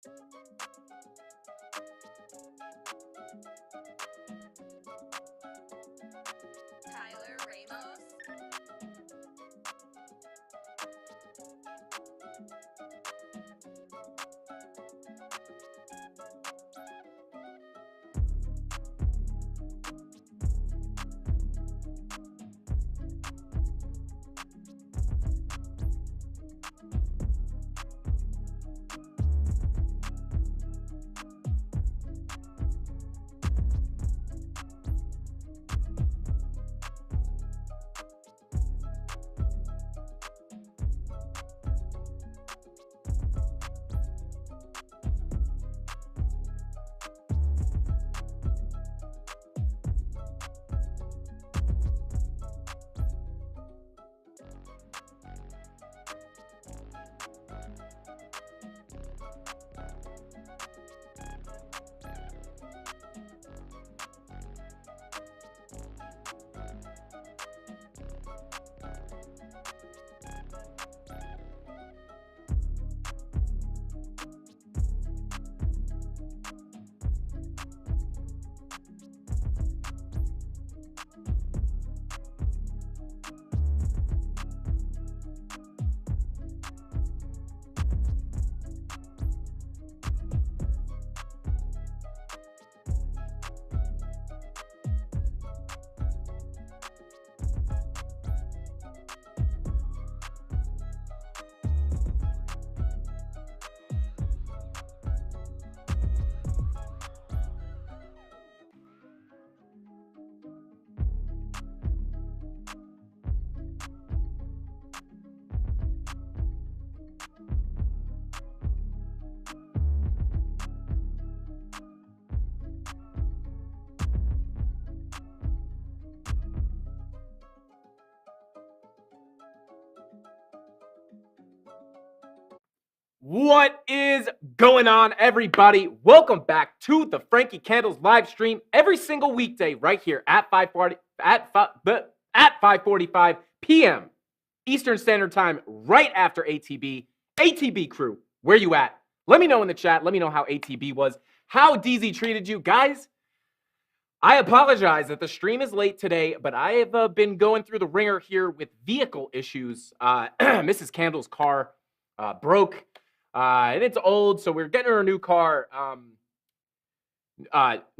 Tyler Ramos. What is going on, everybody? Welcome back to the Frankie Candles live stream every single weekday right here at 5:45 p.m. Eastern Standard Time, right after ATB. ATB crew, where you at? Let me know in the chat. Let me know how ATB was, how DZ treated you. Guys, I apologize that the stream is late today, but I have been going through the ringer here with vehicle issues. Mrs. Candle's car broke. And it's old, so we're getting her a new car.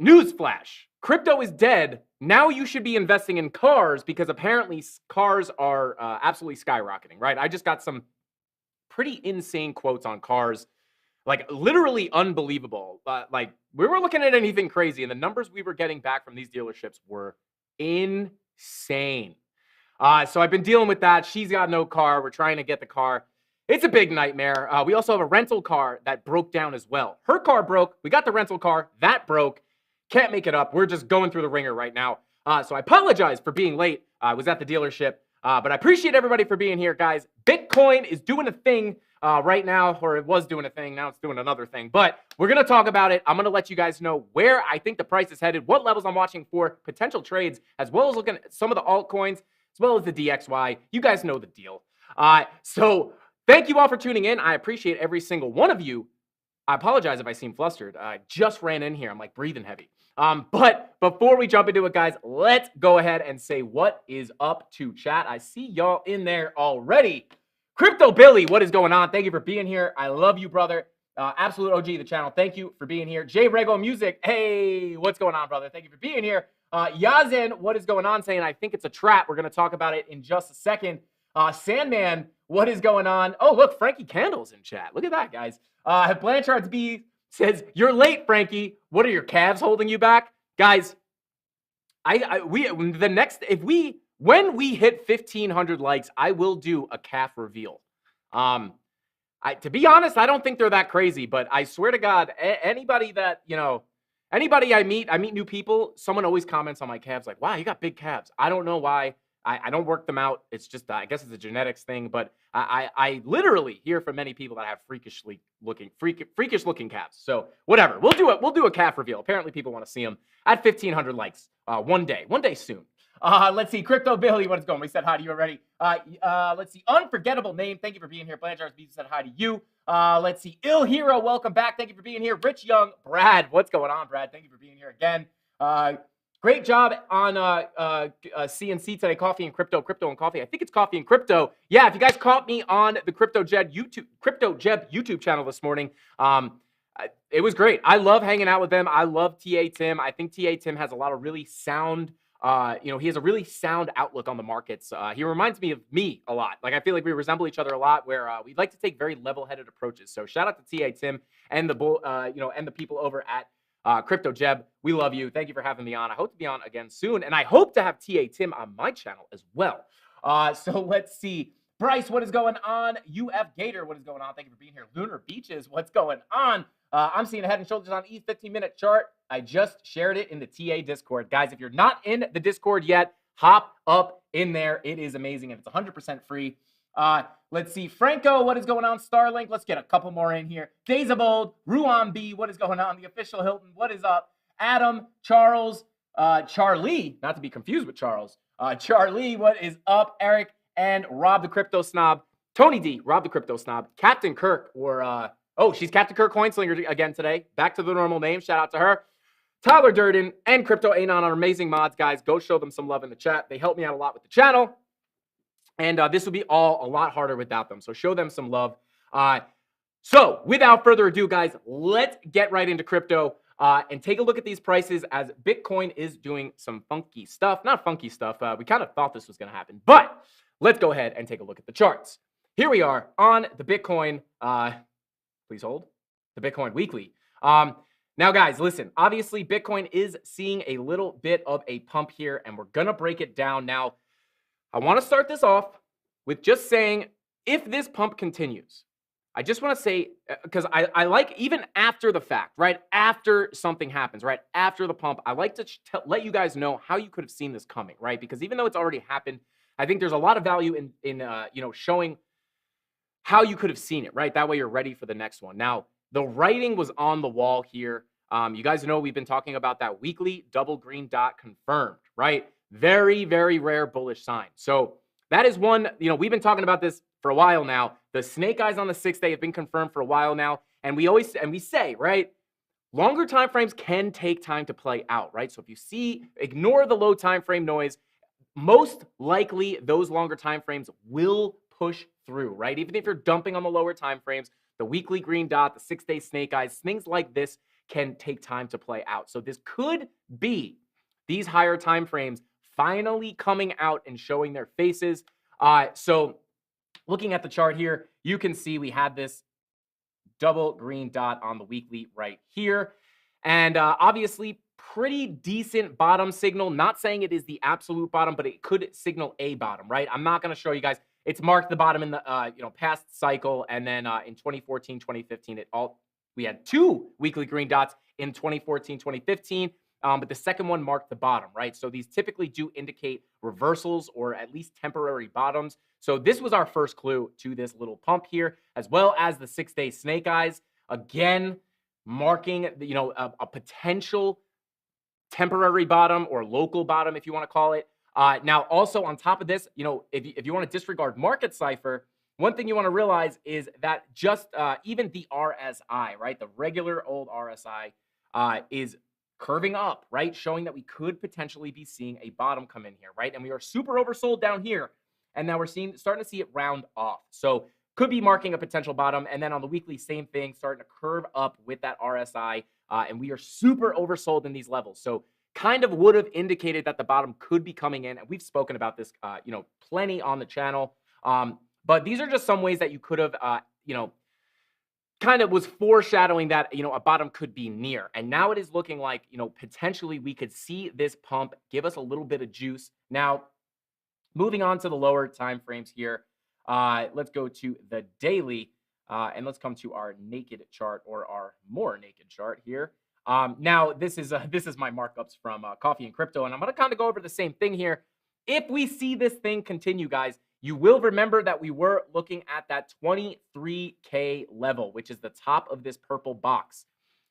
Newsflash. Crypto is dead. Now you should be investing in cars because apparently cars are absolutely skyrocketing, right? I just got some pretty insane quotes on cars. Like, literally unbelievable. Like, we were looking at anything crazy, and the numbers we were getting back from these dealerships were insane. So I've been dealing with that. She's got no car. We're trying to get the car. It's a big nightmare. We also have a rental car that broke down as well. Her car broke. We got the rental car. That broke. Can't make it up. We're just going through the ringer right now. So I apologize for being late. I was at the dealership. But I appreciate everybody for being here, guys. Bitcoin is doing a thing right now, or it was doing a thing. Now it's doing another thing. But we're going to talk about it. I'm going to let you guys know where I think the price is headed, what levels I'm watching for, potential trades, as well as looking at some of the altcoins, as well as the DXY. You guys know the deal. So thank you all for tuning in. I appreciate every single one of you. I apologize if I seem flustered. I just ran in here. I'm like breathing heavy. But before we jump into it, guys, let's go ahead and say what is up to chat. I see y'all in there already. Crypto Billy, what is going on? Thank you for being here. I love you, brother. Absolute OG of the channel. Thank you for being here. J Rego Music. Hey, what's going on, brother? Thank you for being here. Yazen, what is going on? Saying I think it's a trap. We're going to talk about it in just a second. Sandman, what is going on? Oh, look, Frankie Candle's in chat. Look at that, guys. Blanchard's B says, you're late, Frankie. What are your calves holding you back? Guys, when we hit 1,500 likes, I will do a calf reveal. To be honest, I don't think they're that crazy, but I swear to God, anybody that, anybody I meet new people, someone always comments on my calves like, wow, you got big calves. I don't know why. I don't work them out. It's just, I guess it's a genetics thing, but I literally hear from many people that have freakish looking calves. So whatever, we'll do a calf reveal. Apparently people want to see them at 1,500 likes one day soon. Let's see. Crypto Billy, what is going? We said hi to you already. Let's see. Unforgettable name. Thank you for being here. Blanchard's Beach said hi to you. Let's see. Ill Hero, welcome back. Thank you for being here. Rich Young, Brad, what's going on, Brad? Thank you for being here again. Great job on CNC today. Coffee and crypto and coffee. I think it's coffee and crypto. Yeah, if you guys caught me on the Crypto Jeb YouTube channel this morning, it was great. I love hanging out with them. I love TA Tim. I think TA Tim has a lot of really sound. He has a really sound outlook on the markets. He reminds me of me a lot. Like I feel like we resemble each other a lot, where we'd like to take very level-headed approaches. So shout out to TA Tim and the people over at Crypto Jeb. We love you. Thank you for having me on. I hope to be on again soon, and I hope to have TA Tim on my channel as well. So let's see. Bryce, what is going on? UF Gator, what is going on? Thank you for being here. Lunar Beaches, what's going on? I'm seeing a head and shoulders on E 15-minute chart. I just shared it in the TA Discord. Guys, if you're not in the Discord yet, hop up in there. It is amazing, and it's 100% free. Let's see. Franco, what is going on? Starlink, let's get a couple more in here. Days of Old, Ruan B, what is going on? The Official Hilton, what is up? Adam, Charles, Charlie, not to be confused with Charles. Charlie, what is up? Eric, and Rob the Crypto Snob. Tony D, Rob the Crypto Snob. Captain Kirk, or, she's Captain Kirk Coinslinger again today. Back to the normal name. Shout out to her. Tyler Durden and Crypto Anon are amazing mods, guys. Go show them some love in the chat. They help me out a lot with the channel. And this would be all a lot harder without them. So show them some love. So without further ado, guys, let's get right into crypto and take a look at these prices as Bitcoin is doing some funky stuff. Not funky stuff. We kind of thought this was going to happen. But let's go ahead and take a look at the charts. Here we are on the Bitcoin. Please hold. The Bitcoin Weekly. Now, guys, listen. Obviously, Bitcoin is seeing a little bit of a pump here, and we're going to break it down now. I want to start this off with just saying, if this pump continues, I just want to say, because I like, even after the fact, right, after something happens, right, after the pump, I like to let you guys know how you could have seen this coming, right, because even though it's already happened, I think there's a lot of value in showing how you could have seen it, right, that way you're ready for the next one. Now, the writing was on the wall here. You guys know we've been talking about that weekly double green dot confirmed, right? Very, very rare bullish sign. So that is one, we've been talking about this for a while now. The snake eyes on the 6th day have been confirmed for a while now. And we say, right, longer time frames can take time to play out, right? So if you see, ignore the low time frame noise, most likely those longer time frames will push through, right? Even if you're dumping on the lower time frames, the weekly green dot, the 6-day snake eyes, things like this can take time to play out. So this could be these higher time frames finally coming out and showing their faces. So looking at the chart here, you can see we had this double green dot on the weekly right here. And obviously pretty decent bottom signal. Not saying it is the absolute bottom, but it could signal a bottom, right? I'm not going to show you guys. It's marked the bottom in the past cycle, and then in 2014, 2015, we had 2 weekly green dots in 2014, 2015. But the second one marked the bottom, right? So these typically do indicate reversals or at least temporary bottoms. So this was our first clue to this little pump here, as well as the 6-day snake eyes, again marking a potential temporary bottom or local bottom, if you want to call it. Now, also on top of this, if you want to disregard market cipher, one thing you want to realize is that just even the RSI, right, the regular old RSI is curving up, right, showing that we could potentially be seeing a bottom come in here, right? And we are super oversold down here, and now we're starting to see it round off. So could be marking a potential bottom, and then on the weekly, same thing, starting to curve up with that RSI, and we are super oversold in these levels. So kind of would have indicated that the bottom could be coming in, and we've spoken about this, plenty on the channel. But these are just some ways that you could have, kind of was foreshadowing that, a bottom could be near. And now it is looking like, potentially we could see this pump give us a little bit of juice. Now, moving on to the lower time frames here, let's go to the daily, and let's come to our naked chart, or our more naked chart here. Now, this is my markups from Coffee and Crypto, and I'm going to kind of go over the same thing here. If we see this thing continue, guys, you will remember that we were looking at that 23K level, which is the top of this purple box.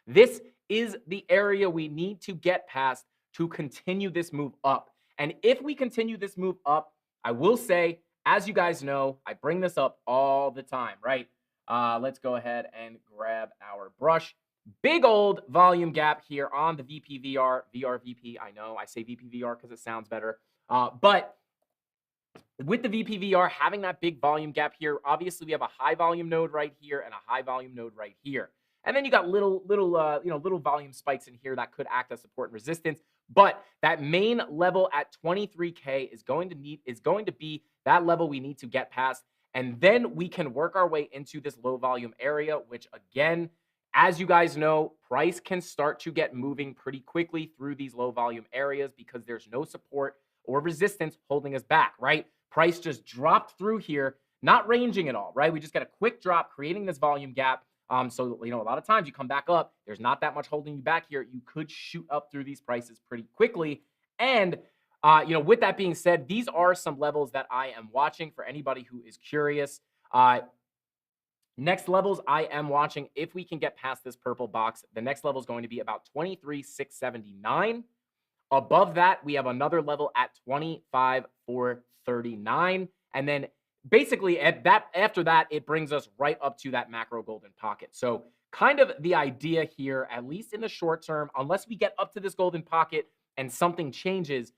This is the area we need to get past to continue this move up. And if we continue this move up, I will say, as you guys know, I bring this up all the time, right? Let's go ahead and grab our brush. Big old volume gap here on the VPVR, VRVP. I know I say VPVR because it sounds better. But with the VPVR having that big volume gap here, obviously we have a high volume node right here and a high volume node right here. And then you got little volume spikes in here that could act as support and resistance. But that main level at 23K is going to be that level we need to get past. And then we can work our way into this low volume area, which again, as you guys know, price can start to get moving pretty quickly through these low volume areas because there's no support or resistance holding us back, right? Price just dropped through here, not ranging at all, right? We just got a quick drop, creating this volume gap. So, a lot of times you come back up, there's not that much holding you back here. You could shoot up through these prices pretty quickly. And, with that being said, these are some levels that I am watching for anybody who is curious. Next levels I am watching, if we can get past this purple box, the next level is going to be about 23,679. Above that, we have another level at 25,439. And then basically after that, it brings us right up to that macro golden pocket. So kind of the idea here, at least in the short term, unless we get up to this golden pocket and something changes,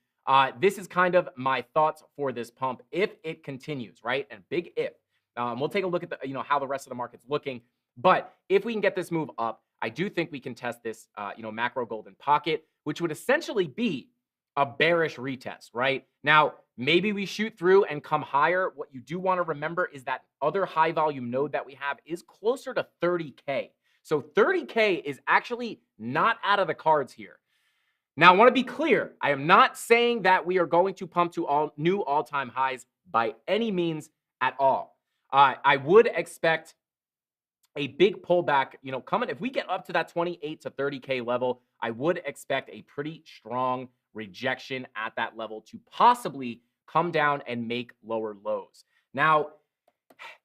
this is kind of my thoughts for this pump if it continues, right? And big if. We'll take a look at the, how the rest of the market's looking. But if we can get this move up, I do think we can test this, macro golden pocket, which would essentially be a bearish retest, right? Now, maybe we shoot through and come higher. What you do want to remember is that other high volume node that we have is closer to 30K. So 30K is actually not out of the cards here. Now, I want to be clear. I am not saying that we are going to pump to new all-time highs by any means at all. I would expect a big pullback, coming. If we get up to that 28 to 30K level, I would expect a pretty strong rejection at that level to possibly come down and make lower lows. Now,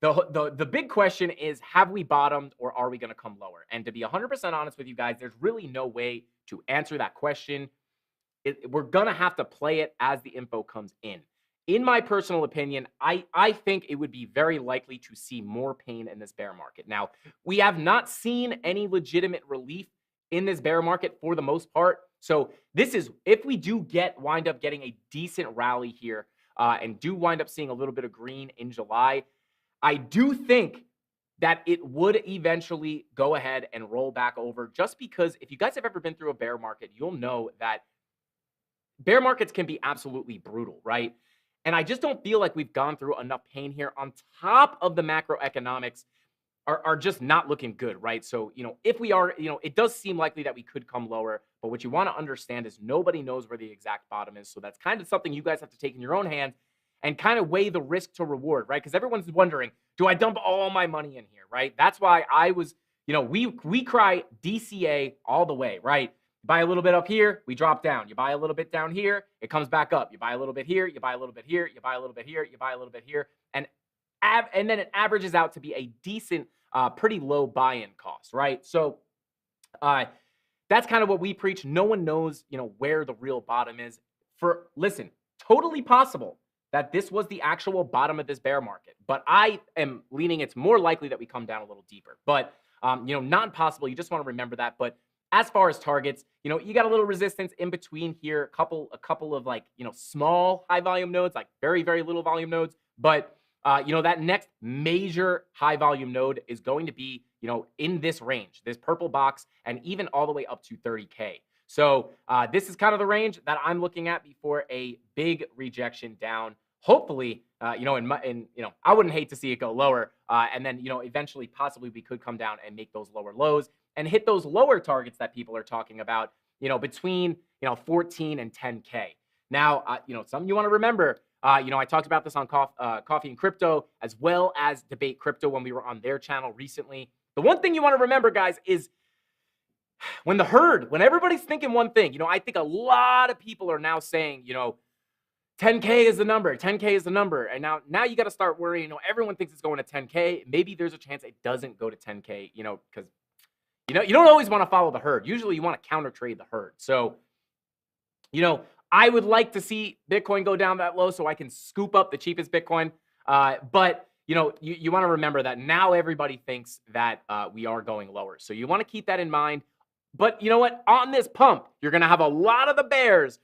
the big question is, have we bottomed or are we going to come lower? And to be 100% honest with you guys, there's really no way to answer that question. We're going to have to play it as the info comes in. In my personal opinion, I think it would be very likely to see more pain in this bear market. Now, we have not seen any legitimate relief in this bear market for the most part. So this is, if we do wind up getting a decent rally here and do wind up seeing a little bit of green in July, I do think that it would eventually go ahead and roll back over, just because if you guys have ever been through a bear market, you'll know that bear markets can be absolutely brutal, right? And I just don't feel like we've gone through enough pain here on top of the macroeconomics are just not looking good, right? So, if we are, it does seem likely that we could come lower, but what you want to understand is nobody knows where the exact bottom is. So that's kind of something you guys have to take in your own hands and kind of weigh the risk to reward, right? Because everyone's wondering, do I dump all my money in here, right? That's why I was, we cry DCA all the way, right? You buy a little bit up here, we drop down. You buy a little bit down here, it comes back up. You buy a little bit here, you buy a little bit here, you buy a little bit here, you buy a little bit here. And then it averages out to be a decent, pretty low buy-in cost, right? So that's kind of what we preach. No one knows, where the real bottom is. Listen, totally possible that this was the actual bottom of this bear market. But I am leaning it's more likely that we come down a little deeper. But, not impossible. You just want to remember that. But as far as targets, you got a little resistance in between here, a couple of like, small high volume nodes, like very, very little volume nodes. But, that next major high volume node is going to be, in this range, this purple box, and even all the way up to 30K. So this is kind of the range that I'm looking at before a big rejection down. Hopefully, I wouldn't hate to see it go lower. And then, eventually, possibly we could come down and make those lower lows and hit those lower targets that people are talking about, between, 14 and 10K. Now, something you want to remember, I talked about this on Coffee and Crypto, as well as Debate Crypto when we were on their channel recently. The one thing you want to remember, guys, is when everybody's thinking one thing, I think a lot of people are now saying, 10K is the number, 10K is the number. And now you got to start worrying, everyone thinks it's going to 10K. Maybe there's a chance it doesn't go to 10K, because, you don't always want to follow the herd. Usually you want to counter trade the herd. So, I would like to see Bitcoin go down that low so I can scoop up the cheapest Bitcoin. But you want to remember that now everybody thinks that we are going lower. So you want to keep that in mind. But you know what? On this pump, you're going to have a lot of the bears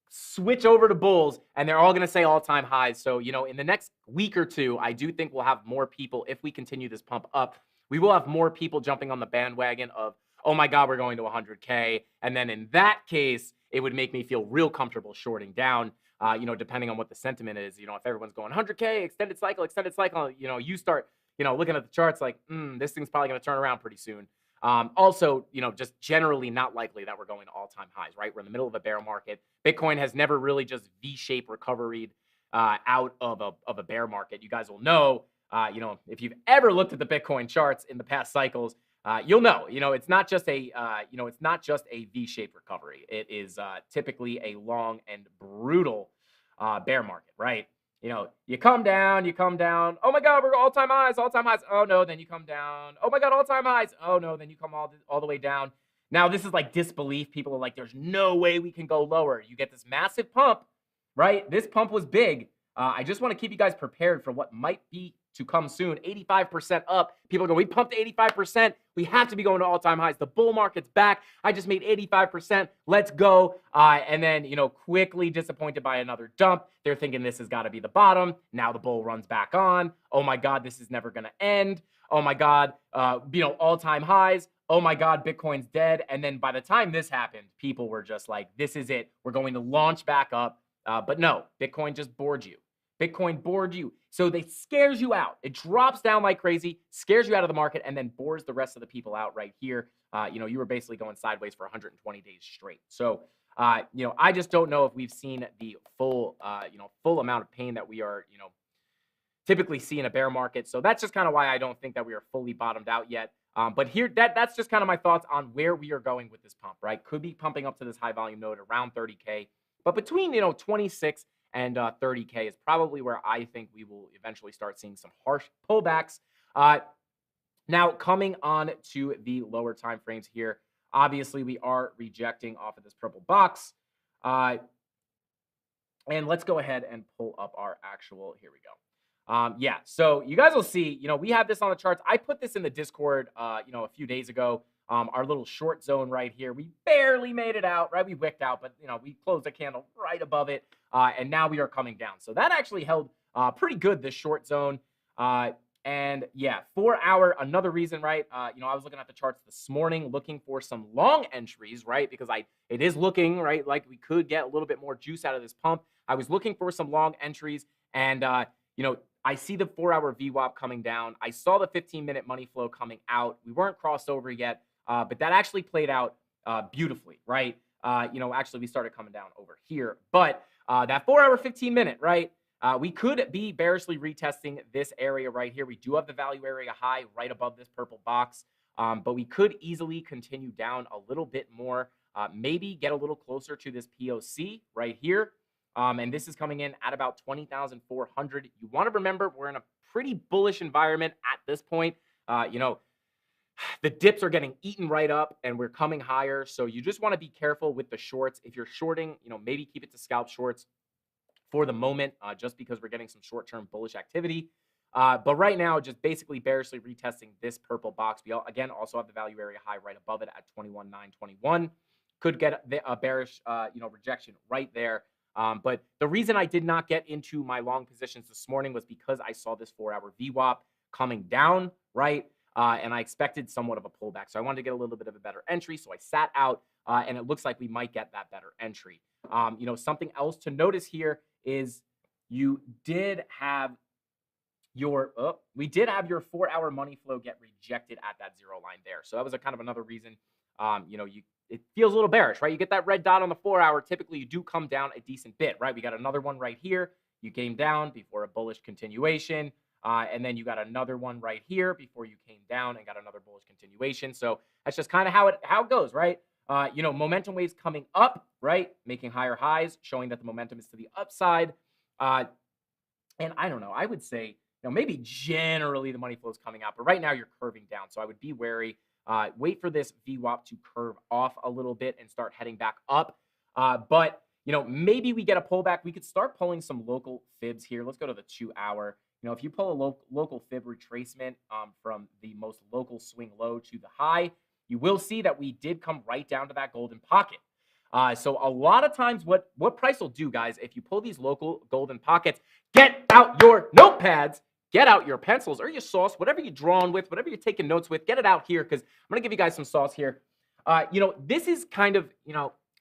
switch over to bulls, and they're all going to say all-time highs. So, in the next week or two, I do think we'll have more people, if we continue this pump up, we will have more people jumping on the bandwagon of, oh my God, we're going to 100K. And then in that case, it would make me feel real comfortable shorting down, depending on what the sentiment is. If everyone's going 100K, extended cycle, you start, looking at the charts like, this thing's probably going to turn around pretty soon. Also, just generally not likely that we're going to all-time highs, right? We're in the middle of a bear market. Bitcoin has never really just V-shaped recovery out of a bear market. You guys will know, if you've ever looked at the Bitcoin charts in the past cycles, you'll know, it's not just a V-shaped recovery. It is typically a long and brutal bear market, right? You come down. Oh my God, we're all-time highs. Oh no, then you come down. Oh my God, all-time highs. Oh no, then you come all the way down. Now this is like disbelief. People are like, there's no way we can go lower. You get this massive pump, right? This pump was big. I just want to keep you guys prepared for what might be to come soon. 85% up. People are going, we pumped 85%. We have to be going to all-time highs. The bull market's back. I just made 85%. Let's go. And then, quickly disappointed by another dump. They're thinking this has got to be the bottom. Now the bull runs back on. Oh my God, this is never going to end. Oh my God, all-time highs. Oh my God, Bitcoin's dead. And then by the time this happened, people were just like, this is it. We're going to launch back up. But no, Bitcoin just bored you. Bitcoin bored you. So they scares you out. It drops down like crazy, scares you out of the market, and then bores the rest of the people out right here. You were basically going sideways for 120 days straight. So, I just don't know if we've seen the full amount of pain that we are, typically see in a bear market. So that's just kind of why I don't think that we are fully bottomed out yet. But here, that's just kind of my thoughts on where we are going with this pump, right? Could be pumping up to this high volume node around 30K, but between, 26 and 30K is probably where I think we will eventually start seeing some harsh pullbacks. Now, coming on to the lower time frames here, obviously we are rejecting off of this purple box. And let's go ahead and pull up our actual, here we go. So you guys will see, we have this on the charts. I put this in the Discord, a few days ago. Our little short zone right here. We barely made it out, right? We wicked out, but we closed the candle right above it, and now we are coming down. So that actually held pretty good, this short zone. And yeah, 4 hour, another reason, right? I was looking at the charts this morning, looking for some long entries, right? Because it is looking, right, like we could get a little bit more juice out of this pump. I was looking for some long entries, and I see the 4 hour VWAP coming down. I saw the 15-minute money flow coming out. We weren't crossed over yet. But that actually played out beautifully, right? Actually, we started coming down over here. But that 4 hour, 15-minute, right? We could be bearishly retesting this area right here. We do have the value area high right above this purple box. But we could easily continue down a little bit more, maybe get a little closer to this POC right here. And this is coming in at about 20,400. You want to remember, we're in a pretty bullish environment at this point. The dips are getting eaten right up and we're coming higher. So you just want to be careful with the shorts. If you're shorting, maybe keep it to scalp shorts for the moment, just because we're getting some short-term bullish activity. But right now, just basically bearishly retesting this purple box. We again also have the value area high right above it at 21,921. Could get a bearish, rejection right there. But the reason I did not get into my long positions this morning was because I saw this 4 hour VWAP coming down, right? And I expected somewhat of a pullback. So I wanted to get a little bit of a better entry. So I sat out, and it looks like we might get that better entry. Something else to notice here is we did have your 4 hour money flow get rejected at that zero line there. So that was a kind of another reason, it feels a little bearish, right? You get that red dot on the 4 hour. Typically, you do come down a decent bit, right? We got another one right here. You came down before a bullish continuation. And then you got another one right here before you came down and got another bullish continuation. So that's just kind of how it goes, right? Momentum waves coming up, right? Making higher highs, showing that the momentum is to the upside. And I don't know, I would say, maybe generally the money flow is coming out, but right now you're curving down. So I would be wary. Wait for this VWAP to curve off a little bit and start heading back up. But maybe we get a pullback. We could start pulling some local fibs here. Let's go to the 2-hour. If you pull a local fib retracement from the most local swing low to the high, you will see that we did come right down to that golden pocket. So a lot of times what price will do, guys, if you pull these local golden pockets, get out your notepads, get out your pencils or your sauce, whatever you're drawing with, whatever you're taking notes with, get it out here because I'm going to give you guys some sauce here. This is kind of,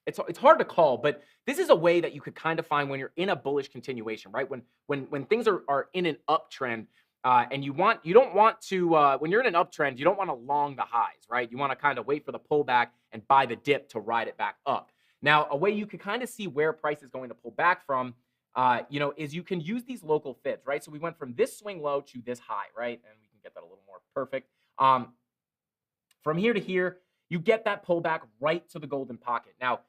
it's hard to call, but this is a way that you could kind of find when you're in a bullish continuation, right? When things are in an uptrend, and when you're in an uptrend, you don't want to long the highs, right? You want to kind of wait for the pullback and buy the dip to ride it back up. Now, a way you can kind of see where price is going to pull back from, is you can use these local fibs, right? So we went from this swing low to this high, right? And we can get that a little more perfect. From here to here, you get that pullback right to the golden pocket. Now,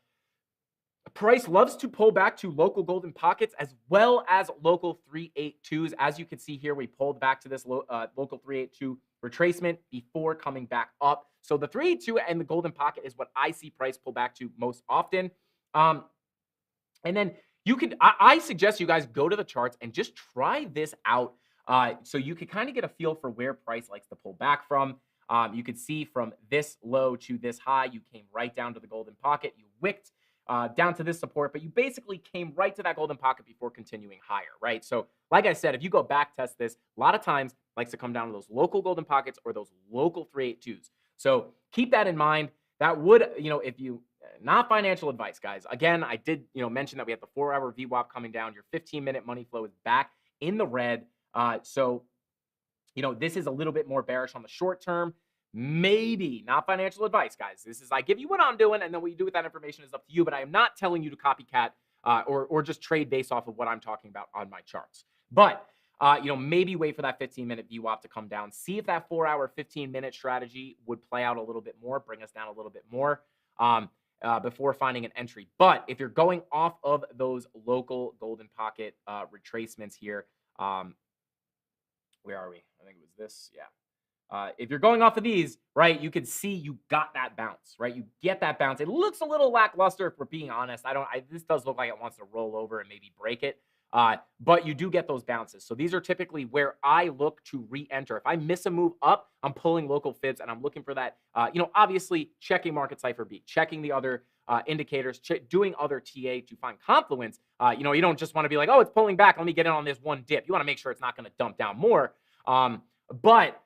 price loves to pull back to local golden pockets as well as local 382s. As you can see here, we pulled back to this local 382 retracement before coming back up. So the 382 and the golden pocket is what I see price pull back to most often. And then I suggest you guys go to the charts and just try this out. So you can kind of get a feel for where price likes to pull back from. You could see from this low to this high, you came right down to the golden pocket. You wicked down to this support, but you basically came right to that golden pocket before continuing higher, right? So like I said, if you go back test this, a lot of times likes to come down to those local golden pockets or those local 382s. So keep that in mind. That would, if you, not financial advice, guys. Again, I did, mention that we have the 4-hour VWAP coming down. Your 15-minute money flow is back in the red. So this is a little bit more bearish on the short term. Maybe not financial advice, guys. This is, I give you what I'm doing, and then what you do with that information is up to you. But I am not telling you to copycat or just trade based off of what I'm talking about on my charts. But maybe wait for that 15-minute VWAP to come down. See if that 4-hour, 15-minute strategy would play out a little bit more, bring us down a little bit more before finding an entry. But if you're going off of those local golden pocket retracements here, where are we? I think it was this. Yeah. If you're going off of these, right, you can see you got that bounce, right? You get that bounce. It looks a little lackluster, if we're being honest. This does look like it wants to roll over and maybe break it. But you do get those bounces. So these are typically where I look to re-enter. If I miss a move up, I'm pulling local fibs and I'm looking for that, obviously checking market cipher beat, checking the other indicators, doing other TA to find confluence. You don't just want to be like, oh, it's pulling back. Let me get in on this one dip. You want to make sure it's not going to dump down more. But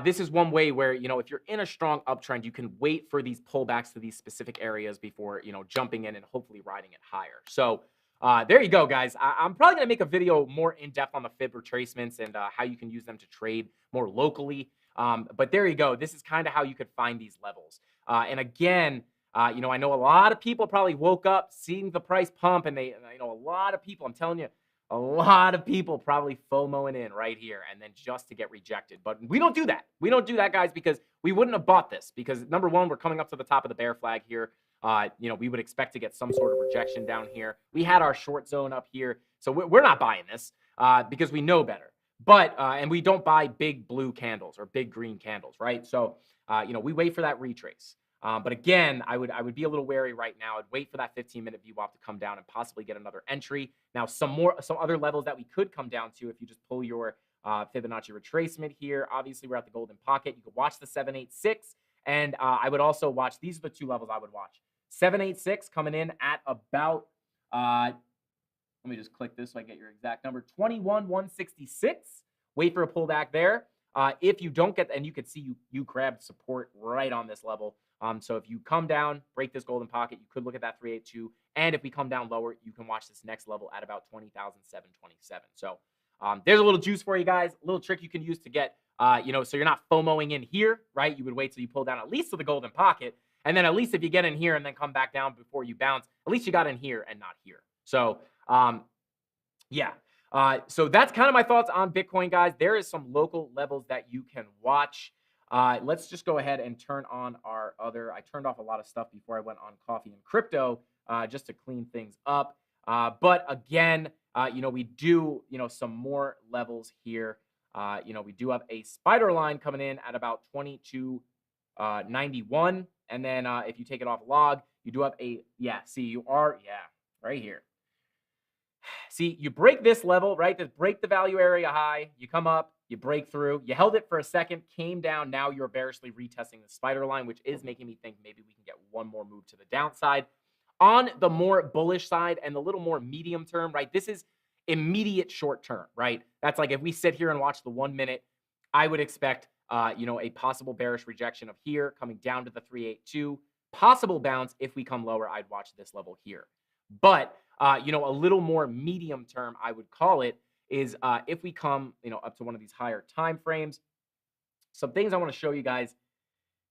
this is one way where, if you're in a strong uptrend, you can wait for these pullbacks to these specific areas before, jumping in and hopefully riding it higher. So there you go, guys. I'm probably going to make a video more in depth on the fib retracements and how you can use them to trade more locally. But there you go. This is kind of how you could find these levels. And again, I know a lot of people probably woke up seeing the price pump and a lot of people, I'm telling you, a lot of people probably FOMOing in right here and then just to get rejected. But we don't do that. We don't do that, guys, because we wouldn't have bought this because, number one, we're coming up to the top of the bear flag here. We would expect to get some sort of rejection down here. We had our short zone up here. So we're not buying this because we know better. But and we don't buy big blue candles or big green candles, right? So, we wait for that retrace. But again, I would be a little wary right now. I'd wait for that 15-minute VWAP to come down and possibly get another entry. Now, some other levels that we could come down to if you just pull your Fibonacci retracement here. Obviously, we're at the golden pocket. You could watch the 786, and I would also watch. These are the two levels I would watch. 786 coming in at about. Let me just click this so I get your exact number. 21,166. Wait for a pullback there. If you don't get, and you could see you grabbed support right on this level. So if you come down, break this golden pocket, you could look at that 382. And if we come down lower, you can watch this next level at about 20,727. So there's a little juice for you guys, a little trick you can use to get, so you're not FOMOing in here, right? You would wait till you pull down at least to the golden pocket. And then at least if you get in here and then come back down before you bounce, at least you got in here and not here. So, yeah. So that's kind of my thoughts on Bitcoin, guys. There is some local levels that you can watch. Let's just go ahead and turn on our other. I turned off a lot of stuff before I went on coffee and crypto just to clean things up. But again, we do, some more levels here. We do have a spider line coming in at about 22.91. And then if you take it off log, you do have a, right here. See, you break this level, right? To break the value area high, you come up, you break through, you held it for a second, came down. Now you're bearishly retesting the spider line, which is making me think maybe we can get one more move to the downside. On the more bullish side and the little more medium term, right? This is immediate short term, right? That's like if we sit here and watch the 1 minute, I would expect, a possible bearish rejection of here coming down to the 382. Possible bounce if we come lower, I'd watch this level here. But a little more medium term, I would call it, is if we come, up to one of these higher time frames. Some things I want to show you guys.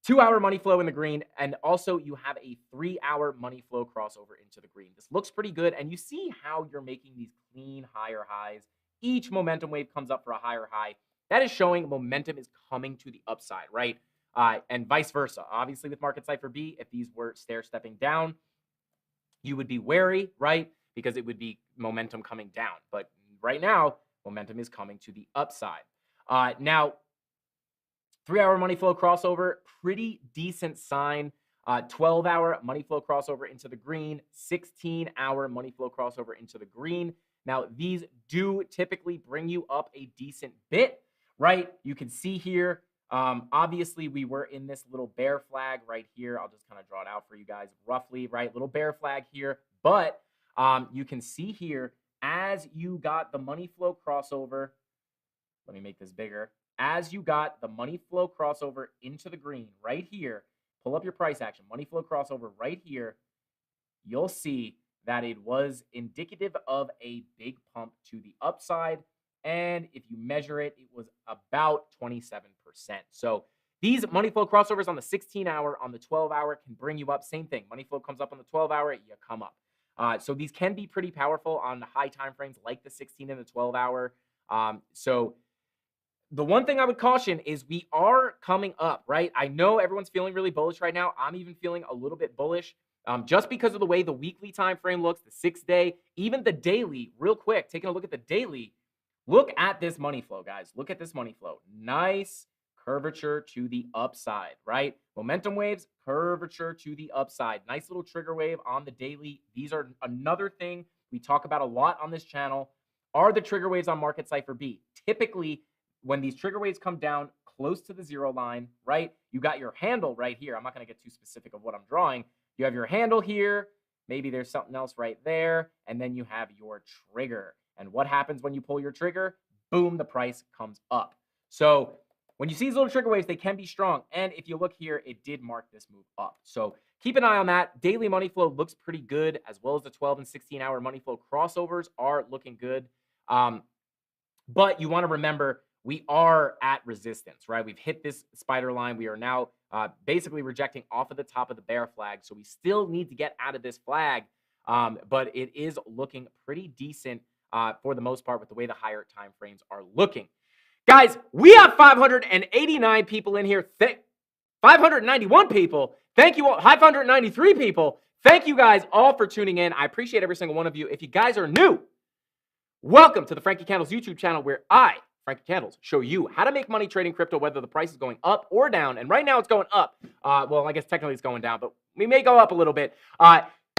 2-hour money flow in the green, and also you have a 3-hour money flow crossover into the green. This looks pretty good, and you see how you're making these clean higher highs. Each momentum wave comes up for a higher high. That is showing momentum is coming to the upside, right? And vice versa. Obviously, with Market Cipher B, if these were stair-stepping down, you would be wary, right? Because it would be momentum coming down. But right now, momentum is coming to the upside. Now, 3-hour money flow crossover, pretty decent sign. 12-hour money flow crossover into the green, 16-hour money flow crossover into the green. Now, these do typically bring you up a decent bit, right? You can see here, obviously, we were in this little bear flag right here. I'll just kind of draw it out for you guys roughly, right? Little bear flag here. But you can see here, as you got the money flow crossover, let me make this bigger. As you got the money flow crossover into the green right here, pull up your price action, money flow crossover right here, you'll see that it was indicative of a big pump to the upside. And if you measure it, it was about 27%. So these money flow crossovers on the 16-hour, on the 12-hour can bring you up. Same thing. Money flow comes up on the 12-hour, you come up. So these can be pretty powerful on the high time frames like the 16 and the 12-hour. So the one thing I would caution is we are coming up, right? I know everyone's feeling really bullish right now. I'm even feeling a little bit bullish just because of the way the weekly time frame looks, the 6-day, even the daily. Real quick, taking a look at the daily. Look at this money flow, guys. Look at this money flow. Nice curvature to the upside, right? Momentum waves, curvature to the upside. Nice little trigger wave on the daily. These are another thing we talk about a lot on this channel, are the trigger waves on Market Cipher B. Typically, when these trigger waves come down close to the 0 line, right? You got your handle right here. I'm not going to get too specific of what I'm drawing. You have your handle here. Maybe there's something else right there. And then you have your trigger. And what happens when you pull your trigger? Boom, the price comes up. So when you see these little trigger waves, they can be strong. And if you look here, it did mark this move up. So keep an eye on that. Daily money flow looks pretty good, as well as the 12 and 16-hour money flow crossovers are looking good. But you want to remember, we are at resistance, right? We've hit this spider line. We are now basically rejecting off of the top of the bear flag. So we still need to get out of this flag. But it is looking pretty decent for the most part with the way the higher time frames are looking. Guys, we have 589 people in here. 591 people. Thank you all. 593 people. Thank you guys all for tuning in. I appreciate every single one of you. If you guys are new, welcome to the Frankie Candles YouTube channel, where I, Frankie Candles, show you how to make money trading crypto, whether the price is going up or down. And right now it's going up. Well, I guess technically it's going down, but we may go up a little bit.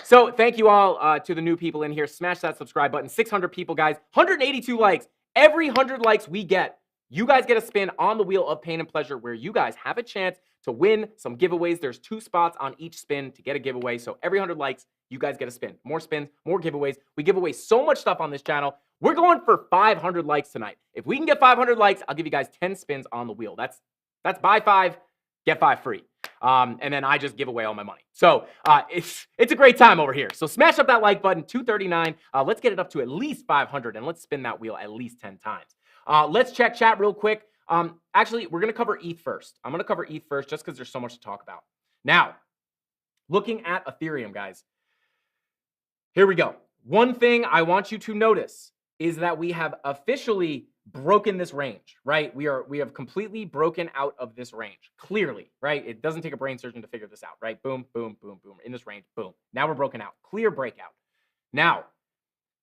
So thank you all to the new people in here. Smash that subscribe button. 600 people, guys. 182 likes. Every 100 likes we get, you guys get a spin on the wheel of pain and pleasure, where you guys have a chance to win some giveaways. There's 2 spots on each spin to get a giveaway. So every 100 likes, you guys get a spin. More spins, more giveaways. We give away so much stuff on this channel. We're going for 500 likes tonight. If we can get 500 likes, I'll give you guys 10 spins on the wheel. That's buy 5, get 5 free. And then I just give away all my money. So it's a great time over here. So smash up that like button, 239. Let's get it up to at least 500, and let's spin that wheel at least 10 times. Let's check chat real quick. Actually, we're going to cover ETH first. I'm going to cover ETH first just because there's so much to talk about. Now, looking at Ethereum, guys. Here we go. One thing I want you to notice is that we have officially broken this range, right? We have completely broken out of this range, clearly, right? It doesn't take a brain surgeon to figure this out, right? Boom, boom, boom, boom. In this range, boom. Now we're broken out. Clear breakout. Now,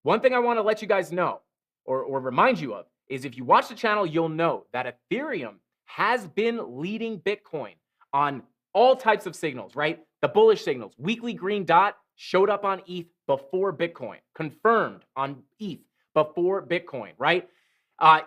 one thing I want to let you guys know, or remind you of, is if you watch the channel, you'll know that Ethereum has been leading Bitcoin on all types of signals, right? The bullish signals. Weekly green dot showed up on ETH before Bitcoin. Confirmed on ETH before Bitcoin, right?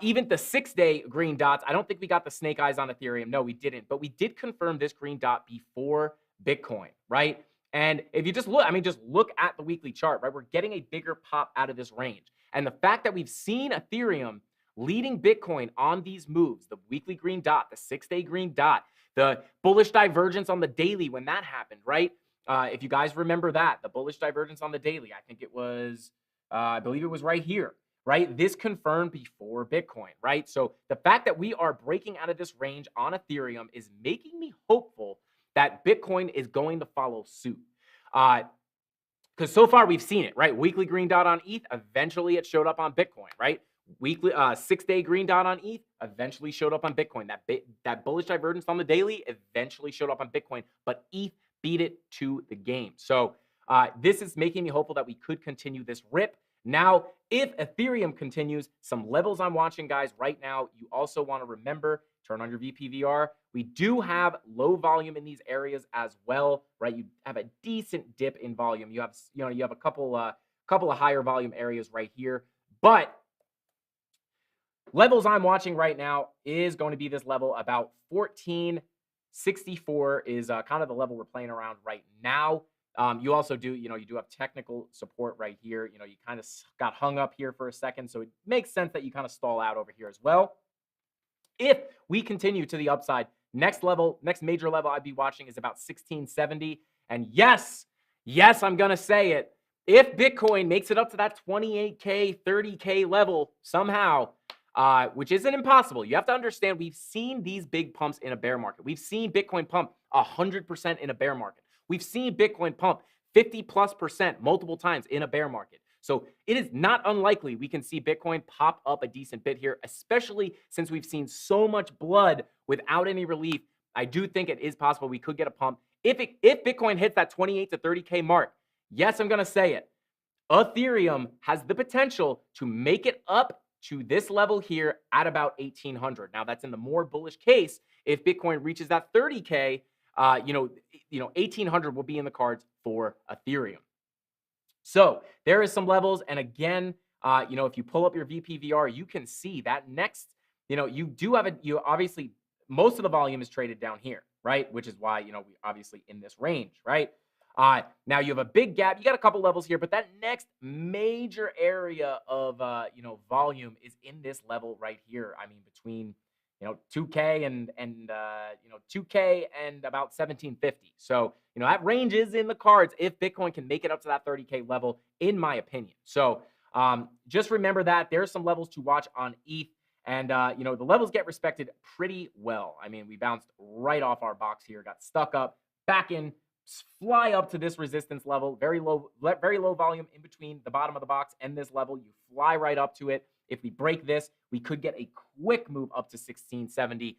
Even the 6-day green dots, I don't think we got the snake eyes on Ethereum. No, we didn't. But we did confirm this green dot before Bitcoin, right? And if you just look, just look at the weekly chart, right? We're getting a bigger pop out of this range. And the fact that we've seen Ethereum leading Bitcoin on these moves, the weekly green dot, the 6-day green dot, the bullish divergence on the daily when that happened, right? If you guys remember that, the bullish divergence on the daily, I think it was, I believe it was right here, right? This confirmed before Bitcoin, right? So the fact that we are breaking out of this range on Ethereum is making me hopeful that Bitcoin is going to follow suit. Because so far we've seen it, right? Weekly green dot on ETH, eventually it showed up on Bitcoin, right? Weekly 6-day green dot on ETH eventually showed up on Bitcoin. That bullish divergence on the daily eventually showed up on Bitcoin, but ETH beat it to the game. So this is making me hopeful that we could continue this rip. Now, if Ethereum continues, some levels I'm watching, guys, right now, you also want to remember, turn on your VPVR. We do have low volume in these areas as well, right? You have a decent dip in volume. You have a couple of higher volume areas right here, but levels I'm watching right now is going to be this level about 1464 is kind of the level we're playing around right now. You also do, you do have technical support right here. You kind of got hung up here for a second, so it makes sense that you kind of stall out over here as well. If we continue to the upside, next major level I'd be watching is about 1670. And yes, I'm going to say it. If Bitcoin makes it up to that 28K, 30K level somehow, which isn't impossible. You have to understand, we've seen these big pumps in a bear market. We've seen Bitcoin pump 100% in a bear market. We've seen Bitcoin pump 50+% multiple times in a bear market. So it is not unlikely we can see Bitcoin pop up a decent bit here, especially since we've seen so much blood without any relief. I do think it is possible we could get a pump. If Bitcoin hits that 28 to 30K mark, yes, I'm going to say it. Ethereum has the potential to make it up to this level here at about 1,800. Now, that's in the more bullish case. If Bitcoin reaches that 30K, 1,800 will be in the cards for Ethereum. So there is some levels. And again, if you pull up your VPVR, you can see that next, you obviously, most of the volume is traded down here, right? Which is why, we obviously in this range, right? Now you have a big gap. You got a couple levels here, but that next major area of, volume is in this level right here. Between, 2K and 2K and about 1750. So, that range is in the cards if Bitcoin can make it up to that 30K level, in my opinion. So, just remember that there's some levels to watch on ETH. And, the levels get respected pretty well. We bounced right off our box here, got stuck up, back in, fly up to this resistance level, very low volume in between the bottom of the box and this level. You fly right up to it. If we break this, we could get a quick move up to 1670.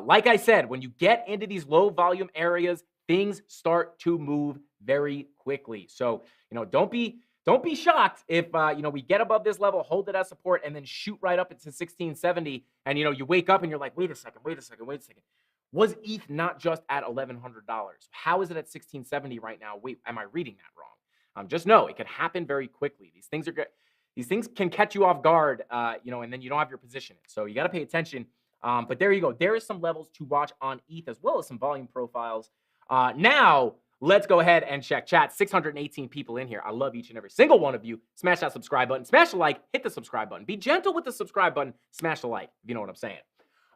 Like I said, when you get into these low volume areas, things start to move very quickly. So, don't be shocked if, we get above this level, hold it as support, and then shoot right up into 1670. And, you wake up and you're like, wait a second. Was ETH not just at $1,100? How is it at 1670 right now? Wait, am I reading that wrong? Just know it could happen very quickly. These things can catch you off guard, and then you don't have your position. So you got to pay attention. But there you go. There is some levels to watch on ETH as well as some volume profiles. Now, let's go ahead and check chat. 618 people in here. I love each and every single one of you. Smash that subscribe button. Smash the like. Hit the subscribe button. Be gentle with the subscribe button. Smash the like, if you know what I'm saying.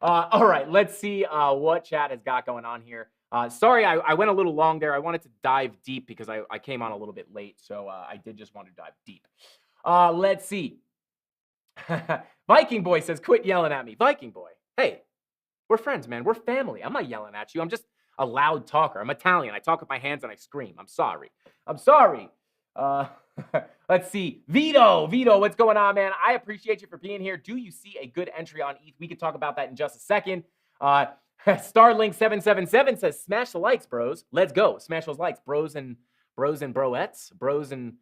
All right, let's see what chat has got going on here. Sorry, I went a little long there. I wanted to dive deep because I came on a little bit late, so I did just want to dive deep. Let's see. Viking Boy says, quit yelling at me. Viking Boy, hey, we're friends, man. We're family. I'm not yelling at you. I'm just a loud talker. I'm Italian. I talk with my hands and I scream. I'm sorry. Let's see. Vito, what's going on, man? I appreciate you for being here. Do you see a good entry on ETH? We can talk about that in just a second. Starlink777 says, smash the likes, bros. Let's go. Smash those likes, bros and broettes, bros and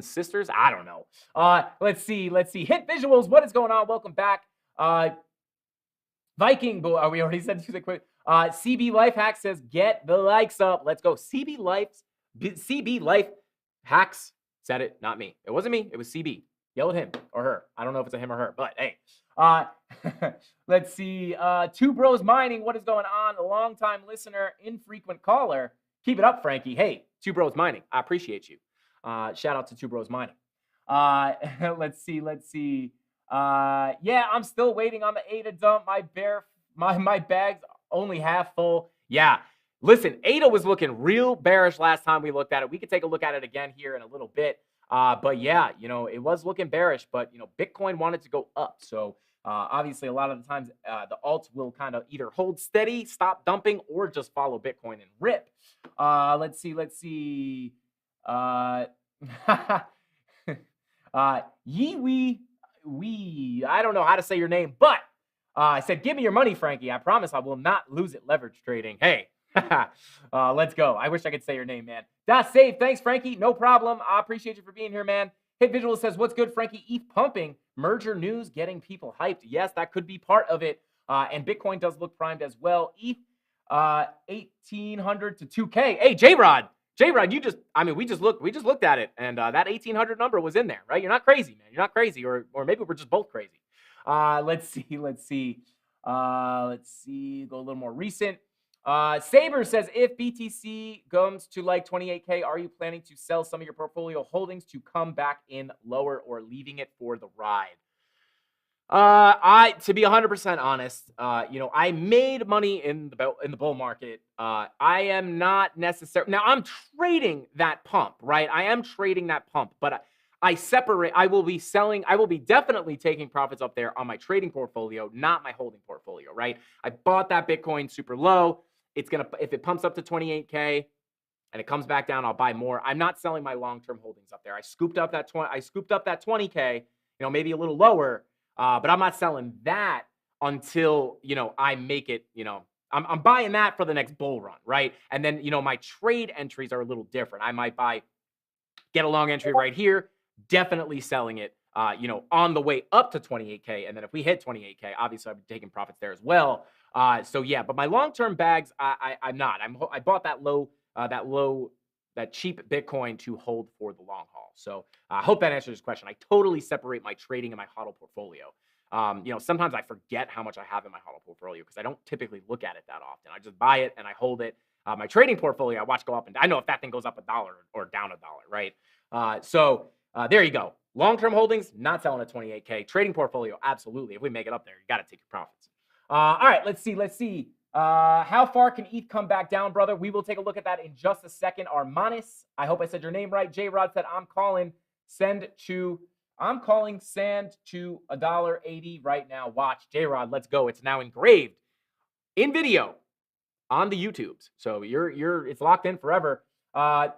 sisters. I don't know. Let's see. Hit visuals. What is going on? Welcome back. Viking Boy. We already said music quick. CB Life Hack says, get the likes up. Let's go. CB Life Hacks said it, not me. It wasn't me. It was CB. Yell at him or her. I don't know if it's a him or her, but hey. Let's see. Two Bros Mining. What is going on? A long-time listener, infrequent caller. Keep it up, Frankie. Hey, Two Bros Mining. I appreciate you. Shout out to Two Bros Mining. Let's see. Yeah, I'm still waiting on the ADA dump. My bag's only half full. Yeah. Listen, ADA was looking real bearish last time we looked at it. We could take a look at it again here in a little bit. But yeah, it was looking bearish, but Bitcoin wanted to go up. So obviously a lot of the times the alts will kind of either hold steady, stop dumping, or just follow Bitcoin and rip. Let's see. Wee, I don't know how to say your name, but I said, give me your money, Frankie. I promise I will not lose it leverage trading. Hey, let's go. I wish I could say your name, man. That's safe. Thanks, Frankie. No problem. I appreciate you for being here, man. Hit Visual says, what's good, Frankie? ETH pumping. Merger news getting people hyped. Yes, that could be part of it. And Bitcoin does look primed as well. ETH 1,800 to 2K. Hey, J-Rod, we just looked at it, and that 1,800 number was in there, right? You're not crazy, man. You're not crazy, or maybe we're just both crazy. Let's see. Go a little more recent. Saber says, if BTC comes to like 28K, are you planning to sell some of your portfolio holdings to come back in lower, or leaving it for the ride? To be 100% honest, I made money in the bull market. I am not necessarily, now I'm trading that pump, right? I am trading that pump, but I separate. I will be definitely taking profits up there on my trading portfolio, not my holding portfolio, right? I bought that Bitcoin super low. If it pumps up to 28K and it comes back down, I'll buy more. I'm not selling my long-term holdings up there. I scooped up that 20K, maybe a little lower. But I'm not selling that until, I make it, I'm buying that for the next bull run, right? And then, my trade entries are a little different. I might get a long entry right here, definitely selling it, on the way up to 28K. And then if we hit 28K, obviously I'll be taking profits there as well. So yeah, but my long-term bags, I'm not. I bought that cheap Bitcoin to hold for the long haul. So I hope that answers this question. I totally separate my trading and my HODL portfolio. Sometimes I forget how much I have in my HODL portfolio because I don't typically look at it that often. I just buy it and I hold it. My trading portfolio, I watch go up, and I know if that thing goes up $1 or down $1, right? So there you go. Long-term holdings, not selling at 28K. Trading portfolio, absolutely. If we make it up there, you got to take your profits. All right, let's see. How far can ETH come back down, brother? We will take a look at that in just a second. Armanis, I hope I said your name right. J-Rod said, I'm calling sand to $1.80 right now. Watch, J-Rod, let's go. It's now engraved in video on the YouTubes. So it's locked in forever. Do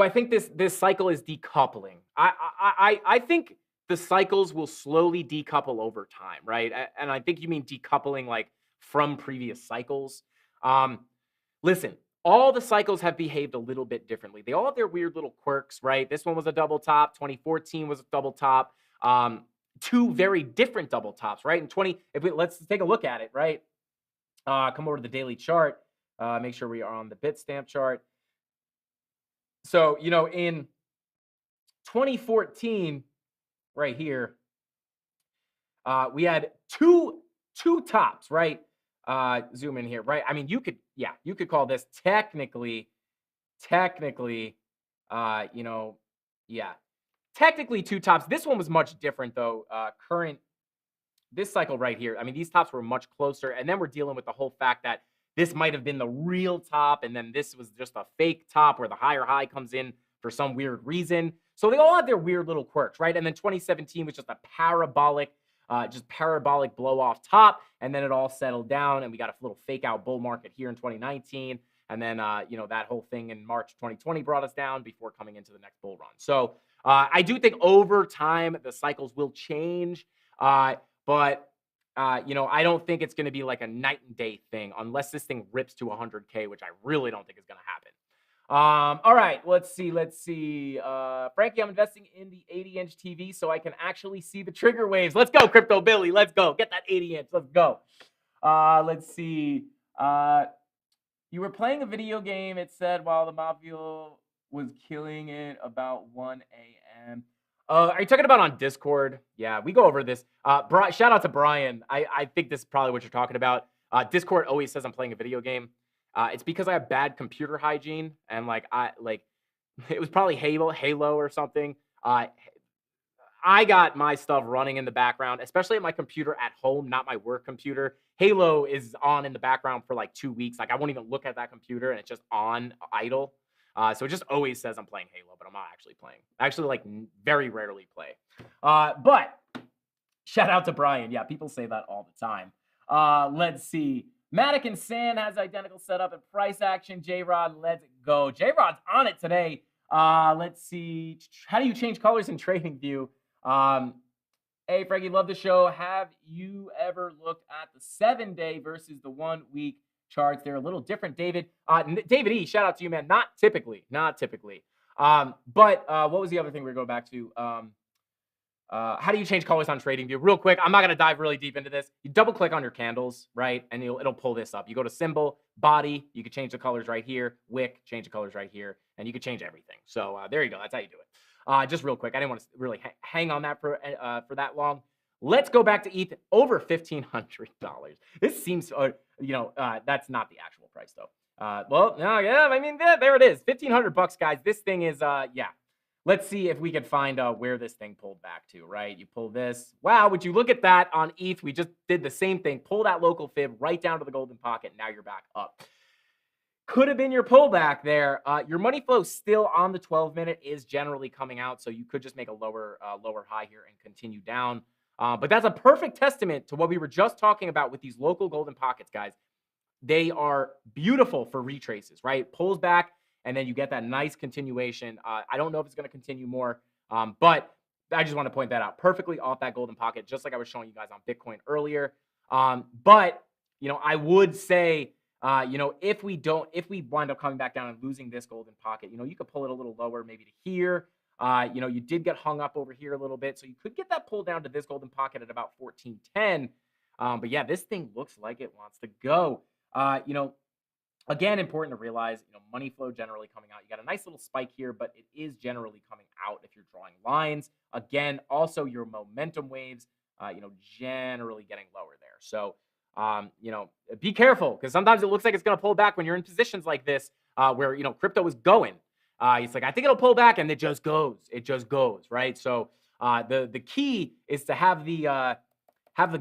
I think this cycle is decoupling? I think the cycles will slowly decouple over time, right? And I think you mean decoupling like from previous cycles. Listen, all the cycles have behaved a little bit differently. They all have their weird little quirks, right? This one was a double top. 2014 was a double top. Two very different double tops, right? Let's take a look at it, right? Come over to the daily chart. Make sure we are on the Bitstamp chart. So, in 2014, right here, we had two tops, right? Zoom in here, right? I mean, you could call this technically, technically two tops. This one was much different though. This cycle right here, I mean, these tops were much closer, and then we're dealing with the whole fact that this might have been the real top, and then this was just a fake top where the higher high comes in for some weird reason. So they all have their weird little quirks, right? And then 2017 was just a parabolic blow off top, and then it all settled down, and we got a little fake out bull market here in 2019, and then that whole thing in March 2020 brought us down before coming into the next bull run. So I do think over time the cycles will change, but I don't think it's going to be like a night and day thing unless this thing rips to 100K, which I really don't think is going to happen. All right, let's see. Frankie, I'm investing in the 80-inch TV so I can actually see the trigger waves. Let's go, Crypto Billy. Let's go. Get that 80-inch. Let's go. Let's see. You were playing a video game, it said, while the Mafia was killing it about 1 a.m. Are you talking about on Discord? Yeah, we go over this. Shout out to Brian. I think this is probably what you're talking about. Discord always says I'm playing a video game. It's because I have bad computer hygiene and it was probably Halo or something. I got my stuff running in the background, especially at my computer at home, not my work computer. Halo is on in the background for like 2 weeks. Like I won't even look at that computer and it's just on idle. So it just always says I'm playing Halo, but I'm not actually playing. I actually very rarely play. But shout out to Brian. Yeah, people say that all the time. Let's see. Matic and San has identical setup and price action. J-Rod, let's go. J-Rod's on it today. Let's see. How do you change colors in TradingView? Hey, Frankie, love the show. Have you ever looked at the 7-day versus the 1 week charts? They're a little different, David. David E, shout out to you, man. Not typically. But what was the other thing we were going back to? How do you change colors on TradingView? Real quick, I'm not going to dive really deep into this. You double click on your candles, right? And it'll pull this up. You go to symbol, body, you can change the colors right here. Wick, change the colors right here. And you can change everything. So there you go. That's how you do it. Just real quick, I didn't want to really hang on that for that long. Let's go back to ETH over $1,500. This seems, that's not the actual price though. Well, no, yeah, I mean, there it is, $1,500, guys. This thing is, yeah. Let's see if we can find where this thing pulled back to, right? You pull this. Wow, would you look at that on ETH? We just did the same thing. Pull that local fib right down to the golden pocket. Now you're back up. Could have been your pullback there. Your money flow still on the 12-minute is generally coming out, so you could just make a lower high here and continue down. But that's a perfect testament to what we were just talking about with these local golden pockets, guys. They are beautiful for retraces, right? Pulls back, and then you get that nice continuation. I don't know if it's going to continue more, but I just want to point that out. Perfectly off that golden pocket, just like I was showing you guys on Bitcoin earlier. But I would say, if we wind up coming back down and losing this golden pocket, you could pull it a little lower, maybe to here. You did get hung up over here a little bit, so you could get that pull down to this golden pocket at about 1410. But yeah, this thing looks like it wants to go. Again, important to realize, money flow generally coming out. You got a nice little spike here, but it is generally coming out if you're drawing lines. Again, also your momentum waves, generally getting lower there. So, be careful because sometimes it looks like it's going to pull back when you're in positions like this, where, crypto is going. It's like, I think it'll pull back and it just goes. It just goes, right? So, the key is to have the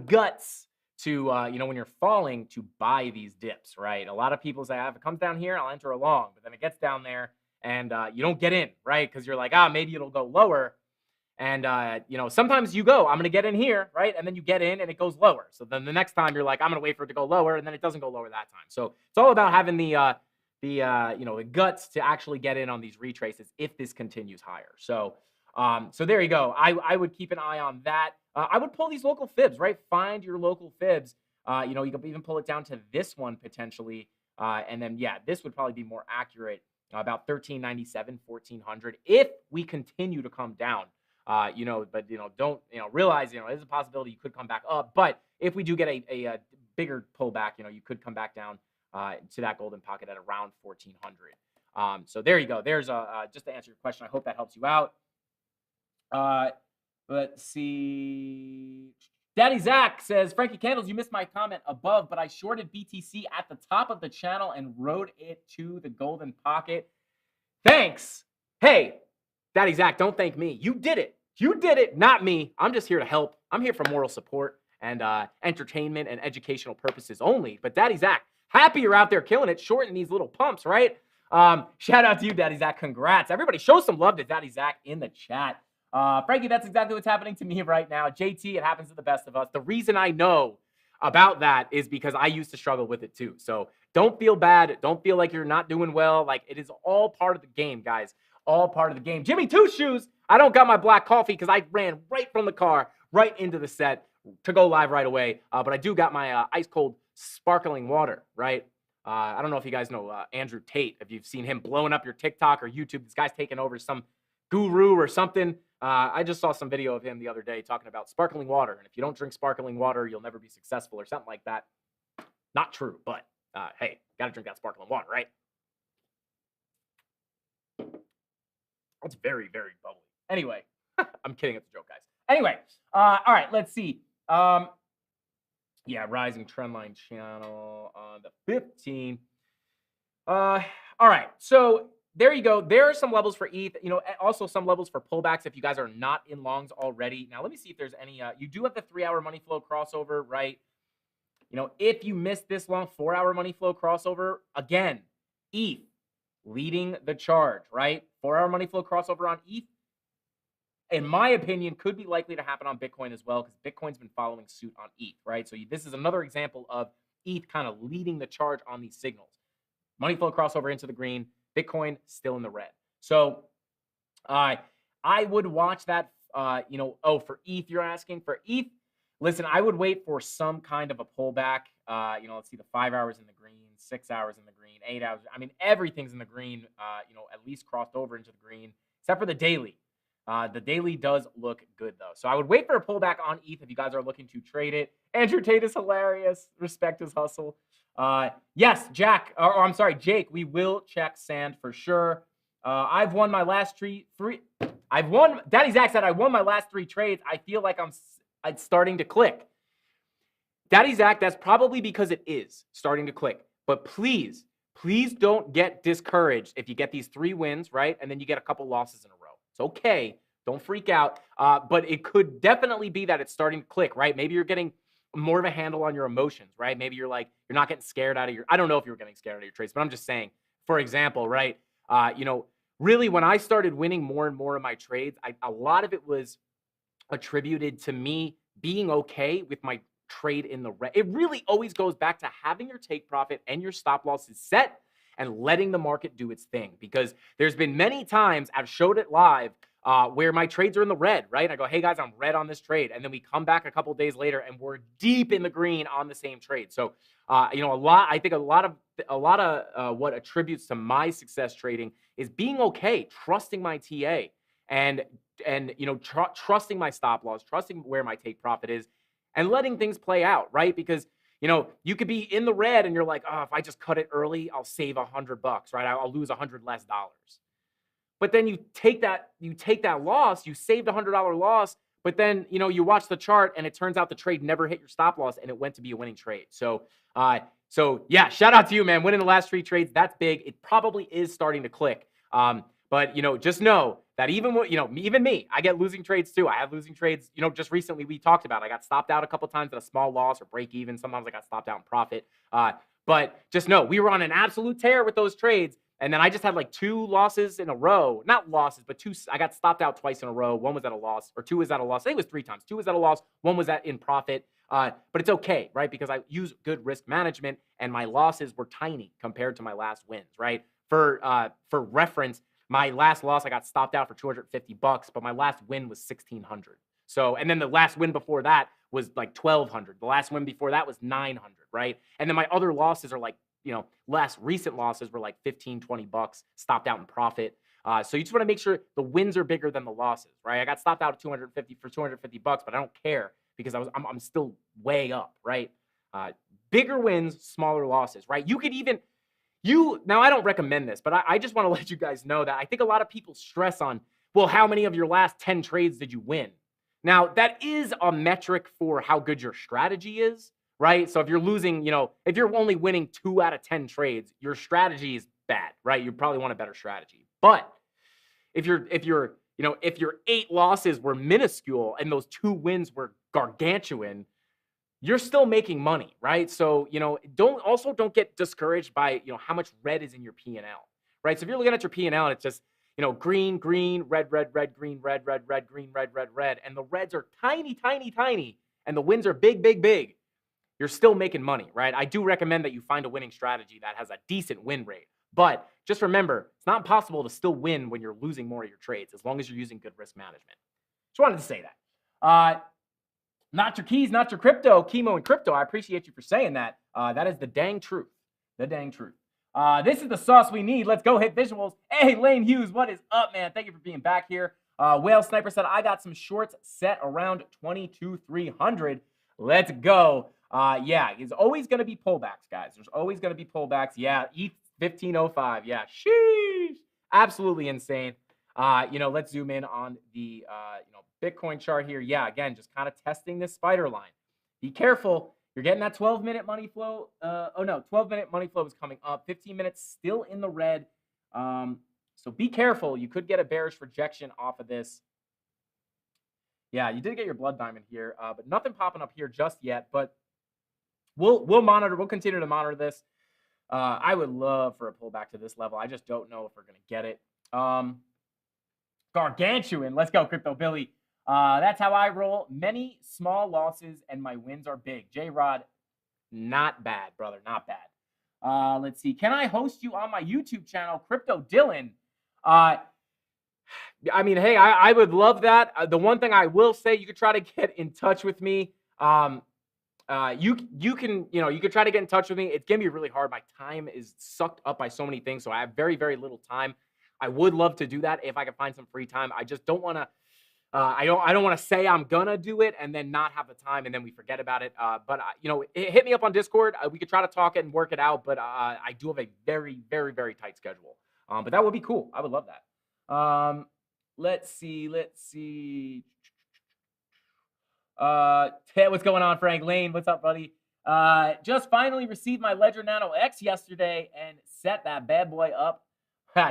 guts to, when you're falling, to buy these dips, right? A lot of people say, if it comes down here, I'll enter along. But then it gets down there and you don't get in, right? Because you're like, maybe it'll go lower. And, sometimes you go, I'm going to get in here, right? And then you get in and it goes lower. So then the next time you're like, I'm going to wait for it to go lower. And then it doesn't go lower that time. So it's all about having the guts to actually get in on these retraces if this continues higher. So there you go. I would keep an eye on that. I would pull these local fibs, right? Find your local fibs. You can even pull it down to this one potentially. And then, yeah, this would probably be more accurate, about 1397, 1400 if we continue to come down. Don't, realize, there's a possibility you could come back up. But if we do get a bigger pullback, you could come back down to that golden pocket at around 1400. So there you go. There's just to answer your question. I hope that helps you out. Let's see. Daddy Zach says, Frankie Candles, you missed my comment above, but I shorted BTC at the top of the channel and rode it to the golden pocket. Thanks. Hey, Daddy Zach, don't thank me. You did it. You did it, not me. I'm just here to help. I'm here for moral support and entertainment and educational purposes only. But Daddy Zach, happy you're out there killing it, shorting these little pumps, right? Shout out to you, Daddy Zach. Congrats. Everybody show some love to Daddy Zach in the chat. Frankie, that's exactly what's happening to me right now. JT, it happens to the best of us. The reason I know about that is because I used to struggle with it too. So don't feel bad. Don't feel like you're not doing well. Like, it is all part of the game, guys. All part of the game. Jimmy Two Shoes. I don't got my black coffee because I ran right from the car right into the set to go live right away. But I do got my ice cold sparkling water, right? I don't know if you guys know Andrew Tate. If you've seen him blowing up your TikTok or YouTube, this guy's taking over some guru or something. I just saw some video of him the other day talking about sparkling water. And if you don't drink sparkling water, you'll never be successful or something like that. Not true, but hey, got to drink that sparkling water, right? That's very, very bubbly. Anyway, I'm kidding. It's a joke, guys. Anyway, all right, let's see. Yeah, rising trendline channel on the 15th. All right, so there you go. There are some levels for ETH, also some levels for pullbacks if you guys are not in longs already. Now, let me see if there's any. You do have the 3-hour money flow crossover, right? If you missed this long 4-hour money flow crossover, again, ETH leading the charge, right? 4-hour money flow crossover on ETH, in my opinion, could be likely to happen on Bitcoin as well, because Bitcoin's been following suit on ETH, right? So this is another example of ETH kind of leading the charge on these signals. Money flow crossover into the green, Bitcoin still in the red. So I would watch that, for ETH, you're asking. For ETH, listen, I would wait for some kind of a pullback. Let's see, the 5 hours in the green, 6 hours in the green, 8 hours. I mean, everything's in the green, at least crossed over into the green, except for the daily. The daily does look good, though. So I would wait for a pullback on ETH if you guys are looking to trade it. Andrew Tate is hilarious. Respect his hustle. Yes, I'm sorry, Jake, we will check sand for sure. I've won my last Daddy Zach said I won my last 3 trades. I feel like it's starting to click. Daddy Zach, that's probably because it is starting to click. But please don't get discouraged if you get these 3 wins, right? And then you get a couple losses in a row. It's okay. Don't freak out. But it could definitely be that it's starting to click, right? Maybe you're getting more of a handle on your emotions, right? Maybe you're not getting scared out of I don't know if you were getting scared out of your trades, but I'm just saying, for example, right? Really when I started winning more and more of my trades, a lot of it was attributed to me being okay with my trade in the red. It really always goes back to having your take profit and your stop losses set and letting the market do its thing. Because there's been many times I've showed it live where my trades are in the red, right? I go, hey guys, I'm red on this trade. And then we come back a couple days later and we're deep in the green on the same trade. So, I think a lot of what attributes to my success trading is being okay, trusting my TA and trusting my stop loss, trusting where my take profit is and letting things play out, right? Because you could be in the red and you're like, oh, if I just cut it early, I'll save $100, right? I'll lose $100 less. But then you take that loss, you saved $100 loss, but then, you watch the chart and it turns out the trade never hit your stop loss and it went to be a winning trade. So yeah, shout out to you, man. Winning the last 3 trades, that's big. It probably is starting to click. But just know that even me, I get losing trades too. I have losing trades. Just recently we talked about, I got stopped out a couple times at a small loss or break even. Sometimes I got stopped out in profit. But just know we were on an absolute tear with those trades. And then I just had 2 losses in a row. Not losses, but 2. I got stopped out twice in a row. 1 was at a loss, or 2 was at a loss. I think it was 3 times. 2 was at a loss. 1 was in profit. But it's okay, right? Because I use good risk management, and my losses were tiny compared to my last wins, right? For reference, my last loss I got stopped out for $250, but my last win was $1,600. So, and then the last win before that was $1,200. The last win before that was $900, right? And then my other losses are last recent losses were $15, $20, stopped out in profit. So you just want to make sure the wins are bigger than the losses, right? I got stopped out at $250, but I don't care because I'm still way up, right? Bigger wins, smaller losses, right? You could even now I don't recommend this, but I just want to let you guys know that I think a lot of people stress on, well, how many of your last 10 trades did you win? Now that is a metric for how good your strategy is. Right. So if you're losing, if you're only winning 2 out of 10 trades, your strategy is bad, right? You probably want a better strategy. But if your 8 losses were minuscule and those 2 wins were gargantuan, you're still making money, right? So, don't get discouraged by, how much red is in your P&L, right? So if you're looking at your P&L and it's just, green, green, red, red, red, green, red, red, red, green, red, red, red, and the reds are tiny, tiny, tiny, and the wins are big, big, big, you're still making money, right? I do recommend that you find a winning strategy that has a decent win rate. But just remember, it's not possible to still win when you're losing more of your trades as long as you're using good risk management. Just wanted to say that. Not your keys, not your crypto, chemo and crypto. I appreciate you for saying that. That is the dang truth. The dang truth. This is the sauce we need. Let's go hit visuals. Hey, Lane Hughes, what is up, man? Thank you for being back here. Whale Sniper said, I got some shorts set around 22,300. Let's go. Yeah, there's always going to be pullbacks, guys. There's always going to be pullbacks. Yeah, ETH 1505. Yeah, sheesh. Absolutely insane. Let's zoom in on the, Bitcoin chart here. Yeah, again, just kind of testing this spider line. Be careful. You're getting that 12-minute money flow. 12-minute money flow is coming up. 15 minutes still in the red. So be careful. You could get a bearish rejection off of this. Yeah, you did get your blood diamond here, but nothing popping up here just yet. But we'll monitor. We'll continue to monitor this. I would love for a pullback to this level. I just don't know if we're going to get it. Gargantuan. Let's go, Crypto Billy. That's how I roll. Many small losses, and my wins are big. J-Rod, not bad, brother. Not bad. Let's see. Can I host you on my YouTube channel, Crypto Dylan? Hey, I would love that. The one thing I will say, you could try to get in touch with me. You could try to get in touch with me. It's gonna be really hard. My time is sucked up by so many things, so I have very, very little time. I would love to do that if I could find some free time. I just don't want to. I don't want to say I'm gonna do it and then not have the time and then we forget about it. But hit me up on Discord. We could try to talk it and work it out. But I do have a very, very, very tight schedule. But that would be cool. I would love that. Let's see. What's going on, Frank Lane? What's up, buddy? Just finally received my Ledger Nano X yesterday and set that bad boy up.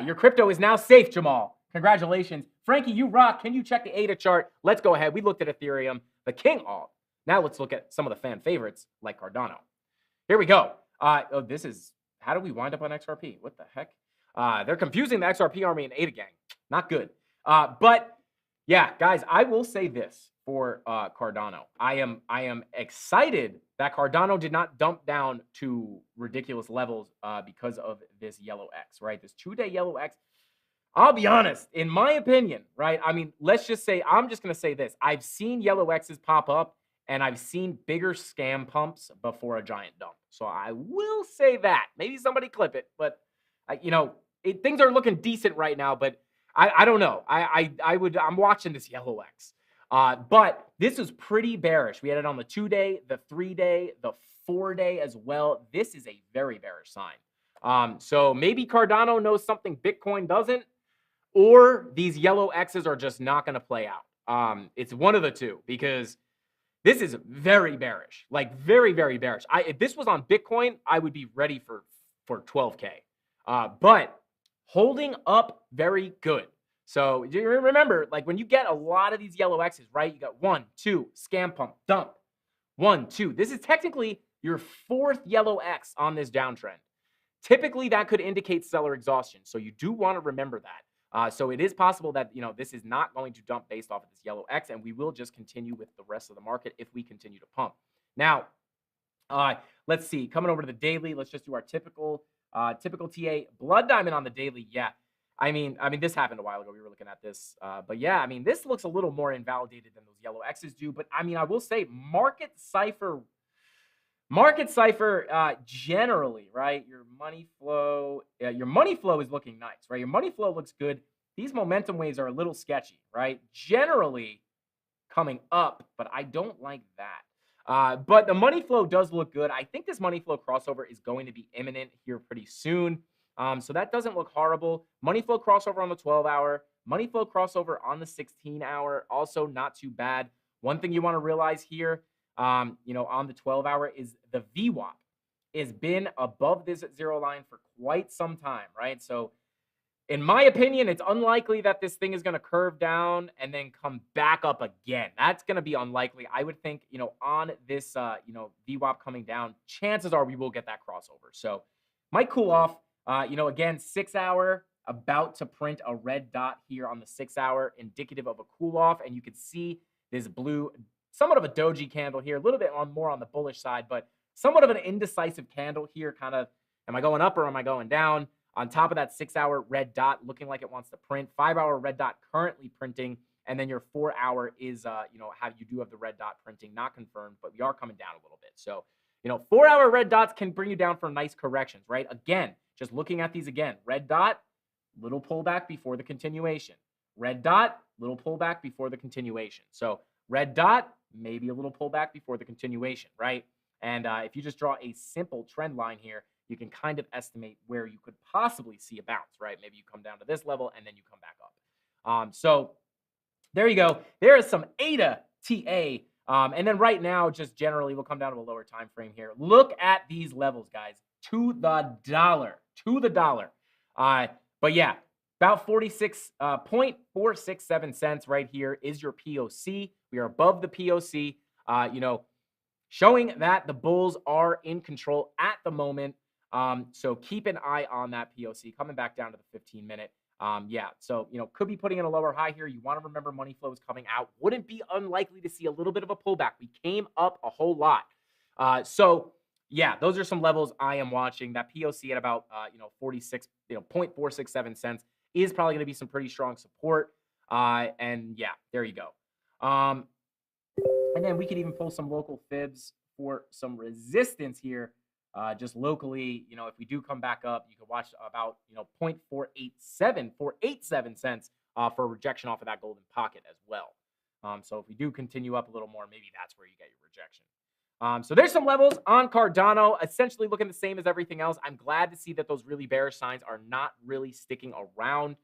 Your crypto is now safe, Jamal. Congratulations. Frankie, you rock. Can you check the ADA chart? Let's go ahead. We looked at Ethereum, the king alt. Now let's look at some of the fan favorites like Cardano. Here we go. How do we wind up on XRP? What the heck? They're confusing the XRP army and ADA gang. Not good. But yeah, guys, I will say this for Cardano. I am excited that Cardano did not dump down to ridiculous levels because of this yellow X, right? This 2-day yellow X. I'll be honest, in my opinion, right? Let's just say, I'm just going to say this. I've seen yellow X's pop up and I've seen bigger scam pumps before a giant dump. So I will say that. Maybe somebody clip it, but things are looking decent right now, but I don't know. I'm watching this yellow X. But this is pretty bearish. We had it on the 2-day, the 3-day, the 4-day as well. This is a very bearish sign. So maybe Cardano knows something Bitcoin doesn't, or these yellow X's are just not going to play out. It's one of the two, because this is very bearish, like very, very bearish. If this was on Bitcoin, I would be ready for 12K. But holding up very good. So you remember, like when you get a lot of these yellow X's, right? You got 1, 2, scam pump, dump. 1, 2. This is technically your 4th yellow X on this downtrend. Typically, that could indicate seller exhaustion. So you do want to remember that. So it is possible that this is not going to dump based off of this yellow X, and we will just continue with the rest of the market if we continue to pump. Now, let's see. Coming over to the daily, let's just do our typical TA. Blood diamond on the daily, yeah. This happened a while ago. We were looking at this. But yeah, this looks a little more invalidated than those yellow X's do. But I will say market cipher generally, right? Your money flow is looking nice, right? Your money flow looks good. These momentum waves are a little sketchy, right? Generally coming up, but I don't like that. But the money flow does look good. I think this money flow crossover is going to be imminent here pretty soon. So that doesn't look horrible. Money flow crossover on the 12-hour. Money flow crossover on the 16-hour. Also not too bad. One thing you want to realize here, on the 12-hour is the VWAP has been above this 0 line for quite some time, right? So in my opinion, it's unlikely that this thing is going to curve down and then come back up again. That's going to be unlikely. I would think, on this, VWAP coming down, chances are we will get that crossover. So might cool off. Again, 6-hour about to print a red dot here on the 6-hour, indicative of a cool off. And you can see this blue, somewhat of a doji candle here, a little bit more on the bullish side, but somewhat of an indecisive candle here. Kind of, am I going up or am I going down? On top of that 6-hour red dot looking like it wants to print. 5-hour red dot currently printing. And then your 4-hour is, how you do have the red dot printing, not confirmed, but we are coming down a little bit. So, 4-hour red dots can bring you down for nice corrections, right? Again, just looking at these again, red dot, little pullback before the continuation. Red dot, little pullback before the continuation. So red dot, maybe a little pullback before the continuation, right? And if you just draw a simple trend line here, you can kind of estimate where you could possibly see a bounce, right? Maybe you come down to this level and then you come back up. So there you go. There is some ADA TA. And then right now, just generally, we'll come down to a lower time frame here. Look at these levels, guys, to the dollar, to the dollar. But yeah, about 46.467 cents right here is your POC. We are above the POC, showing that the bulls are in control at the moment. So keep an eye on that POC coming back down to the 15-minute. So, could be putting in a lower high here. You want to remember money flow is coming out. Wouldn't be unlikely to see a little bit of a pullback. We came up a whole lot. Those are some levels I am watching. That POC at about, 46, 0.467 cents is probably going to be some pretty strong support. There you go. And then we could even pull some local fibs for some resistance here. Just locally, if we do come back up, you can watch about, 0.487 cents for rejection off of that golden pocket as well. So if we do continue up a little more, maybe that's where you get your rejection. So there's some levels on Cardano, essentially looking the same as everything else. I'm glad to see that those really bearish signs are not really sticking around.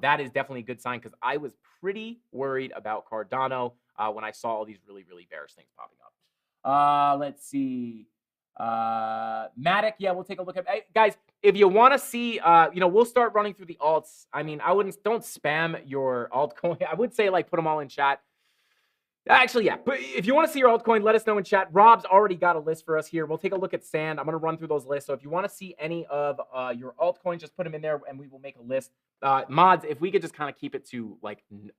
That is definitely a good sign because I was pretty worried about Cardano when I saw all these really, really bearish things popping up. Let's see. Matic, we'll take a look at guys. If you want to see, we'll start running through the alts. I mean, don't spam your altcoin. I would say put them all in chat. Actually, yeah. But if you want to see your altcoin, let us know in chat. Rob's already got a list for us here. We'll take a look at Sand. I'm going to run through those lists. So if you want to see any of your altcoins, just put them in there and we will make a list. Mods, if we could just kind of keep it to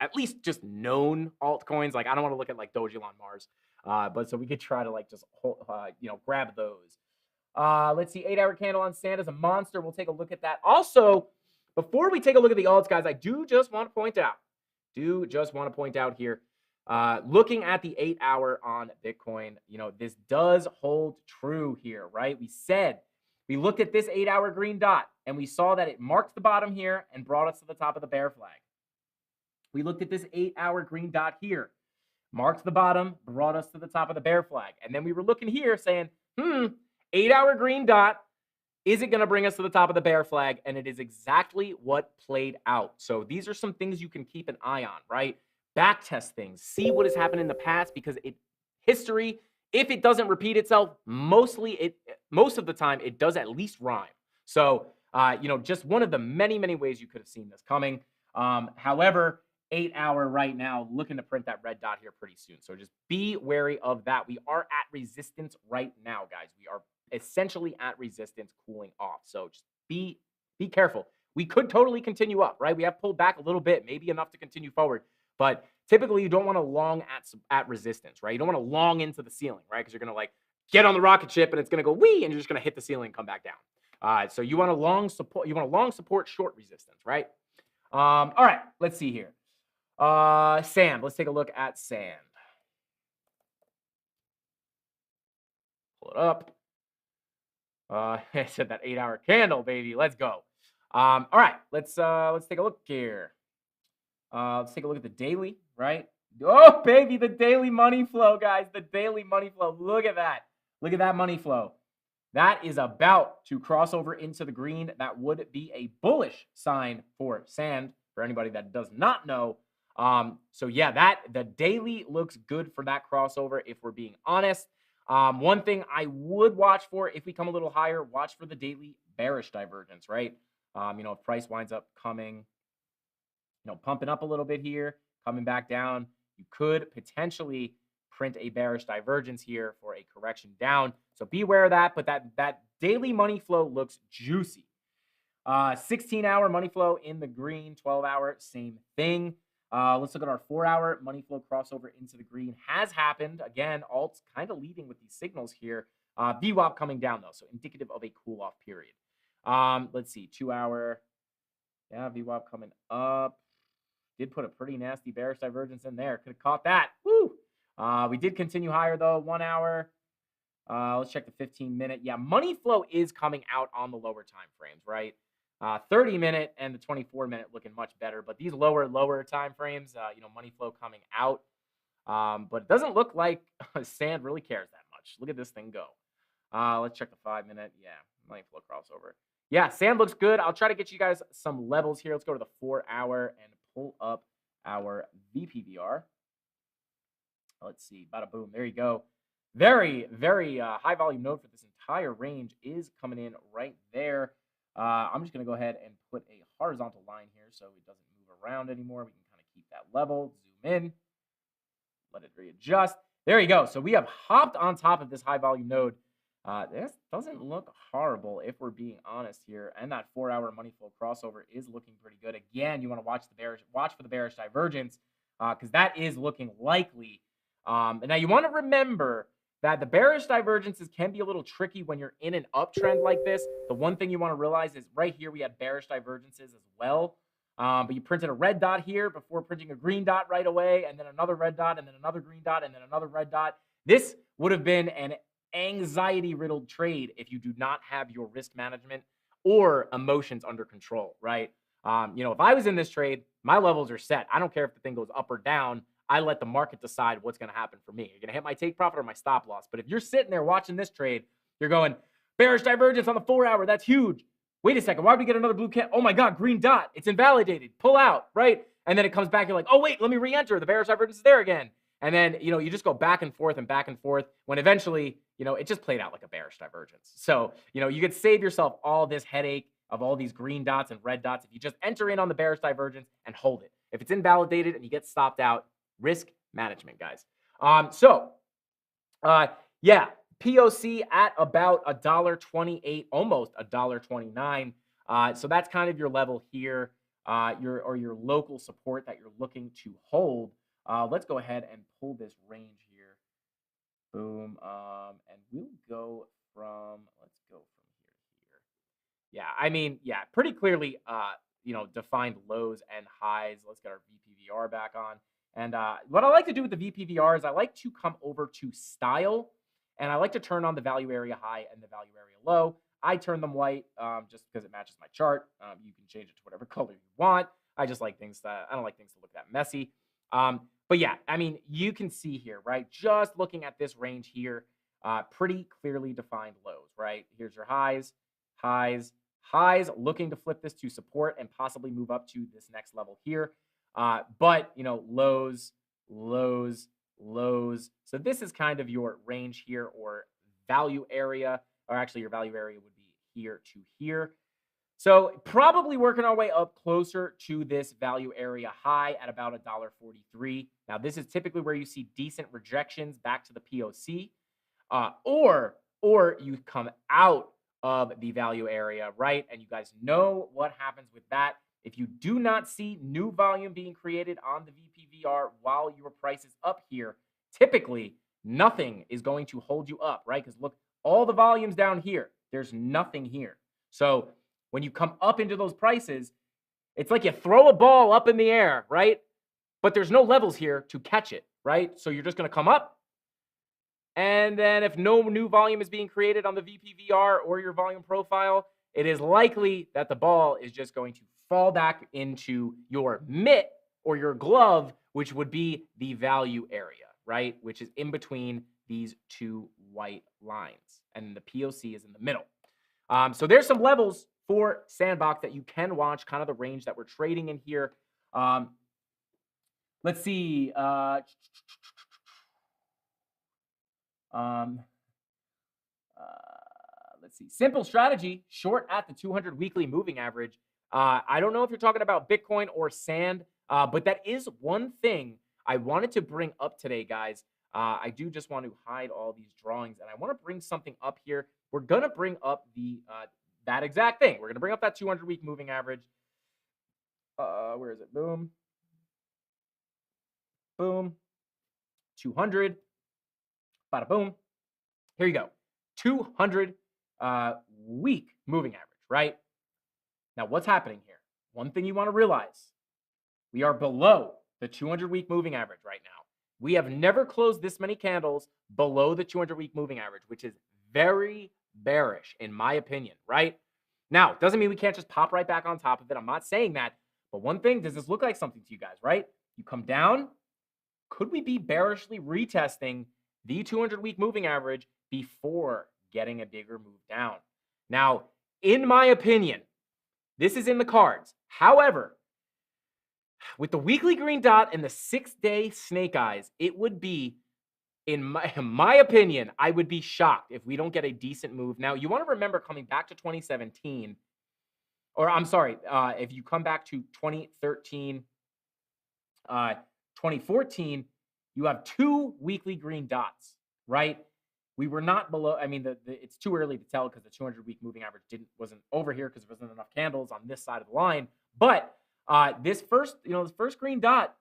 at least just known altcoins. I don't want to look at Doji on Mars. But so we could try to just grab those. Let's see. 8-hour candle on Sand is a monster. We'll take a look at that. Also, before we take a look at the alts, guys, I do just want to point out here. Looking at the 8-hour on Bitcoin, this does hold true here, right? We looked at this 8-hour green dot and we saw that it marked the bottom here and brought us to the top of the bear flag. We looked at this 8-hour green dot here, marked the bottom, brought us to the top of the bear flag. And then we were looking here saying, 8-hour green dot, is it going to bring us to the top of the bear flag? And it is exactly what played out. So these are some things you can keep an eye on, right? Backtest things, see what has happened in the past because history, if it doesn't repeat itself, most of the time it does at least rhyme. So, just one of the many, many ways you could have seen this coming. However, 8-hour right now, looking to print that red dot here pretty soon. So just be wary of that. We are at resistance right now, guys. We are essentially at resistance cooling off. So just be careful. We could totally continue up, right? We have pulled back a little bit, maybe enough to continue forward. But typically, you don't want to long at resistance, right? You don't want to long into the ceiling, right? Because you're going to get on the rocket ship and it's going to go wee, and you're just going to hit the ceiling and come back down. So you want to long support. You want to long support short resistance, right? All right, let's see here. Sand. Let's take a look at Sand. Pull it up. I said that 8-hour candle, baby. Let's go. All right, let's take a look here. Let's take a look at the daily, right? Oh, baby, the daily money flow, guys. The daily money flow. Look at that. Look at that money flow. That is about to cross over into the green. That would be a bullish sign for Sand, for anybody that does not know. The daily looks good for that crossover, if we're being honest. One thing I would watch for, if we come a little higher, watch for the daily bearish divergence, right? If price winds up coming, pumping up a little bit here, coming back down, you could potentially print a bearish divergence here for a correction down. So beware of that, but that daily money flow looks juicy. 16-hour money flow in the green, 12-hour, same thing. Let's look at our 4-hour money flow crossover into the green. Has happened. Again, alt's kind of leading with these signals here. VWAP coming down, though, so indicative of a cool-off period. Let's see, 2-hour. Yeah, VWAP coming up. Did put a pretty nasty bearish divergence in there. Could have caught that. Woo! We did continue higher, though. 1 hour. Let's check the 15-minute. Yeah, money flow is coming out on the lower time frames, right? 30-minute and the 24-minute looking much better. But these lower time frames, money flow coming out. But it doesn't look like Sand really cares that much. Look at this thing go. Let's check the 5-minute. Yeah, money flow crossover. Yeah, Sand looks good. I'll try to get you guys some levels here. Let's go to the 4-hour and pull up our VPVR. Let's see, bada boom, there you go. Very, very high volume node for this entire range is coming in right there. I'm just going to go ahead and put a horizontal line here so it doesn't move around anymore. We can kind of keep that level, zoom in, let it readjust. There you go. So we have hopped on top of this high volume node. This doesn't look horrible if we're being honest here. And that 4-hour money flow crossover is looking pretty good. Again, you want to watch for the bearish divergence because that is looking likely. And now you want to remember that the bearish divergences can be a little tricky when you're in an uptrend like this. The one thing you want to realize is right here we had bearish divergences as well. But you printed a red dot here before printing a green dot right away, and then another red dot, and then another green dot, and then another red dot. This would have been an anxiety-riddled trade if you do not have your risk management or emotions under control, right? If I was in this trade, my levels are set. I don't care if the thing goes up or down. I let the market decide what's going to happen for me. You're going to hit my take profit or my stop loss. But if you're sitting there watching this trade, you're going, bearish divergence on the 4-hour. That's huge. Wait a second. Why did we get another blue cat? Oh my God, green dot. It's invalidated. Pull out, right? And then it comes back. You're like, oh, wait, let me re-enter. The bearish divergence is there again. And then, you just go back and forth when eventually, it just played out like a bearish divergence. So, you could save yourself all this headache of all these green dots and red dots if you just enter in on the bearish divergence and hold it. If it's invalidated and you get stopped out, risk management, guys. Yeah, POC at about $1.28, almost $1.29. So that's kind of your level here, your local support that you're looking to hold. Let's go ahead and pull this range here. Boom. And we'll go let's go from here. Yeah, pretty clearly, defined lows and highs. Let's get our VPVR back on. And what I like to do with the VPVR is I like to come over to style, and I like to turn on the value area high and the value area low. I turn them white just because it matches my chart. You can change it to whatever color you want. I just like I don't like things to look that messy. But yeah, you can see here, right? Just looking at this range here, pretty clearly defined lows, right? Here's your highs, looking to flip this to support and possibly move up to this next level here. But lows. So this is kind of your range here or value area, or actually your value area would be here to here. So probably working our way up closer to this value area high at about $1.43. Now this is typically where you see decent rejections back to the POC, or you come out of the value area, right? And you guys know what happens with that. If you do not see new volume being created on the VPVR while your price is up here, typically nothing is going to hold you up, right? Because look, all the volume's down here. There's nothing here. So when you come up into those prices, it's like you throw a ball up in the air, right? But there's no levels here to catch it, right? So you're just going to come up. And then if no new volume is being created on the VPVR or your volume profile, it is likely that the ball is just going to fall back into your mitt or your glove, which would be the value area, right? Which is in between these two white lines. And the POC is in the middle. So there's some levels for Sandbox that you can watch, kind of the range that we're trading in here. Let's see. Let's see. Simple strategy, short at the 200 weekly moving average. I don't know if you're talking about Bitcoin or Sand, but that is one thing I wanted to bring up today, guys. I do just want to hide all these drawings, and I want to bring something up here. We're going to bring up that exact thing. We're going to bring up that 200-week moving average. Where is it? Boom. Boom. 200. Bada boom. Here you go. 200 week moving average, right? Now, what's happening here? One thing you want to realize, we are below the 200-week moving average right now. We have never closed this many candles below the 200-week moving average, which is very bearish, in my opinion, right? Now, it doesn't mean we can't just pop right back on top of it. I'm not saying that. But one thing, does this look like something to you guys, right? You come down. Could we be bearishly retesting the 200-week moving average before getting a bigger move down? Now, in my opinion, this is in the cards. However, With the weekly green dot and the 6-day snake eyes, it would be, in my opinion, I would be shocked if we don't get a decent move. Now, you want to remember coming back to 2017, or I'm sorry, if you come back to 2013, 2014, you have 2 weekly green dots, right? We were not below. I mean, it's too early to tell because the 200-week moving average wasn't over here because there wasn't enough candles on this side of the line. But this first green dot,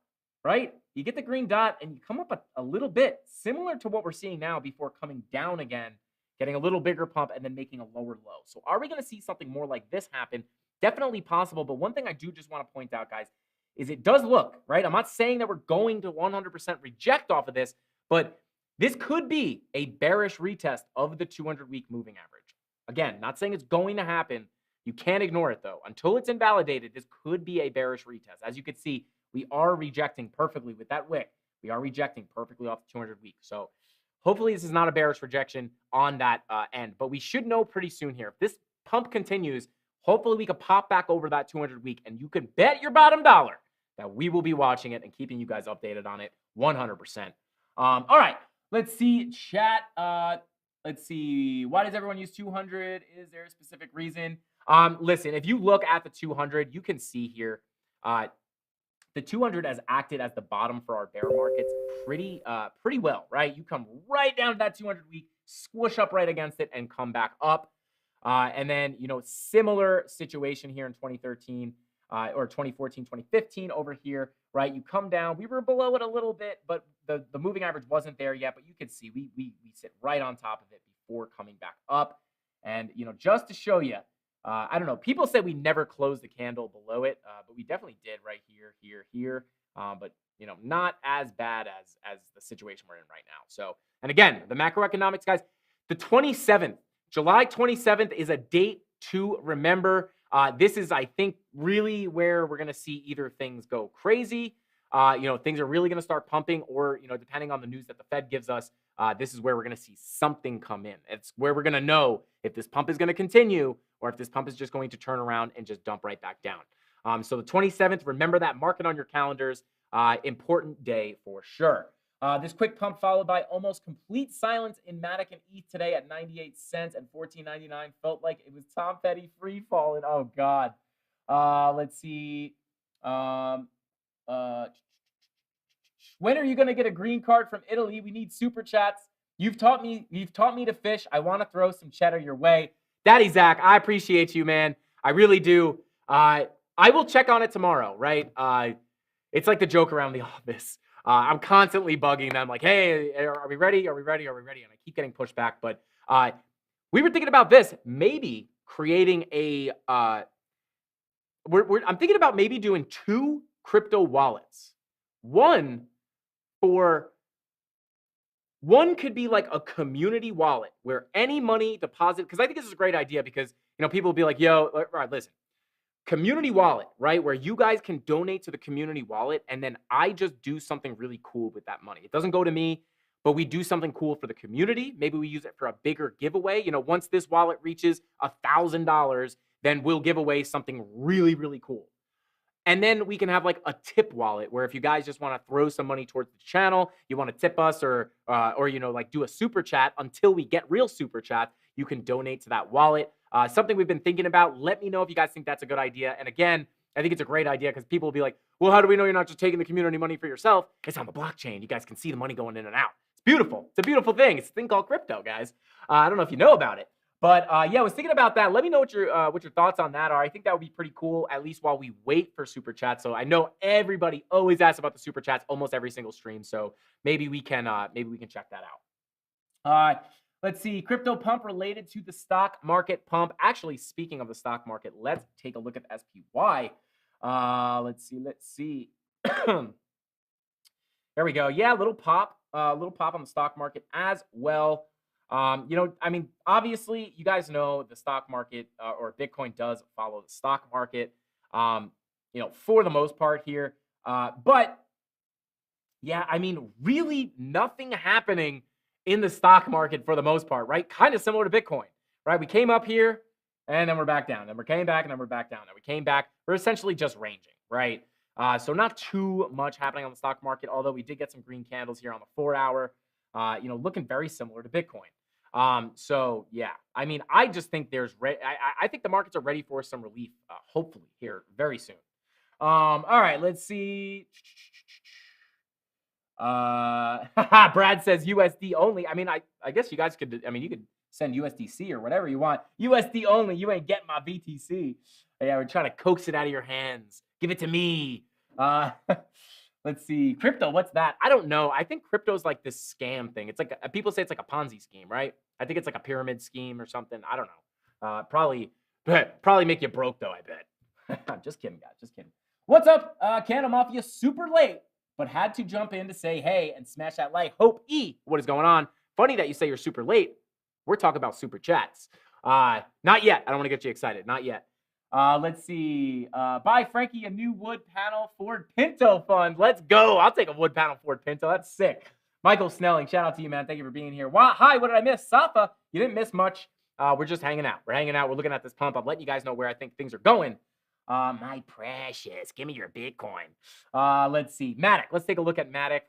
right? You get the green dot and you come up a little bit similar to what we're seeing now before coming down again, getting a little bigger pump and then making a lower low. So are we going to see something more like this happen? Definitely possible. But one thing I do just want to point out, guys, is it does look, right? I'm not saying that we're going to 100% reject off of this, but this could be a bearish retest of the 200-week moving average. Again, not saying it's going to happen. You can't ignore it, though. Until it's invalidated, this could be a bearish retest. As you can see, we are rejecting perfectly with that wick. We are rejecting perfectly off the 200-week. So hopefully this is not a bearish rejection on that end. But we should know pretty soon here. If this pump continues, hopefully we can pop back over that 200-week, and you can bet your bottom dollar that we will be watching it and keeping you guys updated on it 100%. All right, let's see, chat. Let's see. Why does everyone use 200? Is there a specific reason? Listen, if you look at the 200, you can see here, the 200 has acted as the bottom for our bear markets pretty well, right? You come right down to that 200-week, squish up right against it, and come back up. And then, similar situation here in 2013 or 2014, 2015 over here, right? You come down. We were below it a little bit, but the moving average wasn't there yet. But you can see we sit right on top of it before coming back up. And, just to show you, I don't know. People say we never closed the candle below it, but we definitely did right here, here. But, not as bad as the situation we're in right now. So, and again, the macroeconomics, guys, the 27th, July 27th is a date to remember. This is, I think, really where we're going to see either things go crazy, things are really going to start pumping, or, depending on the news that the Fed gives us, this is where we're going to see something come in. It's where we're going to know if this pump is going to continue or if this pump is just going to turn around and just dump right back down. So the 27th, remember that, mark it on your calendars. Important day for sure. This quick pump followed by almost complete silence in Matic and ETH today at 98 cents and 14.99. Felt like it was Tom Petty free falling. Oh God. Let's see. When are you going to get a green card from Italy? We need super chats. You've taught me to fish. I want to throw some cheddar your way. Daddy Zach, I appreciate you, man. I really do. I will check on it tomorrow, right? It's like the joke around the office. I'm constantly bugging them like, hey, are we ready? Are we ready? Are we ready? And I keep getting pushed back. But we were thinking about this, maybe creating I'm thinking about maybe doing 2 crypto wallets. One could be like a community wallet where any money deposit, because I think this is a great idea because, people will be like, yo, all right, listen, community wallet, right? Where you guys can donate to the community wallet. And then I just do something really cool with that money. It doesn't go to me, but we do something cool for the community. Maybe we use it for a bigger giveaway. Once this wallet reaches $1,000, then we'll give away something really, really cool. And then we can have like a tip wallet where if you guys just want to throw some money towards the channel, you want to tip us or like do a super chat until we get real super chat, you can donate to that wallet. Something we've been thinking about. Let me know if you guys think that's a good idea. And again, I think it's a great idea because people will be like, well, how do we know you're not just taking the community money for yourself? It's on the blockchain. You guys can see the money going in and out. It's beautiful. It's a beautiful thing. It's a thing called crypto, guys. I don't know if you know about it. But yeah, I was thinking about that. Let me know what your thoughts on that are. I think that would be pretty cool, at least while we wait for super chats. So I know everybody always asks about the super chats almost every single stream. So maybe we can check that out. Let's see, crypto pump related to the stock market pump. Actually, speaking of the stock market, let's take a look at SPY. Let's see. There we go. Yeah, little pop on the stock market as well. Obviously, you guys know the stock market or Bitcoin does follow the stock market, for the most part here. But yeah, really nothing happening in the stock market for the most part, right? Kind of similar to Bitcoin, right? We came up here and then we're back down. Then we came back and then we're back down. Then we came back. We're essentially just ranging, right? So not too much happening on the stock market, although we did get some green candles here on the 4-hour, looking very similar to Bitcoin. So yeah, I mean, I just think I think the markets are ready for some relief, hopefully here very soon. All right, let's see. Brad says USD only. I mean, I guess you guys could. I mean, you could send USDC or whatever you want. USD only. You ain't getting my BTC. Yeah, we're trying to coax it out of your hands. Give it to me. Let's see. Crypto. What's that? I don't know. I think crypto is like this scam thing. It's like people say it's like a Ponzi scheme, right? I think it's like a pyramid scheme or something. I don't know. Probably make you broke though. I bet. Just kidding, guys. Just kidding. What's up, CandleMafia? Super late, but had to jump in to say hey and smash that like. Hope E, what is going on? Funny that you say you're super late. We're talking about super chats. Not yet. I don't want to get you excited. Not yet. Let's see. Buy Frankie a new wood panel Ford Pinto fund. Let's go. I'll take a wood panel Ford Pinto. That's sick. Michael Snelling, shout out to you, man. Thank you for being here. Wow. Hi, what did I miss? Safa, you didn't miss much. We're just hanging out. We're hanging out. We're looking at this pump. I'm letting you guys know where I think things are going. My precious, give me your Bitcoin. Let's see. Matic. Let's take a look at Matic.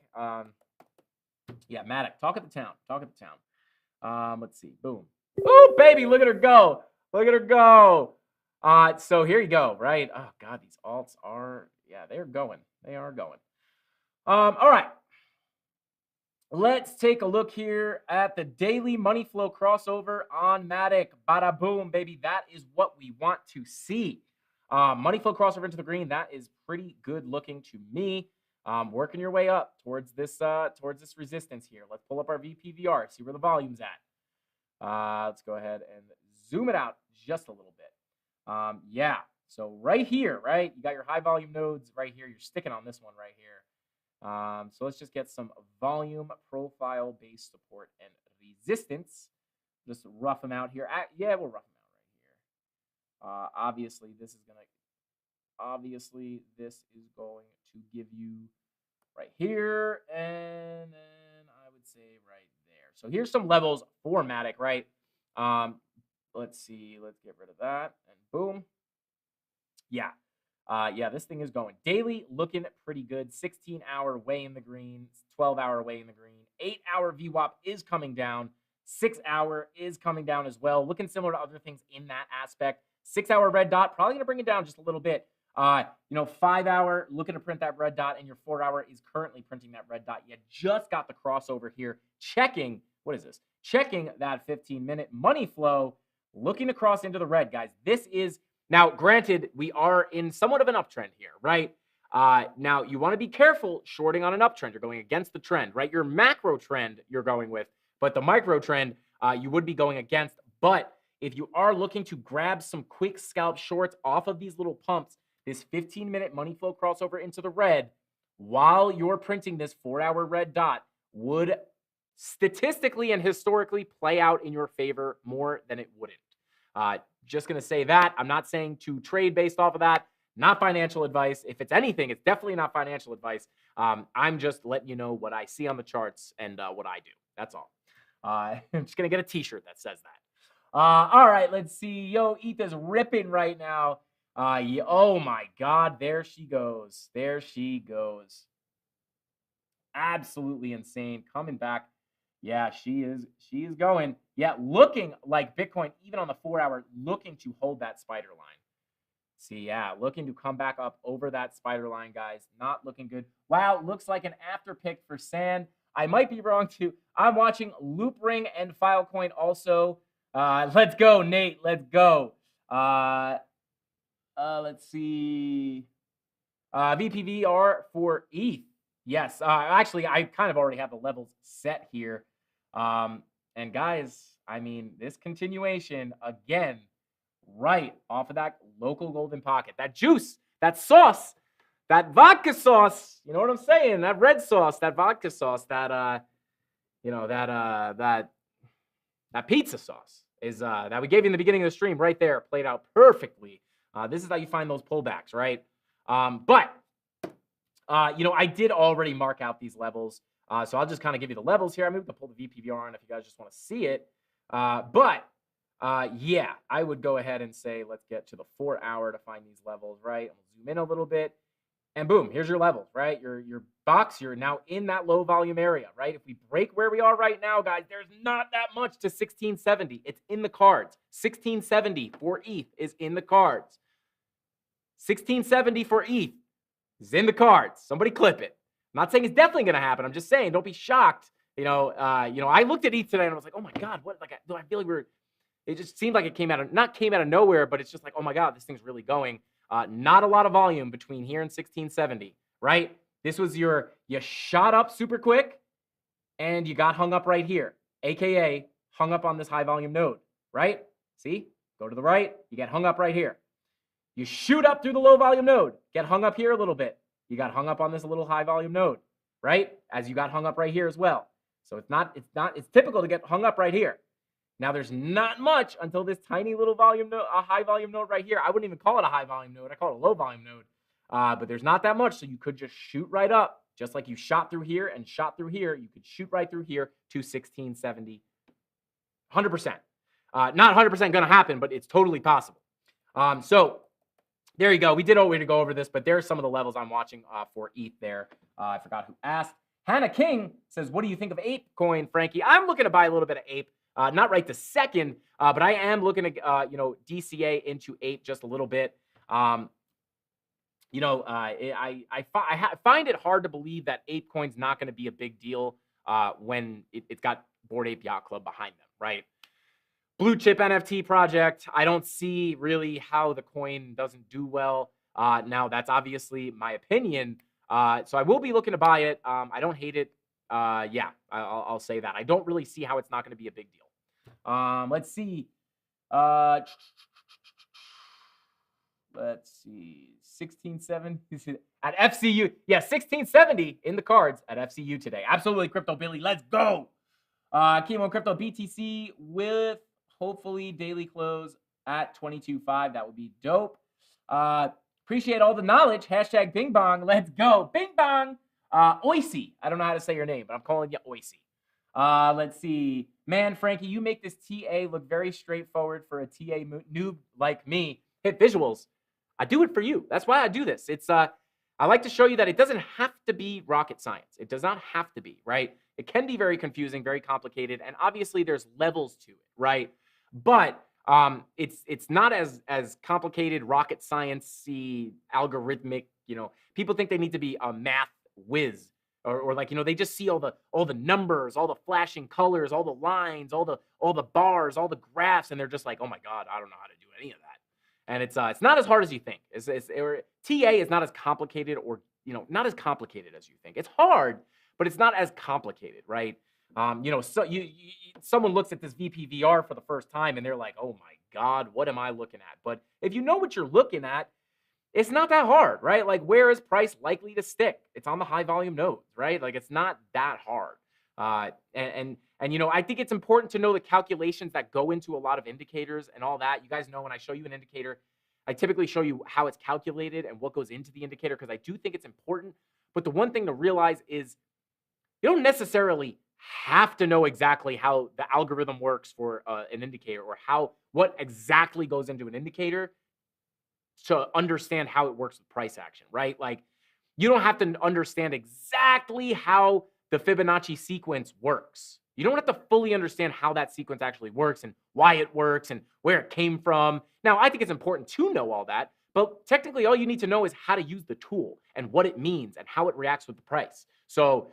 Yeah, Matic. Talk at the town. Talk at the town. Let's see. Boom. Oh, baby, look at her go. Look at her go. So here you go, right? Oh, God, these alts are, yeah, they're going. They are going. All right. Let's take a look here at the daily money flow crossover on Matic. Bada boom, baby. That is what we want to see. Money flow crossover into the green. That is pretty good looking to me. Working your way up towards this resistance here. Let's pull up our VPVR, see where the volume's at. Let's go ahead and zoom it out just a little bit. Yeah, so right here, right? You got your high volume nodes right here. You're sticking on this one right here. So let's just get some volume profile based support and resistance. Just rough them out here. Yeah, we'll rough them out right here. Obviously, this is going to give you right here, and then I would say right there. So here's some levels for Matic, right? Let's see. Let's get rid of that, and boom. Yeah. Yeah, this thing is going. Daily looking pretty good. 16-hour way in the green. 12-hour way in the green. 8-hour VWAP is coming down. 6-hour is coming down as well. Looking similar to other things in that aspect. 6-hour red dot, probably going to bring it down just a little bit. 5-hour, looking to print that red dot, and your 4-hour is currently printing that red dot. You just got the crossover here. Checking, what is this? Checking that 15-minute money flow. Looking to cross into the red, guys. This is... Now, granted, we are in somewhat of an uptrend here, right? Now, you want to be careful shorting on an uptrend. You're going against the trend, right? Your macro trend you're going with, but the micro trend you would be going against. But if you are looking to grab some quick scalp shorts off of these little pumps, this 15-minute money flow crossover into the red, while you're printing this 4-hour red dot, would statistically and historically play out in your favor more than it wouldn't. Just going to say that. I'm not saying to trade based off of that. Not financial advice. If it's anything, it's definitely not financial advice. I'm just letting you know what I see on the charts and what I do. That's all. I'm just going to get a t-shirt that says that. All right, let's see. Yo, Etha's ripping right now. Yeah, oh, my God. There she goes. There she goes. Absolutely insane. Coming back. Yeah, she is going. Yeah, looking like Bitcoin, even on the 4-hour, looking to hold that spider line. See, yeah, looking to come back up over that spider line, guys. Not looking good. Wow, looks like an after pick for Sand. I might be wrong, too. I'm watching Loop Ring and Filecoin also. Let's go, Nate. Let's go. Let's see. VPVR for ETH. Yes, actually, I kind of already have the levels set here. And guys, I mean, this continuation, again, right off of that local golden pocket. That juice, that sauce, that vodka sauce, you know what I'm saying? That red sauce, that vodka sauce, that pizza sauce is that we gave you in the beginning of the stream right there, played out perfectly. This is how you find those pullbacks, right? I did already mark out these levels. So I'll just kind of give you the levels here. I'm going to pull the VPVR on if you guys just want to see it. Yeah, I would go ahead and say let's get to the 4-hour to find these levels, right? I'll zoom in a little bit. And boom, here's your levels, right? Your box, you're now in that low volume area, right? If we break where we are right now, guys, there's not that much to 1670. It's in the cards. 1670 for ETH is in the cards. 1670 for ETH is in the cards. Somebody clip it. I'm not saying it's definitely going to happen. I'm just saying, don't be shocked. I looked at ETH today and I was like, oh my God, what? Like, I feel like it just seemed like it came out of nowhere, but it's just like, oh my God, this thing's really going. Not a lot of volume between here and 1670, right? This was you shot up super quick and you got hung up right here, AKA hung up on this high volume node, right? See, go to the right, you get hung up right here. You shoot up through the low volume node, get hung up here a little bit. You got hung up on this little high volume node, right? As you got hung up right here as well. So it's typical to get hung up right here. Now there's not much until this tiny little volume node, a high volume node right here. I wouldn't even call it a high volume node. I call it a low volume node. But there's not that much. So you could just shoot right up, just like you shot through here and shot through here. You could shoot right through here to 1670. 100%. Not 100% going to happen, but it's totally possible. So there you go. We did already go over this, but there's some of the levels I'm watching for ETH there. I forgot who asked. Hannah King says, what do you think of Ape coin, Frankie? I'm looking to buy a little bit of Ape. Not this second, but I am looking to, DCA into Ape just a little bit. I find it hard to believe that Ape coin's not going to be a big deal when it's got Bored Ape Yacht Club behind them, right? Blue chip NFT project. I don't see really how the coin doesn't do well. Now, that's obviously my opinion. So I will be looking to buy it. I don't hate it. I'll say that. I don't really see how it's not going to be a big deal. Let's see. Let's see. 1670 at FCU. Yeah, 1670 in the cards at FCU today. Absolutely, Crypto Billy. Let's go. Chemo Crypto BTC with hopefully daily close at 22.5. That would be dope. Appreciate all the knowledge. Hashtag Bing Bong. Let's go. Bing Bong. Oisey. I don't know how to say your name, but I'm calling you Oisey. Let's see. Man, Frankie, you make this TA look very straightforward for a TA noob like me. Hit visuals. I do it for you. That's why I do this. It's I like to show you that it doesn't have to be rocket science. It does not have to be, right? It can be very confusing, very complicated, and obviously there's levels to it, right? But it's not as complicated, rocket science-y, algorithmic. People think they need to be a math whiz, or like they just see all the numbers, all the flashing colors, all the lines, all the bars, all the graphs, and they're just like, oh my God, I don't know how to do any of that. And it's not as hard as you think. TA is not as complicated, or not as complicated as you think. It's hard, but it's not as complicated, right? Someone looks at this VPVR for the first time and they're like, oh my God, what am I looking at? But if you know what you're looking at, it's not that hard, right? Like, where is price likely to stick? It's on the high volume nodes, right? Like, it's not that hard. And I think it's important to know the calculations that go into a lot of indicators and all that. You guys know when I show you an indicator, I typically show you how it's calculated and what goes into the indicator, because I do think it's important. But the one thing to realize is you don't necessarily have to know exactly how the algorithm works for an indicator, or what exactly goes into an indicator to understand how it works with price action, right? Like, you don't have to understand exactly how the Fibonacci sequence works. You don't have to fully understand how that sequence actually works and why it works and where it came from. Now, I think it's important to know all that, but technically all you need to know is how to use the tool and what it means and how it reacts with the price. So,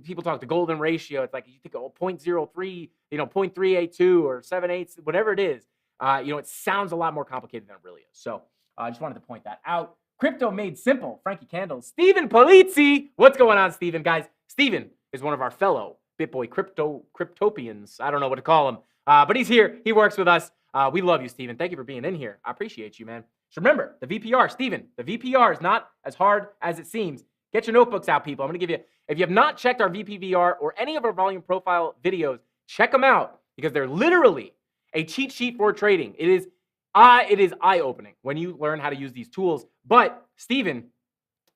people talk the golden ratio. It's like, you think, 0.03, 0.382 or 7/8, whatever it is. It sounds a lot more complicated than it really is. So I just wanted to point that out. Crypto Made Simple, Frankie Candles, Stephen Polizzi. What's going on, Stephen? Guys, Stephen is one of our fellow BitBoy Cryptopians. I don't know what to call him, but he's here. He works with us. We love you, Stephen. Thank you for being in here. I appreciate you, man. Just remember, the VPR, Stephen, the VPR is not as hard as it seems. Get your notebooks out, people. I'm going to give you, if you have not checked our VPVR or any of our volume profile videos, check them out, because they're literally a cheat sheet for trading. It is eye-opening when you learn how to use these tools. But, Steven,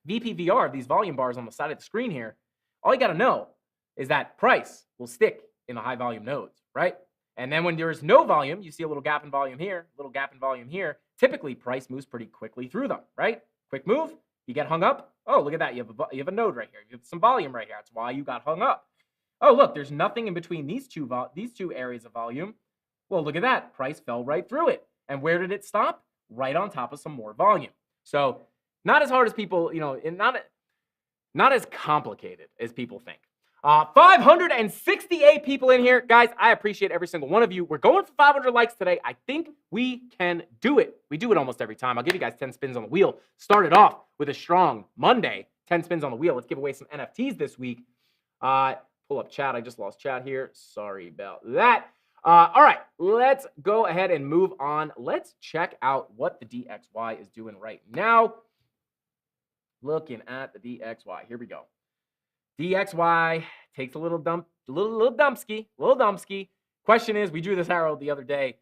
VPVR, these volume bars on the side of the screen here, all you got to know is that price will stick in the high volume nodes, right? And then when there is no volume, you see a little gap in volume here, little gap in volume here. Typically, price moves pretty quickly through them, right? Quick move, You get hung up? Oh, look at that. You have a node right here. You have some volume right here. That's why you got hung up. Oh, look, there's nothing in between these two areas of volume. Well, look at that. Price fell right through it. And where did it stop? Right on top of some more volume. So not as hard as people, not as complicated as people think. 568 people in here. Guys, I appreciate every single one of you. We're going for 500 likes today. I think we can do it. We do it almost every time. I'll give you guys 10 spins on the wheel. Started off with a strong Monday. 10 spins on the wheel. Let's give away some NFTs this week. Pull up chat. I just lost chat here. Sorry about that. All right, let's go ahead and move on. Let's check out what the DXY is doing right now. Looking at the DXY. Here we go. DXY takes a little dumpski. Question is, we drew this arrow the other day.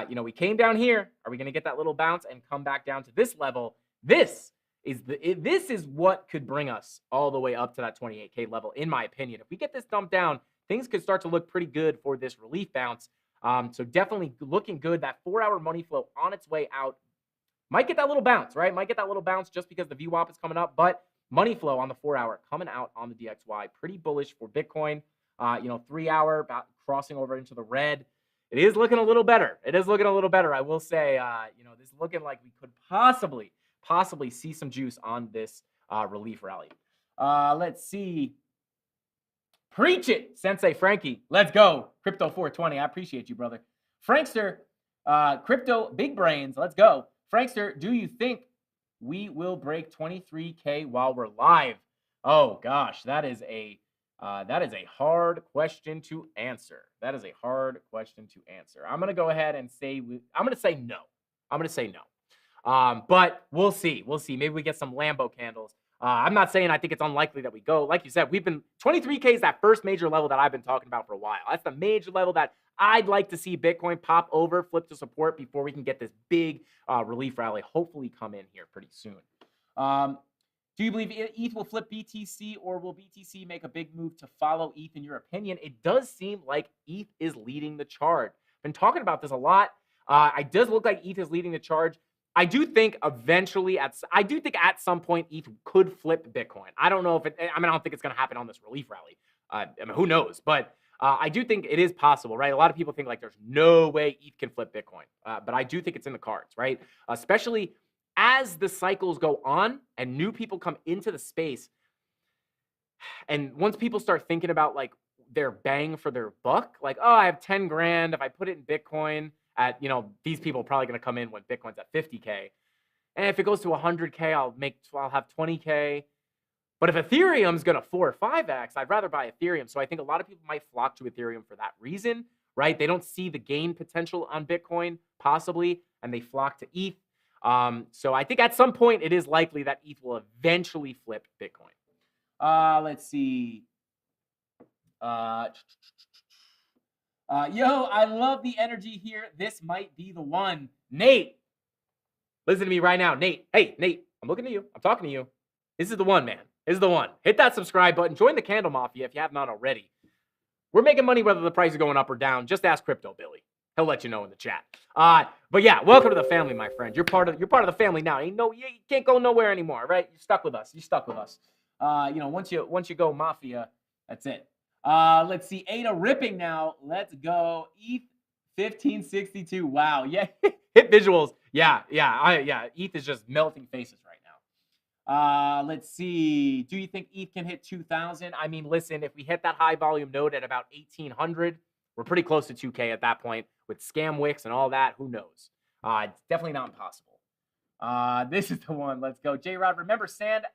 We came down here. Are we going to get that little bounce and come back down to this level? This is what could bring us all the way up to that 28K level, in my opinion. If we get this dump down, things could start to look pretty good for this relief bounce. So definitely looking good. That 4-hour money flow on its way out. Might get that little bounce, right? Might get that little bounce just because the VWAP is coming up, but money flow on the 4-hour coming out on the DXY. Pretty bullish for Bitcoin. 3-hour about crossing over into the red. It is looking a little better. I will say, this is looking like we could possibly see some juice on this relief rally. Let's see. Preach it, Sensei Frankie. Let's go. Crypto 420. I appreciate you, brother. Frankster, Crypto Big Brains. Let's go. Frankster, do you think we will break 23K while we're live? Oh gosh, that is a hard question to answer. I'm gonna go ahead and say I'm gonna say no. But we'll see. Maybe we get some Lambo candles. I'm not saying I think it's unlikely that we go. Like you said, 23K is that first major level that I've been talking about for a while. That's the major level that I'd like to see Bitcoin pop over, flip to support before we can get this big relief rally hopefully come in here pretty soon. Do you believe ETH will flip BTC, or will BTC make a big move to follow ETH in your opinion? It does seem like ETH is leading the charge. I've been talking about this a lot. It does look like ETH is leading the charge. I do think at some point ETH could flip Bitcoin. I don't know if I don't think it's going to happen on this relief rally. Who knows? But I do think it is possible, right? A lot of people think like there's no way ETH can flip Bitcoin. But I do think it's in the cards, right? Especially as the cycles go on and new people come into the space. And once people start thinking about like their bang for their buck, like, oh, I have 10 grand. If I put it in Bitcoin, these people are probably going to come in when Bitcoin's at 50K. And if it goes to 100K, I'll have 20K. But if Ethereum's going to 4 or 5x, I'd rather buy Ethereum. So I think a lot of people might flock to Ethereum for that reason, right? They don't see the gain potential on Bitcoin, possibly, and they flock to ETH. So I think at some point it is likely that ETH will eventually flip Bitcoin. Let's see. Yo, I love the energy here. This might be the one. Nate, listen to me right now. Nate, hey, Nate, I'm looking at you. I'm talking to you. This is the one, man. This is the one. Hit that subscribe button. Join the CandleMafia if you have not already. We're making money whether the price is going up or down. Just ask Crypto Billy. He'll let you know in the chat. But yeah, welcome to the family, my friend. You're part of the family now. You can't go nowhere anymore, right? You're stuck with us. Once you go Mafia, that's it. Let's see. Ada ripping now. Let's go. ETH 1562. Wow. Yeah. Hit visuals. Yeah. ETH is just melting faces right now. Let's see. Do you think ETH can hit 2,000? I mean, listen, if we hit that high volume node at about 1,800, we're pretty close to 2K at that point with scam wicks and all that. Who knows? It's definitely not impossible. This is the one. Let's go. J-Rod, remember sand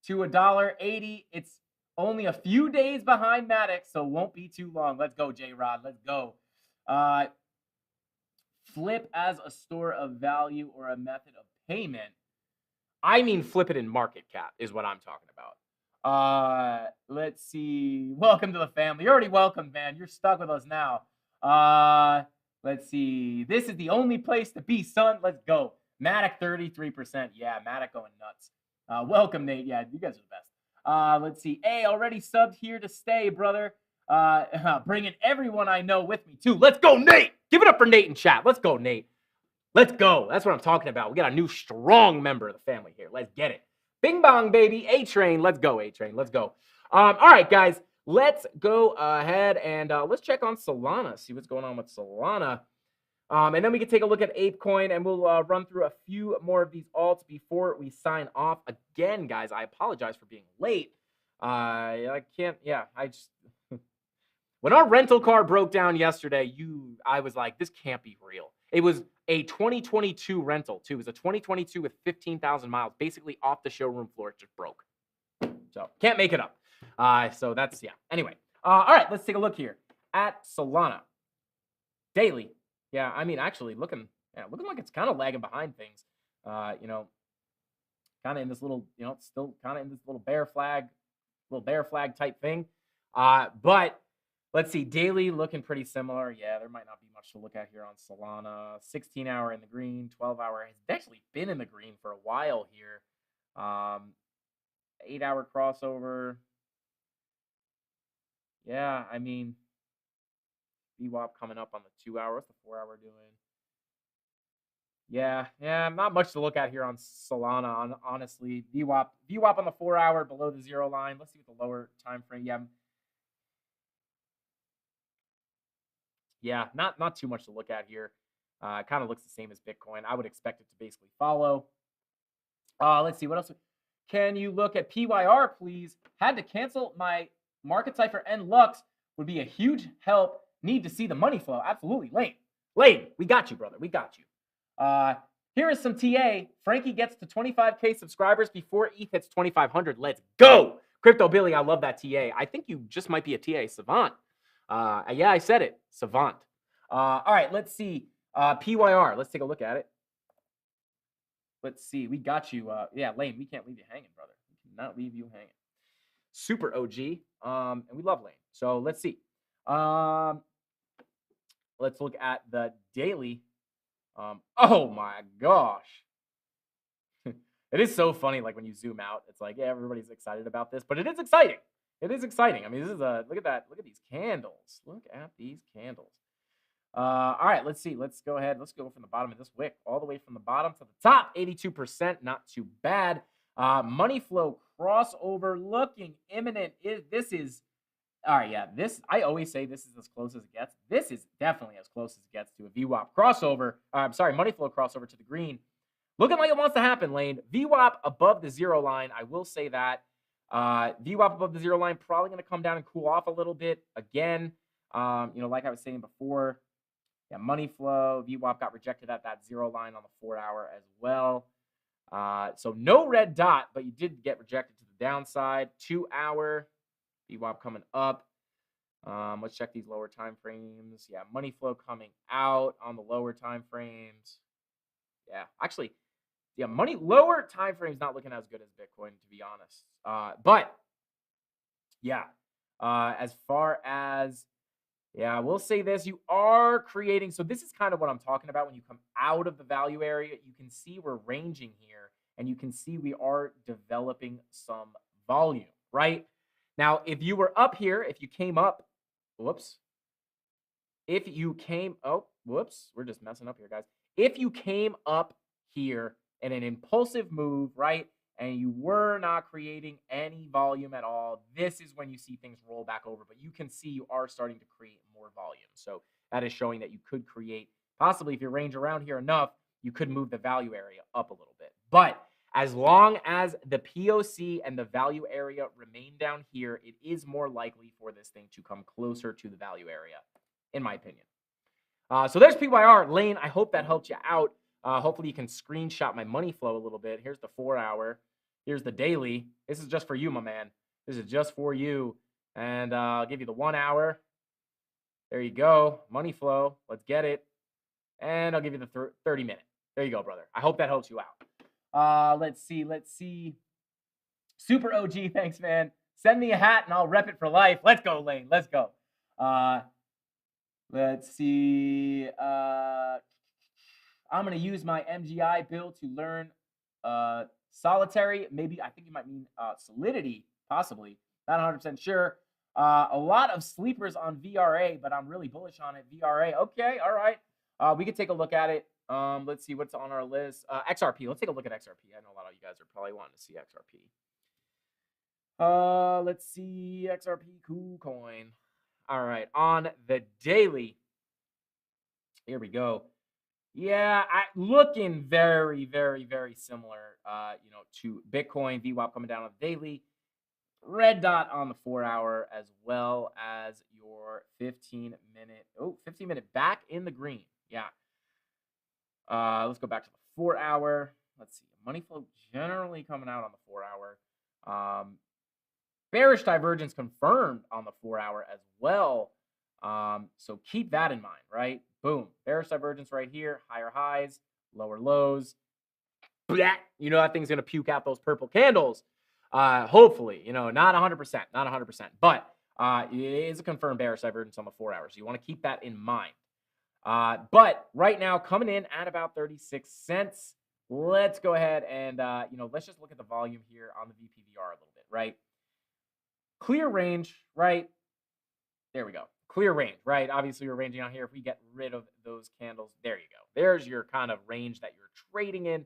to $1.80. It's only a few days behind Matic, so won't be too long. Let's go, J-Rod. Let's go. Flip as a store of value or a method of payment. I mean, flip it in market cap is what I'm talking about. Let's see. Welcome to the family. You're already welcome, man. You're stuck with us now. Let's see. This is the only place to be, son. Let's go. Matic 33%. Yeah, Matic going nuts. Welcome, Nate. Yeah, you guys are the best. Let's see. Hey, already subbed here to stay, brother. Bringing everyone I know with me, too. Let's go, Nate. Give it up for Nate in chat. Let's go, Nate. Let's go. That's what I'm talking about. We got a new strong member of the family here. Let's get it. Bing bong, baby. A-Train. Let's go, A-Train. Let's go. All right, guys. Let's go ahead and let's check on Solana, see what's going on with Solana. And then we can take a look at ApeCoin, and we'll run through a few more of these alts before we sign off. Again, guys, I apologize for being late. I can't, yeah, I just... When our rental car broke down yesterday, I was like, this can't be real. It was a 2022 rental, too. It was a 2022 with 15,000 miles, basically off the showroom floor. It just broke. So, can't make it up. So that's, yeah. Anyway, all right, let's take a look here at Solana. Daily. Yeah, I mean, actually, looking like it's kind of lagging behind things. You know, kind of in this little, you know, still kind of in this little bear flag type thing. But let's see, daily looking pretty similar. Yeah, there might not be much to look at here on Solana. 16-hour in the green, 12-hour has actually been in the green for a while here. 8-hour crossover. Yeah, I mean, VWAP coming up on the 2-hour. What's the 4-hour doing? Yeah, not much to look at here on Solana, honestly. VWAP on the 4-hour below the 0 line. Let's see what the lower time frame. Yeah, not too much to look at here. Kind of looks the same as Bitcoin. I would expect it to basically follow. Let's see, what else? Can you look at PYR, please? Had to cancel my market cipher and Lux. Would be a huge help. Need to see the money flow. Absolutely. Lane, we got you, brother. We got you. Here is some TA. Frankie gets to 25K subscribers before ETH hits 2,500. Let's go. Crypto Billy, I love that TA. I think you just might be a TA savant. Yeah, I said it. Savant. All right, let's see. PYR. Let's take a look at it. Let's see. We got you. Yeah, Lane, we can't leave you hanging, brother. We cannot leave you hanging. Super OG. And we love Lane. So let's see. Let's look at the daily. Oh my gosh. It is so funny, like when you zoom out, it's like, yeah, everybody's excited about this, but it is exciting. It is exciting. I mean, this is look at that. Look at these candles. Look at these candles. All right, let's see. Let's go ahead. Let's go from the bottom of this wick all the way from the bottom to the top. 82%, not too bad. Money flow crossover looking imminent. This is all right. Yeah, this, I always say this is as close as it gets. This is definitely as close as it gets to a VWAP crossover. I'm sorry, money flow crossover to the green. Looking like it wants to happen, Lane. VWAP above the 0 line. I will say that. VWAP above the 0 line, probably going to come down and cool off a little bit again. You know, like I was saying before, yeah, money flow, VWAP got rejected at that 0 line on the 4-hour as well. So no red dot, but you did get rejected to the downside. 2-hour, VWAP coming up. Let's check these lower time frames. Yeah, money flow coming out on the lower time frames. Yeah, actually, yeah, lower time frames not looking as good as Bitcoin, to be honest. But yeah, as far as, yeah, I will say this, you are creating, so this is kind of what I'm talking about when you come out of the value area. You can see we're ranging here, and you can see we are developing some volume, right? Now, if you were up here, if you came up, whoops. If you came, oh, whoops, we're just messing up here, guys. If you came up here in an impulsive move, right, and you were not creating any volume at all, this is when you see things roll back over. But you can see you are starting to create more volume. So that is showing that you could create, possibly if you range around here enough, you could move the value area up a little bit. But as long as the POC and the value area remain down here, it is more likely for this thing to come closer to the value area, in my opinion. So there's PYR. Lane, I hope that helped you out. Hopefully you can screenshot my money flow a little bit. Here's the 4-hour. Here's the daily. This is just for you, my man. This is just for you. And I'll give you the 1-hour. There you go. Money flow. Let's get it. And I'll give you the 30-minute. There you go, brother. I hope that helps you out. Let's see. Super OG, thanks, man. Send me a hat and I'll rep it for life. Let's go, Lane. Let's go. Let's see. I'm going to use my MGI build to learn Solitary. Maybe, I think you might mean Solidity, possibly. Not 100% sure. A lot of sleepers on VRA, but I'm really bullish on it. VRA, okay, all right. We could take a look at it. Let's see what's on our list. XRP. Let's take a look at XRP. I know a lot of you guys are probably wanting to see XRP. Let's see XRP cool coin. All right, on the daily. Here we go. Yeah, looking very, very, very similar, to Bitcoin. VWAP coming down on the daily. Red dot on the 4-hour, as well as your 15-minute. Oh, 15-minute back in the green. Yeah. Let's go back to the 4-hour. Let's see. Money flow generally coming out on the 4-hour. Bearish divergence confirmed on the 4-hour as well. So keep that in mind, right? Boom. Bearish divergence right here. Higher highs, lower lows. Blah. You know that thing's going to puke out those purple candles. Hopefully, not 100%, not 100%. But it is a confirmed bearish divergence on the 4-hour. So you want to keep that in mind. But right now, coming in at about 36 cents. Let's go ahead and, let's just look at the volume here on the VPVR a little bit, right? Clear range, right? There we go. Clear range, right? Obviously, we're ranging out here. If we get rid of those candles, there you go. There's your kind of range that you're trading in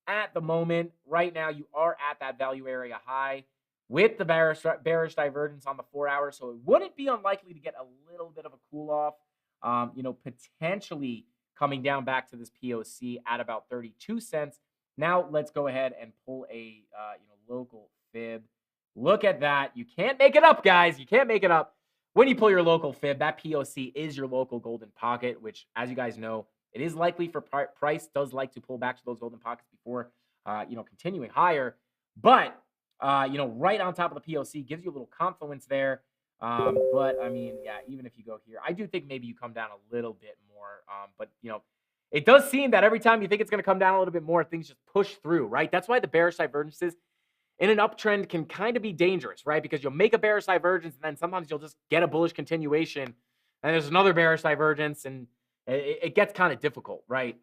at the moment. Right now, you are at that value area high with the bearish divergence on the 4-hour. So it wouldn't be unlikely to get a little bit of a cool off, potentially coming down back to this POC at about 32 cents. Now, let's go ahead and pull a, local fib. Look at that. You can't make it up, guys. You can't make it up. When you pull your local fib, that POC is your local golden pocket, which, as you guys know, it is likely for price does like to pull back to those golden pockets before, continuing higher. But, right on top of the POC gives you a little confluence there. But, I mean, yeah, even if you go here, I do think maybe you come down a little bit more. But, it does seem that every time you think it's going to come down a little bit more, things just push through, right? That's why the bearish divergences in an uptrend can kind of be dangerous, right? Because you'll make a bearish divergence, and then sometimes you'll just get a bullish continuation, and there's another bearish divergence, and it gets kind of difficult, right?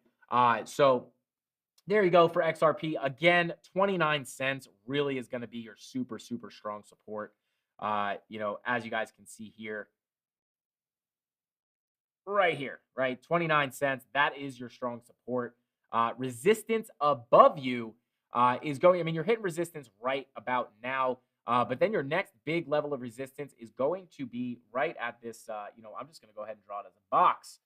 So there you go for XRP. Again, 29 cents really is going to be your super, super strong support. As you guys can see here, right here, right? 29 cents. That is your strong support. Resistance above you is going, you're hitting resistance right about now. But then your next big level of resistance is going to be right at this, I'm just going to go ahead and draw it as a box.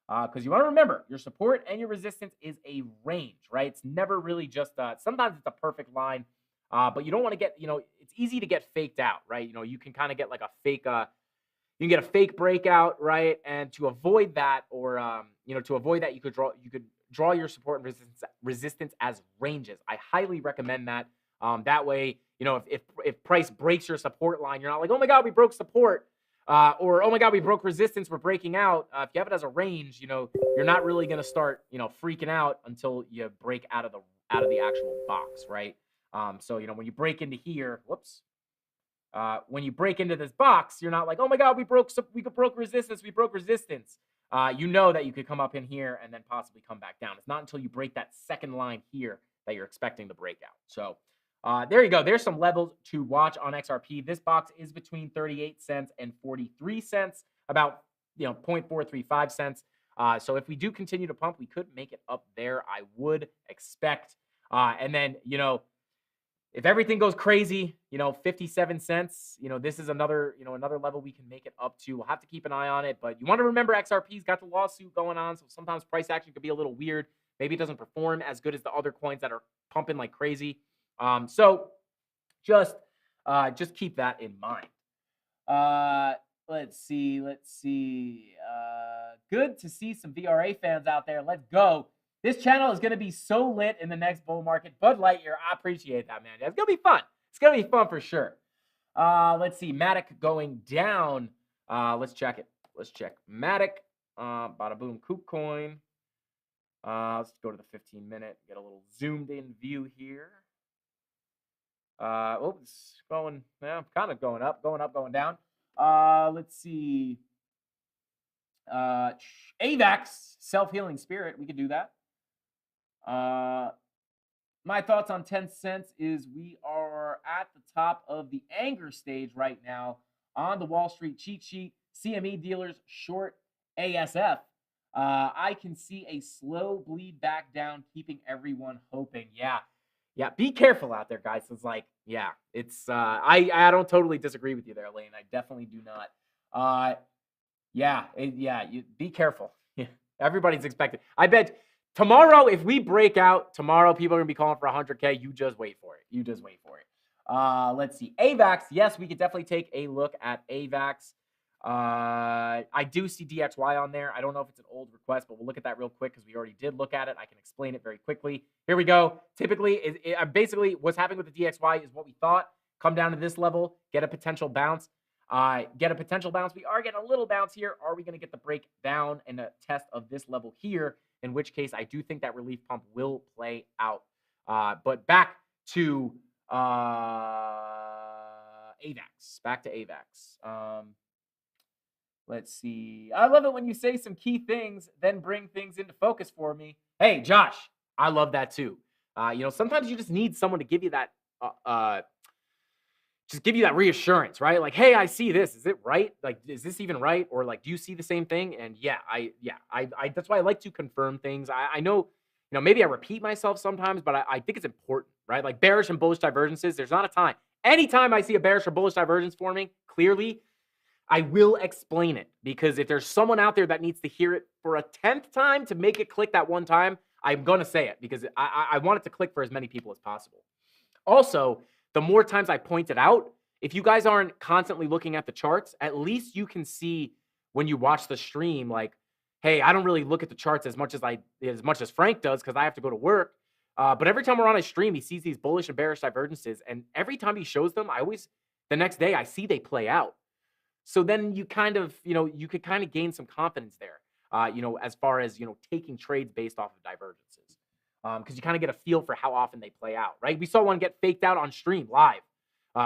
Because you want to remember, your support and your resistance is a range, right? It's never really just, sometimes it's a perfect line. But you don't want to get, it's easy to get faked out, right? You can kind of get like a fake, you can get a fake breakout, right? And to avoid that, or to avoid that, you could draw your support and resistance as ranges. I highly recommend that. That way, if price breaks your support line, you're not like, oh my God, we broke support, or oh my God, we broke resistance, we're breaking out. If you have it as a range, you're not really going to start, freaking out until you break out of the actual box, right? So when you break into here, when you break into this box, you're not like, oh my God, we broke resistance. We broke resistance. You know that you could come up in here and then possibly come back down. It's not until you break that second line here that you're expecting the breakout. So there you go. There's some levels to watch on XRP. This box is between 38 cents and 43 cents, about 0.435 cents. So if we do continue to pump, we could make it up there, I would expect. And then, if everything goes crazy, 57 cents, this is another level we can make it up to. We'll have to keep an eye on it, but you want to remember XRP's got the lawsuit going on, so sometimes price action could be a little weird. Maybe it doesn't perform as good as the other coins that are pumping like crazy. So just keep that in mind. Let's see. Good to see some VRA fans out there. Let's go. This channel is going to be so lit in the next bull market. Bud Lightyear, I appreciate that, man. It's going to be fun. It's going to be fun for sure. Let's see. Matic going down. Let's check it. Let's check Matic. Bada boom, KuCoin. Let's go to the 15-minute. Get a little zoomed in view here. It's going, kind of going up, going down. Let's see. AVAX, self-healing spirit. We could do that. My thoughts on 10 cents is we are at the top of the anger stage right now on the Wall Street cheat sheet. CME dealers short ASF. I can see a slow bleed back down, keeping everyone hoping. Yeah. Yeah, be careful out there, guys. It's like, yeah, it's I don't totally disagree with you there, Lane. I definitely do not. You be careful. Yeah, everybody's expecting. I bet tomorrow, if we break out tomorrow, people are gonna be calling for 100K. You just wait for it. You just wait for it. Let's see. AVAX. Yes, we could definitely take a look at AVAX. I do see DXY on there. I don't know if it's an old request, but we'll look at that real quick because we already did look at it. I can explain it very quickly. Here we go. Typically, basically what's happening with the DXY is what we thought. Come down to this level, get a potential bounce. Get a potential bounce. We are getting a little bounce here. Are we going to get the break down and a test of this level here? In which case, I do think that relief pump will play out. But back to AVAX. Back to AVAX. Let's see. I love it when you say some key things, then bring things into focus for me. Hey, Josh, I love that too. Sometimes you just need someone to give you that, just give you that reassurance, right? Like, hey, I see this. Is it right? Like, is this even right? Or like, do you see the same thing? And I that's why I like to confirm things. I know, maybe I repeat myself sometimes, but I think it's important, right? Like bearish and bullish divergences. There's not a time. Anytime I see a bearish or bullish divergence forming, clearly, I will explain it, because if there's someone out there that needs to hear it for a 10th time to make it click that one time, I'm going to say it because I want it to click for as many people as possible. Also, the more times I point it out, if you guys aren't constantly looking at the charts, at least you can see when you watch the stream, like, hey, I don't really look at the charts as much as Frank does because I have to go to work. But every time we're on a stream, he sees these bullish and bearish divergences. And every time he shows them, the next day I see they play out. So then you kind of, you could kind of gain some confidence there, as far as, taking trades based off of divergences. Because you kind of get a feel for how often they play out, right? We saw one get faked out on stream live.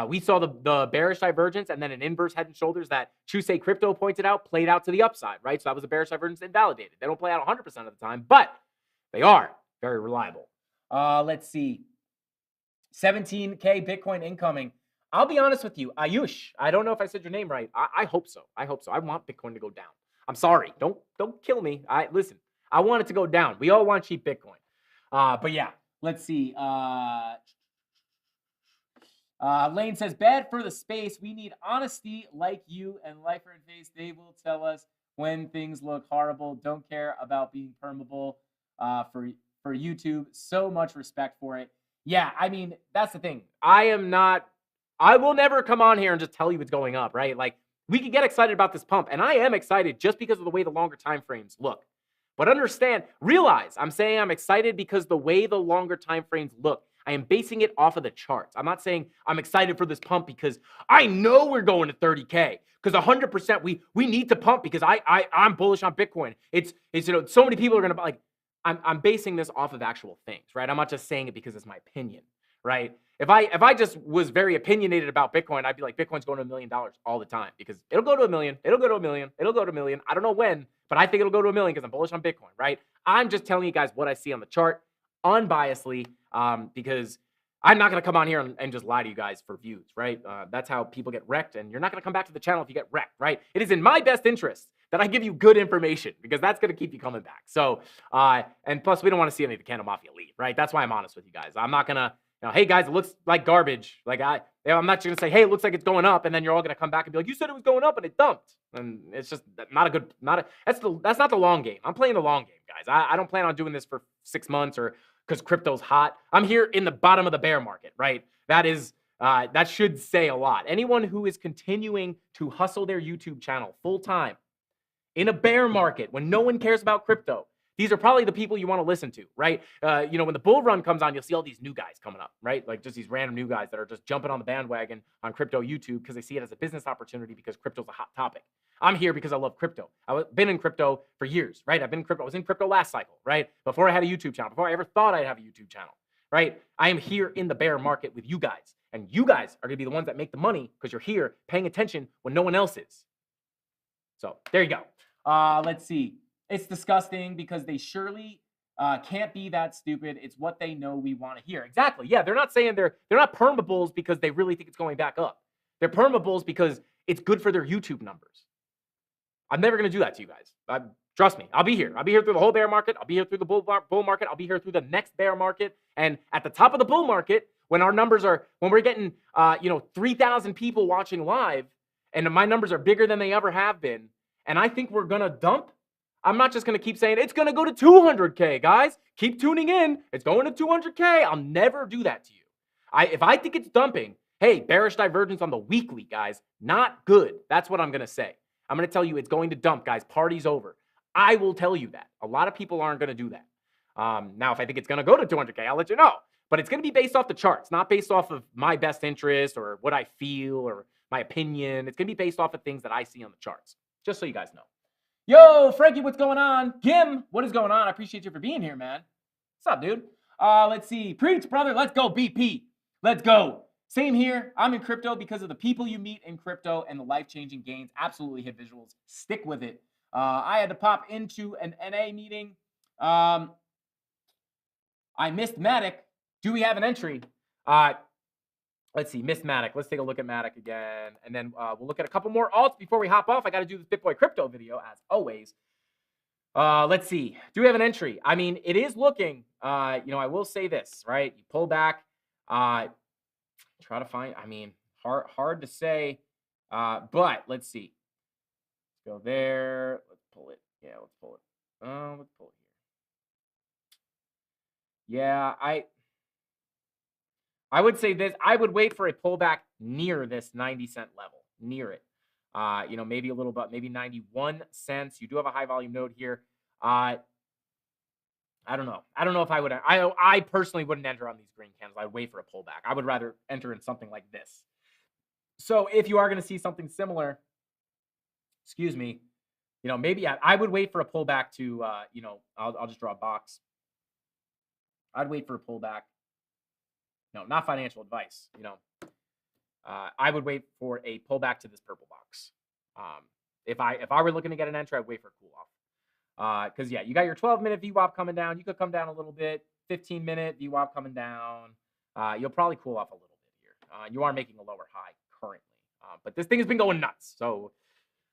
We saw the bearish divergence and then an inverse head and shoulders that Chusei Crypto pointed out played out to the upside, right? So that was a bearish divergence invalidated. They don't play out 100% of the time, but they are very reliable. Let's see. 17K Bitcoin incoming. I'll be honest with you, Ayush. I don't know if I said your name right. I hope so. I hope so. I want Bitcoin to go down. I'm sorry. Don't kill me. Listen. I want it to go down. We all want cheap Bitcoin. But yeah, let's see. Lane says, bad for the space. We need honesty like you and Lifer and Face. They will tell us when things look horrible. Don't care about being permeable for YouTube. So much respect for it. Yeah, I mean, that's the thing. I will never come on here and just tell you it's going up, right? Like, we can get excited about this pump, and I am excited just because of the way the longer time frames look. But realize, I'm saying I'm excited because the way the longer time frames look, I am basing it off of the charts. I'm not saying I'm excited for this pump because I know we're going to 30K. Because 100% we need to pump because I'm bullish on Bitcoin. It's so many people are gonna like. I'm basing this off of actual things, right? I'm not just saying it because it's my opinion, right? If I just was very opinionated about Bitcoin, I'd be like, Bitcoin's going to $1 million all the time because it'll go to 1 million, it'll go to 1 million, it'll go to 1 million. I don't know when, but I think it'll go to 1 million because I'm bullish on Bitcoin, right? I'm just telling you guys what I see on the chart unbiasedly, because I'm not going to come on here and just lie to you guys for views, right? That's how people get wrecked, and you're not going to come back to the channel if you get wrecked, right? It is in my best interest that I give you good information because that's going to keep you coming back. So, and plus, we don't want to see any of the CandleMafia leave, right? That's why I'm honest with you guys. I'm not going to, hey guys, it looks like garbage. Like I'm not just going to say, hey, it looks like it's going up, and then you're all going to come back and be like, you said it was going up and it dumped. And it's just that's not the long game. I'm playing the long game, guys. I don't plan on doing this for 6 months or because crypto's hot. I'm here in the bottom of the bear market, right? That should say a lot. Anyone who is continuing to hustle their YouTube channel full time in a bear market when no one cares about crypto, these are probably the people you want to listen to, right? When the bull run comes on, you'll see all these new guys coming up, right? Like just these random new guys that are just jumping on the bandwagon on crypto YouTube because they see it as a business opportunity because crypto's a hot topic. I'm here because I love crypto. I've been in crypto for years, right? I was in crypto last cycle, right? Before I had a YouTube channel, before I ever thought I'd have a YouTube channel, right? I am here in the bear market with you guys. And you guys are going to be the ones that make the money because you're here paying attention when no one else is. So there you go. Let's see. It's disgusting because they surely can't be that stupid. It's what they know we want to hear. Exactly. Yeah, they're not saying they're not perma bulls because they really think it's going back up. They're perma bulls because it's good for their YouTube numbers. I'm never going to do that to you guys. Trust me, I'll be here. I'll be here through the whole bear market. I'll be here through the bull market. I'll be here through the next bear market. And at the top of the bull market, when our numbers are, when we're getting, 3,000 people watching live, and my numbers are bigger than they ever have been, and I think we're gonna dump, I'm not just gonna keep saying it's gonna go to 200K, guys. Keep tuning in. It's going to 200K. I'll never do that to you. If I think it's dumping, hey, bearish divergence on the weekly, guys, not good. That's what I'm gonna say. I'm gonna tell you it's going to dump, guys. Party's over. I will tell you that. A lot of people aren't gonna do that. Now, if I think it's gonna go to 200K, I'll let you know. But it's gonna be based off the charts, not based off of my best interest or what I feel or my opinion. It's gonna be based off of things that I see on the charts. Just so you guys know. Yo, Frankie, what's going on? Gim, what is going on? I appreciate you for being here, man. What's up, dude? Let's see. Preach, brother. Let's go, BP. Let's go. Same here. I'm in crypto because of the people you meet in crypto and the life-changing gains. Absolutely hit visuals. Stick with it. I had to pop into an NA meeting. I missed Matic. Do we have an entry? Let's see, missed Matic. Let's take a look at Matic again. And then we'll look at a couple more alts before we hop off. I got to do this BitBoy crypto video as always. Let's see. Do we have an entry? I mean, it is looking, I will say this, right? You pull back, try to find, hard to say, but let's see. Let's go there. Let's pull it. Yeah, let's pull it. Let's pull it here. Yeah, I would say this. I would wait for a pullback near this 90-cent level, near it. Maybe a little bit, maybe 91 cents. You do have a high volume node here. I don't know. I don't know if I would. I personally wouldn't enter on these green candles. I'd wait for a pullback. I would rather enter in something like this. So if you are going to see something similar, excuse me, maybe I would wait for a pullback to, I'll just draw a box. I'd wait for a pullback. No, not financial advice. I would wait for a pullback to this purple box. If I were looking to get an entry, I'd wait for a cool off. Because you got your 12-minute VWAP coming down. You could come down a little bit. 15-minute VWAP coming down. You'll probably cool off a little bit here. You are making a lower high currently, but this thing has been going nuts. So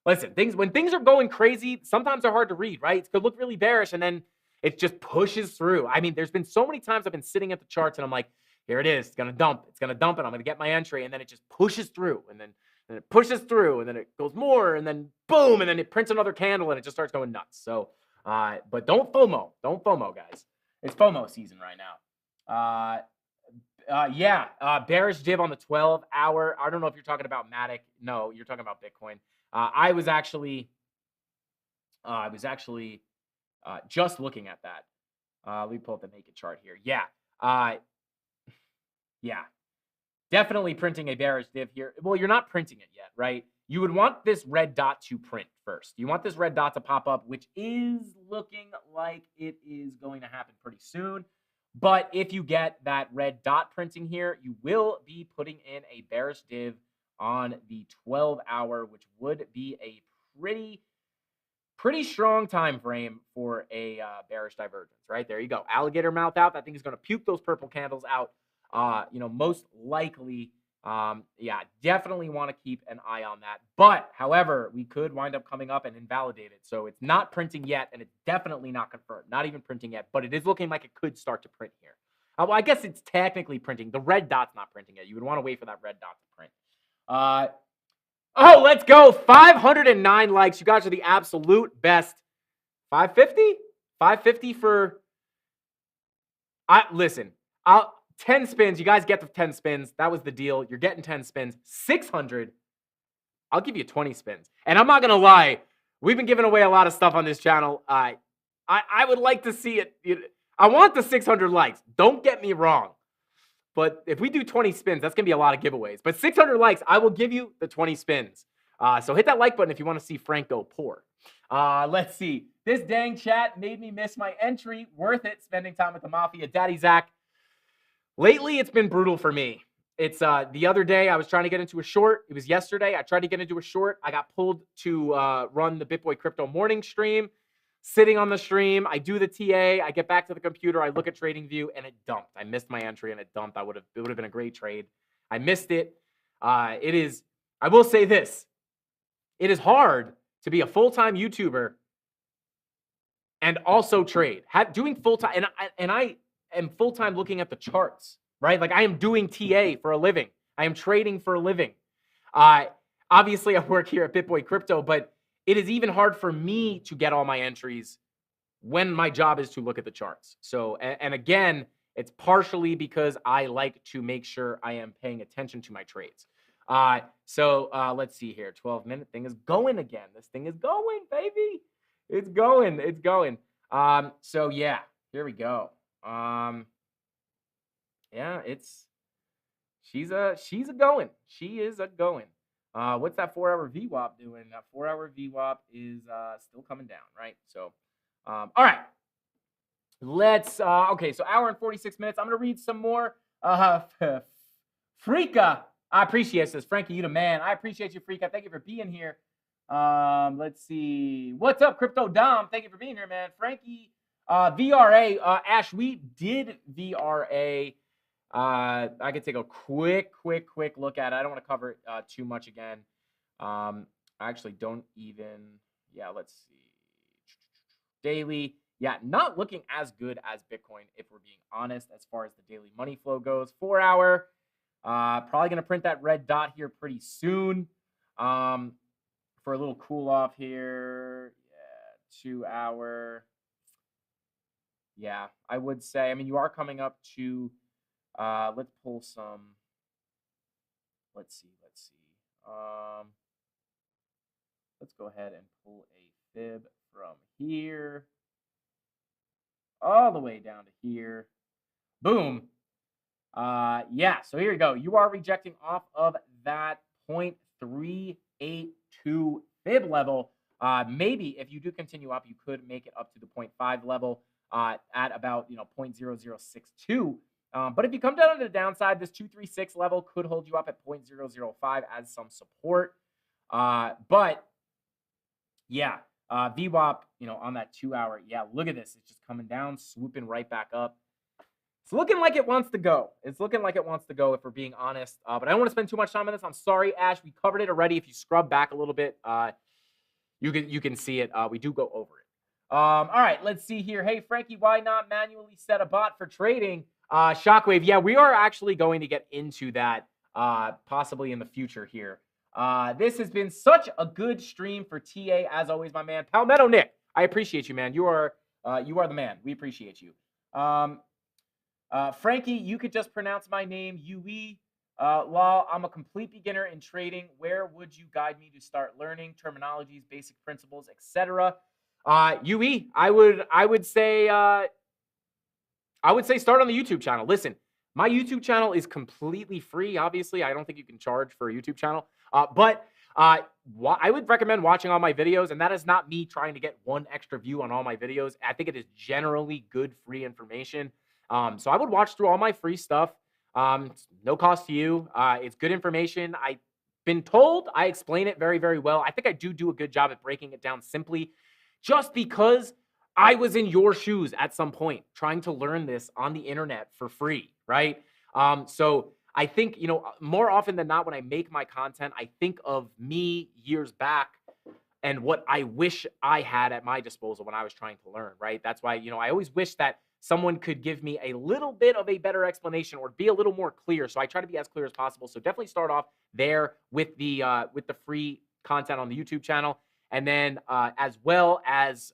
listen, when things are going crazy, sometimes they're hard to read, right? It could look really bearish, and then it just pushes through. I mean, there's been so many times I've been sitting at the charts, and I'm like, here it is. It's going to dump. It's going to dump, and I'm going to get my entry. And then it just pushes through, and then it pushes through, and then it goes more, and then boom, and then it prints another candle, and it just starts going nuts. So, but don't FOMO. Don't FOMO, guys. It's FOMO season right now. Bearish div on the 12-hour. I don't know if you're talking about Matic. No, you're talking about Bitcoin. I was actually just looking at that. Let me pull up the naked chart here. Yeah, definitely printing a bearish div here. Well, you're not printing it yet, right? You would want this red dot to print first. You want this red dot to pop up, which is looking like it is going to happen pretty soon. But if you get that red dot printing here, you will be putting in a bearish div on the 12-hour, which would be a pretty strong time frame for a bearish divergence, right? There you go. Alligator mouth out. That thing is going to puke those purple candles out. Most likely, definitely want to keep an eye on that. But, however, we could wind up coming up and invalidate it. So it's not printing yet, and it's definitely not confirmed. Not even printing yet, but it is looking like it could start to print here. Well, I guess it's technically printing. The red dot's not printing yet. You would want to wait for that red dot to print. Let's go. 509 likes. You guys are the absolute best. 550? 550 for... Listen, 10 spins. You guys get the 10 spins. That was the deal. You're getting 10 spins. 600. I'll give you 20 spins. And I'm not going to lie. We've been giving away a lot of stuff on this channel. I would like to see it. I want the 600 likes. Don't get me wrong. But if we do 20 spins, that's going to be a lot of giveaways. But 600 likes, I will give you the 20 spins. So hit that like button if you want to see Frank go poor. Let's see. This dang chat made me miss my entry. Worth it spending time with the Mafia. Daddy Zach. Lately, it's been brutal for me. It's the other day I was trying to get into a short. It was yesterday. I tried to get into a short. I got pulled to run the BitBoy Crypto morning stream. Sitting on the stream, I do the TA. I get back to the computer. I look at TradingView, and it dumped. I missed my entry, and it dumped. It would have been a great trade. I missed it. I will say this. It is hard to be a full-time YouTuber and also trade. Doing full-time, and I am full-time looking at the charts, right? Like I am doing TA for a living. I am trading for a living. Obviously, I work here at BitBoy Crypto, but it is even hard for me to get all my entries when my job is to look at the charts. So, and again, it's partially because I like to make sure I am paying attention to my trades. So let's see here. 12-minute thing is going again. This thing is going, baby. It's going. It's going. So yeah, here we go. Yeah, she's a going. She is a going. What's that 4-hour VWAP doing? That 4-hour VWAP is still coming down, right? So, all right. Let's okay, so hour and 46 minutes. I'm gonna read some more. Freaka, I appreciate this. Frankie, you the man. I appreciate you, Freaka. Thank you for being here. Let's see. What's up, Crypto Dom? Thank you for being here, man. Frankie, VRA, Ash, we did VRA. I could take a quick look at it. I don't want to cover it too much again. I actually don't even. Yeah, let's see. Daily. Yeah, not looking as good as Bitcoin, if we're being honest, as far as the daily money flow goes. 4-hour. Probably going to print that red dot here pretty soon. For a little cool off here. Yeah, 2-hour. Yeah, I would say. I mean, you are coming up to. Let's pull some. Let's see. Let's go ahead and pull a fib from here all the way down to here. Boom. Yeah, so here you go. You are rejecting off of that 0.382 fib level. Maybe if you do continue up, you could make it up to the 0.5 level at about 0.0062. But if you come down to the downside, this 236 level could hold you up at 0.005 as some support. But yeah, VWAP, on that 2-hour, yeah, look at this. It's just coming down, swooping right back up. It's looking like it wants to go. It's looking like it wants to go, if we're being honest. But I don't want to spend too much time on this. I'm sorry, Ash. We covered it already. If you scrub back a little bit, you can see it. We do go over it. All right, let's see here. Hey, Frankie, why not manually set a bot for trading? Shockwave, yeah, we are actually going to get into that possibly in the future here. This has been such a good stream for TA, as always, my man. Palmetto Nick, I appreciate you, man. You are the man. We appreciate you. Frankie, you could just pronounce my name, UE. Law, I'm a complete beginner in trading. Where would you guide me to start learning terminologies, basic principles, etc.? UE, I would say start on the YouTube channel. Listen, my YouTube channel is completely free. Obviously, I don't think you can charge for a YouTube channel. But I would recommend watching all my videos, and that is not me trying to get one extra view on all my videos. I think it is generally good free information. So I would watch through all my free stuff. No cost to you. It's good information. I've been told I explain it very, very well. I think I do a good job at breaking it down simply, just because I was in your shoes at some point trying to learn this on the internet for free, right? So I think, more often than not, when I make my content, I think of me years back and what I wish I had at my disposal when I was trying to learn, right? That's why, I always wish that someone could give me a little bit of a better explanation or be a little more clear. So I try to be as clear as possible. So definitely start off there with the free content on the YouTube channel. And then as well as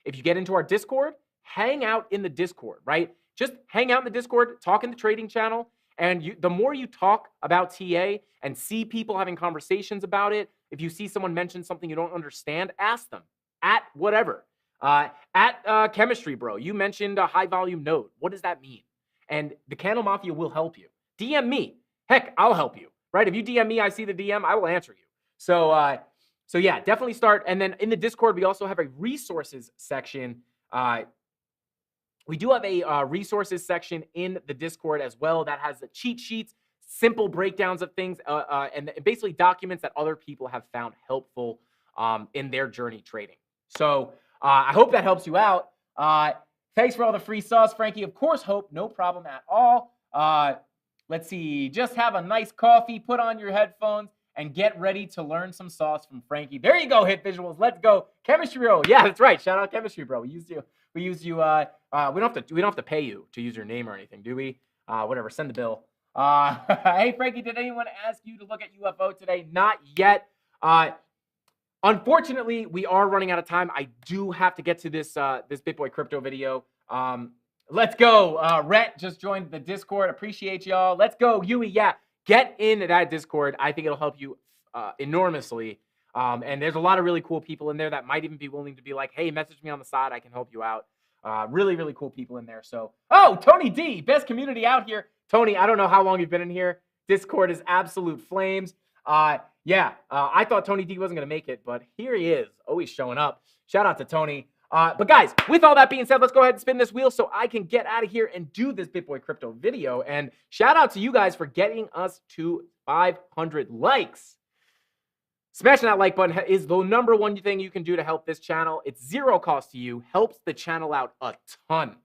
if you get into our Discord, hang out in the Discord, right? Just hang out in the Discord, talk in the trading channel. And the more you talk about TA and see people having conversations about it, if you see someone mention something you don't understand, ask them at whatever. At Chemistry Bro, you mentioned a high volume node. What does that mean? And the CandleMafia will help you. DM me. Heck, I'll help you, right? If you DM me, I see the DM, I will answer you. So yeah, definitely start. And then in the Discord, we also have a resources section. We do have a resources section in the Discord as well that has the cheat sheets, simple breakdowns of things, and basically documents that other people have found helpful in their journey trading. So I hope that helps you out. Thanks for all the free sauce, Frankie. Of course, hope. No problem at all. Let's see. Just have a nice coffee, put on your headphones, and get ready to learn some sauce from Frankie. There you go, Hit Visuals. Let's go. Chemistry Bro. Yeah, that's right. Shout out Chemistry Bro. We used you. We don't have to pay you to use your name or anything, do we? Whatever. Send the bill. Hey, Frankie, did anyone ask you to look at UFO today? Not yet. Unfortunately, we are running out of time. I do have to get to this BitBoy crypto video. Let's go. Rhett just joined the Discord. Appreciate y'all. Let's go, Yui. Yeah, get in that Discord. I think it'll help you enormously. And there's a lot of really cool people in there that might even be willing to be like, hey, message me on the side. I can help you out. Really, really cool people in there. So, oh, Tony D, best community out here. Tony, I don't know how long you've been in here. Discord is absolute flames. I thought Tony D wasn't going to make it, but here he is, always showing up. Shout out to Tony. But guys, with all that being said, let's go ahead and spin this wheel so I can get out of here and do this BitBoy crypto video. And shout out to you guys for getting us to 500 likes. Smashing that like button is the number one thing you can do to help this channel. It's zero cost to you, helps the channel out a ton.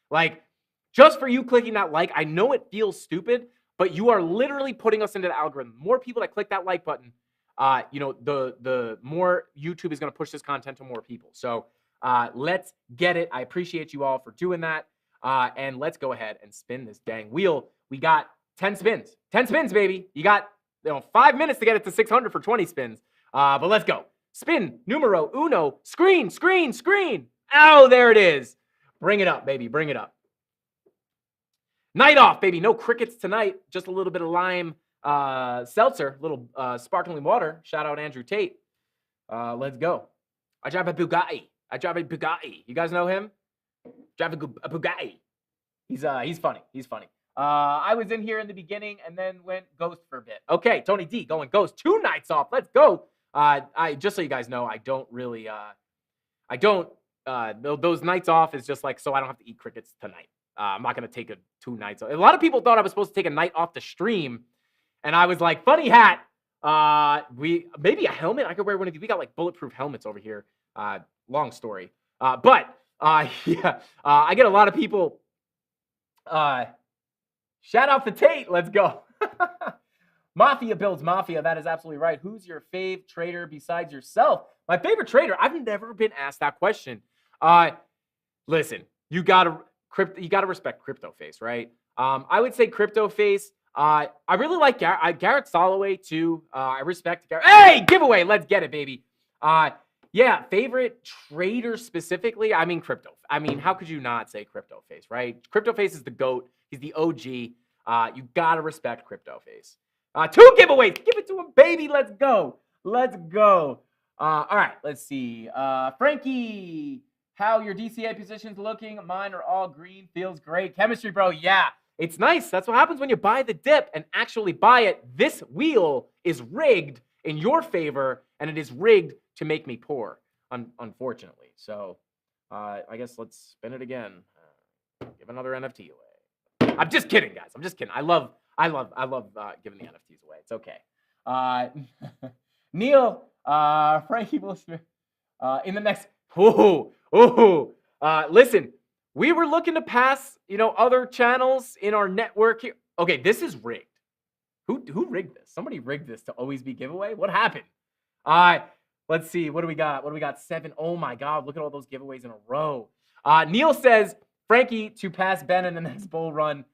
Like, just for you clicking that like, I know it feels stupid, but you are literally putting us into the algorithm. The more people that click that like button, the more YouTube is going to push this content to more people. So let's get it. I appreciate you all for doing that. And let's go ahead and spin this dang wheel. We got 10 spins. 10 spins, baby. You got 5 minutes to get it to 600 for 20 spins. But let's go. Spin numero uno. Screen, screen, screen. Oh, there it is. Bring it up, baby. Bring it up. Night off, baby. No crickets tonight. Just a little bit of lime seltzer, little sparkling water. Shout out Andrew Tate. Let's go. I drive a Bugatti. You guys know him? Drive a Bugatti. He's funny. He's funny. I was in here in the beginning and then went ghost for a bit. Okay, Tony D going ghost. 2 nights off. Let's go. I just so you guys know, I don't really those nights off is just like so I don't have to eat crickets tonight. I'm not going to take 2 nights off. A lot of people thought I was supposed to take a night off the stream. And I was like, funny hat. Maybe a helmet. I could wear one of these. We got like bulletproof helmets over here. Long story. I get a lot of people. Shout out to Tate. Let's go. Mafia builds mafia. That is absolutely right. Who's your fave trader besides yourself? My favorite trader. I've never been asked that question. Listen, you gotta respect CryptoFace, right? I would say CryptoFace. I really like Garrett Soloway too. I respect Garrett. Hey, giveaway. Let's get it, baby. Favorite trader specifically. I mean, how could you not say CryptoFace, right? CryptoFace is the GOAT. He's the OG. You gotta respect CryptoFace. 2 giveaways. Give it to him, baby. Let's go. Let's go. All right. Let's see. Frankie, how your DCA positions looking? Mine are all green. Feels great. Chemistry, bro. Yeah. It's nice. That's what happens when you buy the dip and actually buy it. This wheel is rigged in your favor, and it is rigged to make me poor, unfortunately. So I guess let's spin it again. Give another NFT away. I'm just kidding, guys. I'm just kidding. I love giving the NFTs away. It's okay. Neil, Frankie will in the next. Listen. We were looking to pass, other channels in our network here. Okay, this is rigged. Who rigged this? Somebody rigged this to always be giveaway. What happened? Let's see. What do we got? 7. Oh my God! Look at all those giveaways in a row. Neil says Frankie to pass Ben in the next bull run.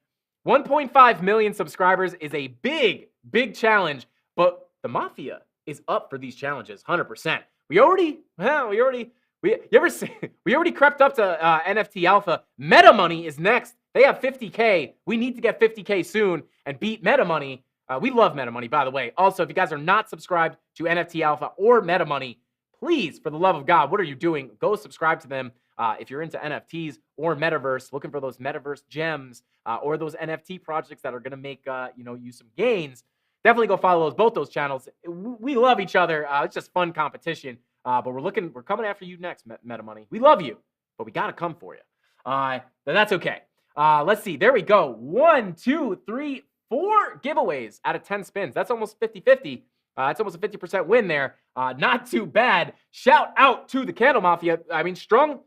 1.5 million subscribers is a big challenge, but the Mafia is up for these challenges 100%. We already crept up to NFT Alpha. Meta Money is next. They have 50K. We need to get 50K soon and beat Meta Money. We love Meta Money, by the way. Also, if you guys are not subscribed to NFT Alpha or Meta Money, please, for the love of God, what are you doing? Go subscribe to them. If you're into NFTs or Metaverse, looking for those Metaverse gems or those NFT projects that are going to make you some gains, definitely go follow both those channels. We love each other. It's just fun competition. But we're coming after you next, Meta Money. We love you, but we got to come for you. But that's okay. Let's see. There we go. 1, 2, 3, 4 giveaways out of 10 spins. That's almost 50-50. It's almost a 50% win there. Not too bad. Shout out to the CandleMafia. I mean, strong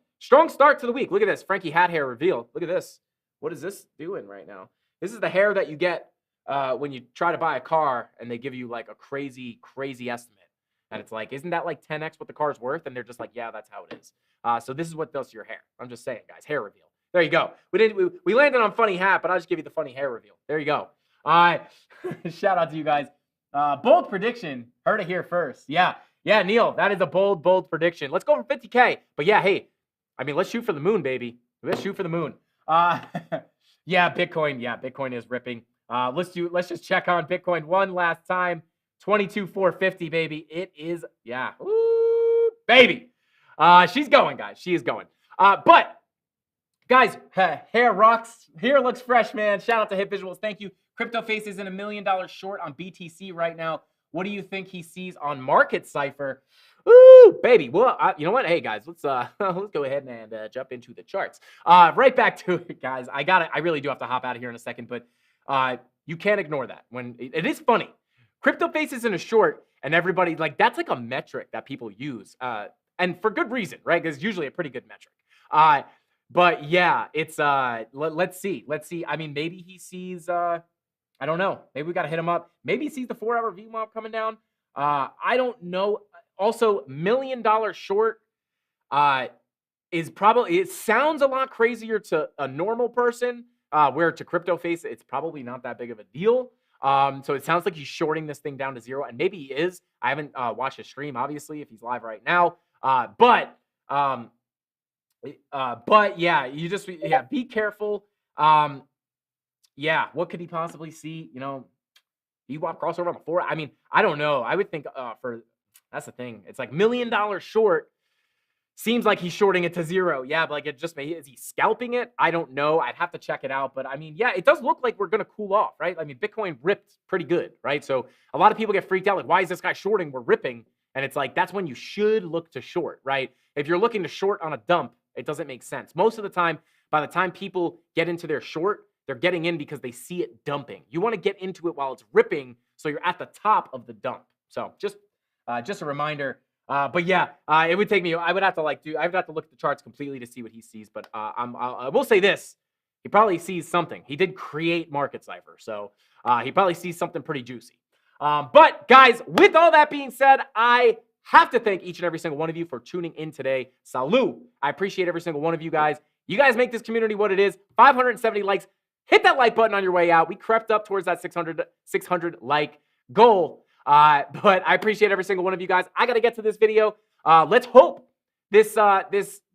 start to the week. Look at this. Frankie hat hair reveal. Look at this. What is this doing right now? This is the hair that you get when you try to buy a car and they give you like a crazy estimate. And it's like, isn't that like 10x what the car's worth? And they're just like, yeah, that's how it is. So this is what does to your hair. I'm just saying, guys, hair reveal. There you go. We landed on funny hat, but I'll just give you the funny hair reveal. There you go. Shout out to you guys. Bold prediction. Heard it here first. Yeah, Neil, that is a bold prediction. Let's go for 50K. But yeah, hey, I mean, let's shoot for the moon, baby. Let's shoot for the moon. Yeah, Bitcoin. Yeah, Bitcoin is ripping. Let's just check on Bitcoin one last time. 22,450, baby. It is, yeah. Ooh, baby. She's going, guys. She is going. But guys, hair rocks. Hair looks fresh, man. Shout out to Hip Visuals. Thank you. Crypto Face is in $1 million short on BTC right now. What do you think he sees on Market Cipher? Ooh, baby. Well, you know what? Hey, guys, let's go ahead and jump into the charts. Right back to it, guys. I really do have to hop out of here in a second, but you can't ignore that. When it is funny. Crypto Face is in a short, and everybody, like, that's like a metric that people use. And for good reason, right? Because it's usually a pretty good metric. But yeah, it's let's see. I mean, maybe he sees I don't know. Maybe we got to hit him up. Maybe he sees the 4-hour VWAP coming down. I don't know. Also, $1 million short is probably, it sounds a lot crazier to a normal person, where to Crypto Face, it's probably not that big of a deal. So it sounds like he's shorting this thing down to zero, and maybe he is. I haven't watched his stream, obviously, if he's live right now. But yeah, be careful. Yeah, what could he possibly see? You know, VWAP crossover on the 4. I mean, I don't know. I would think that's the thing. It's like $1 million short. Seems like he's shorting it to zero. Yeah, but like is he scalping it? I don't know. I'd have to check it out. But I mean, yeah, it does look like we're going to cool off, right? I mean, Bitcoin ripped pretty good, right? So a lot of people get freaked out. Like, why is this guy shorting? We're ripping. And it's like, that's when you should look to short, right? If you're looking to short on a dump, it doesn't make sense. Most of the time, by the time people get into their short, they're getting in because they see it dumping. You want to get into it while it's ripping, so you're at the top of the dump. So just a reminder. But yeah, it would take me. I would have to look at the charts completely to see what he sees. But I will say this: he probably sees something. He did create Market Cipher, so he probably sees something pretty juicy. But guys, with all that being said, I have to thank each and every single one of you for tuning in today. Salud! I appreciate every single one of you guys. You guys make this community what it is. 570 likes. Hit that like button on your way out. We crept up towards that 600 like goal. But I appreciate every single one of you guys. I got to get to this video. Let's hope this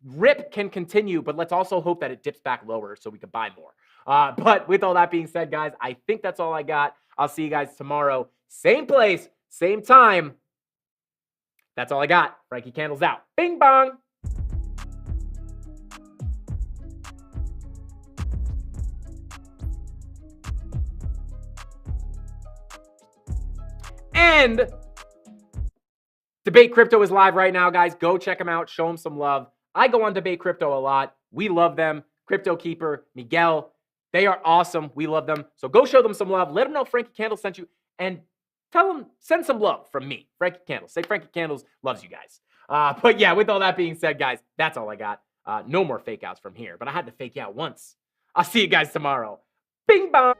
rip can continue, but let's also hope that it dips back lower so we can buy more. But with all that being said, guys, I think that's all I got. I'll see you guys tomorrow. Same place, same time. That's all I got. Frankie Candles out. Bing bong. And Debate Crypto is live right now, guys. Go check them out. Show them some love. I go on Debate Crypto a lot. We love them. Crypto Keeper, Miguel, they are awesome. We love them. So go show them some love. Let them know Frankie Candles sent you. And tell them, send some love from me. Frankie Candles. Say Frankie Candles loves you guys. But yeah, with all that being said, guys, that's all I got. No more fake outs from here. But I had to fake out once. I'll see you guys tomorrow. Bing bong.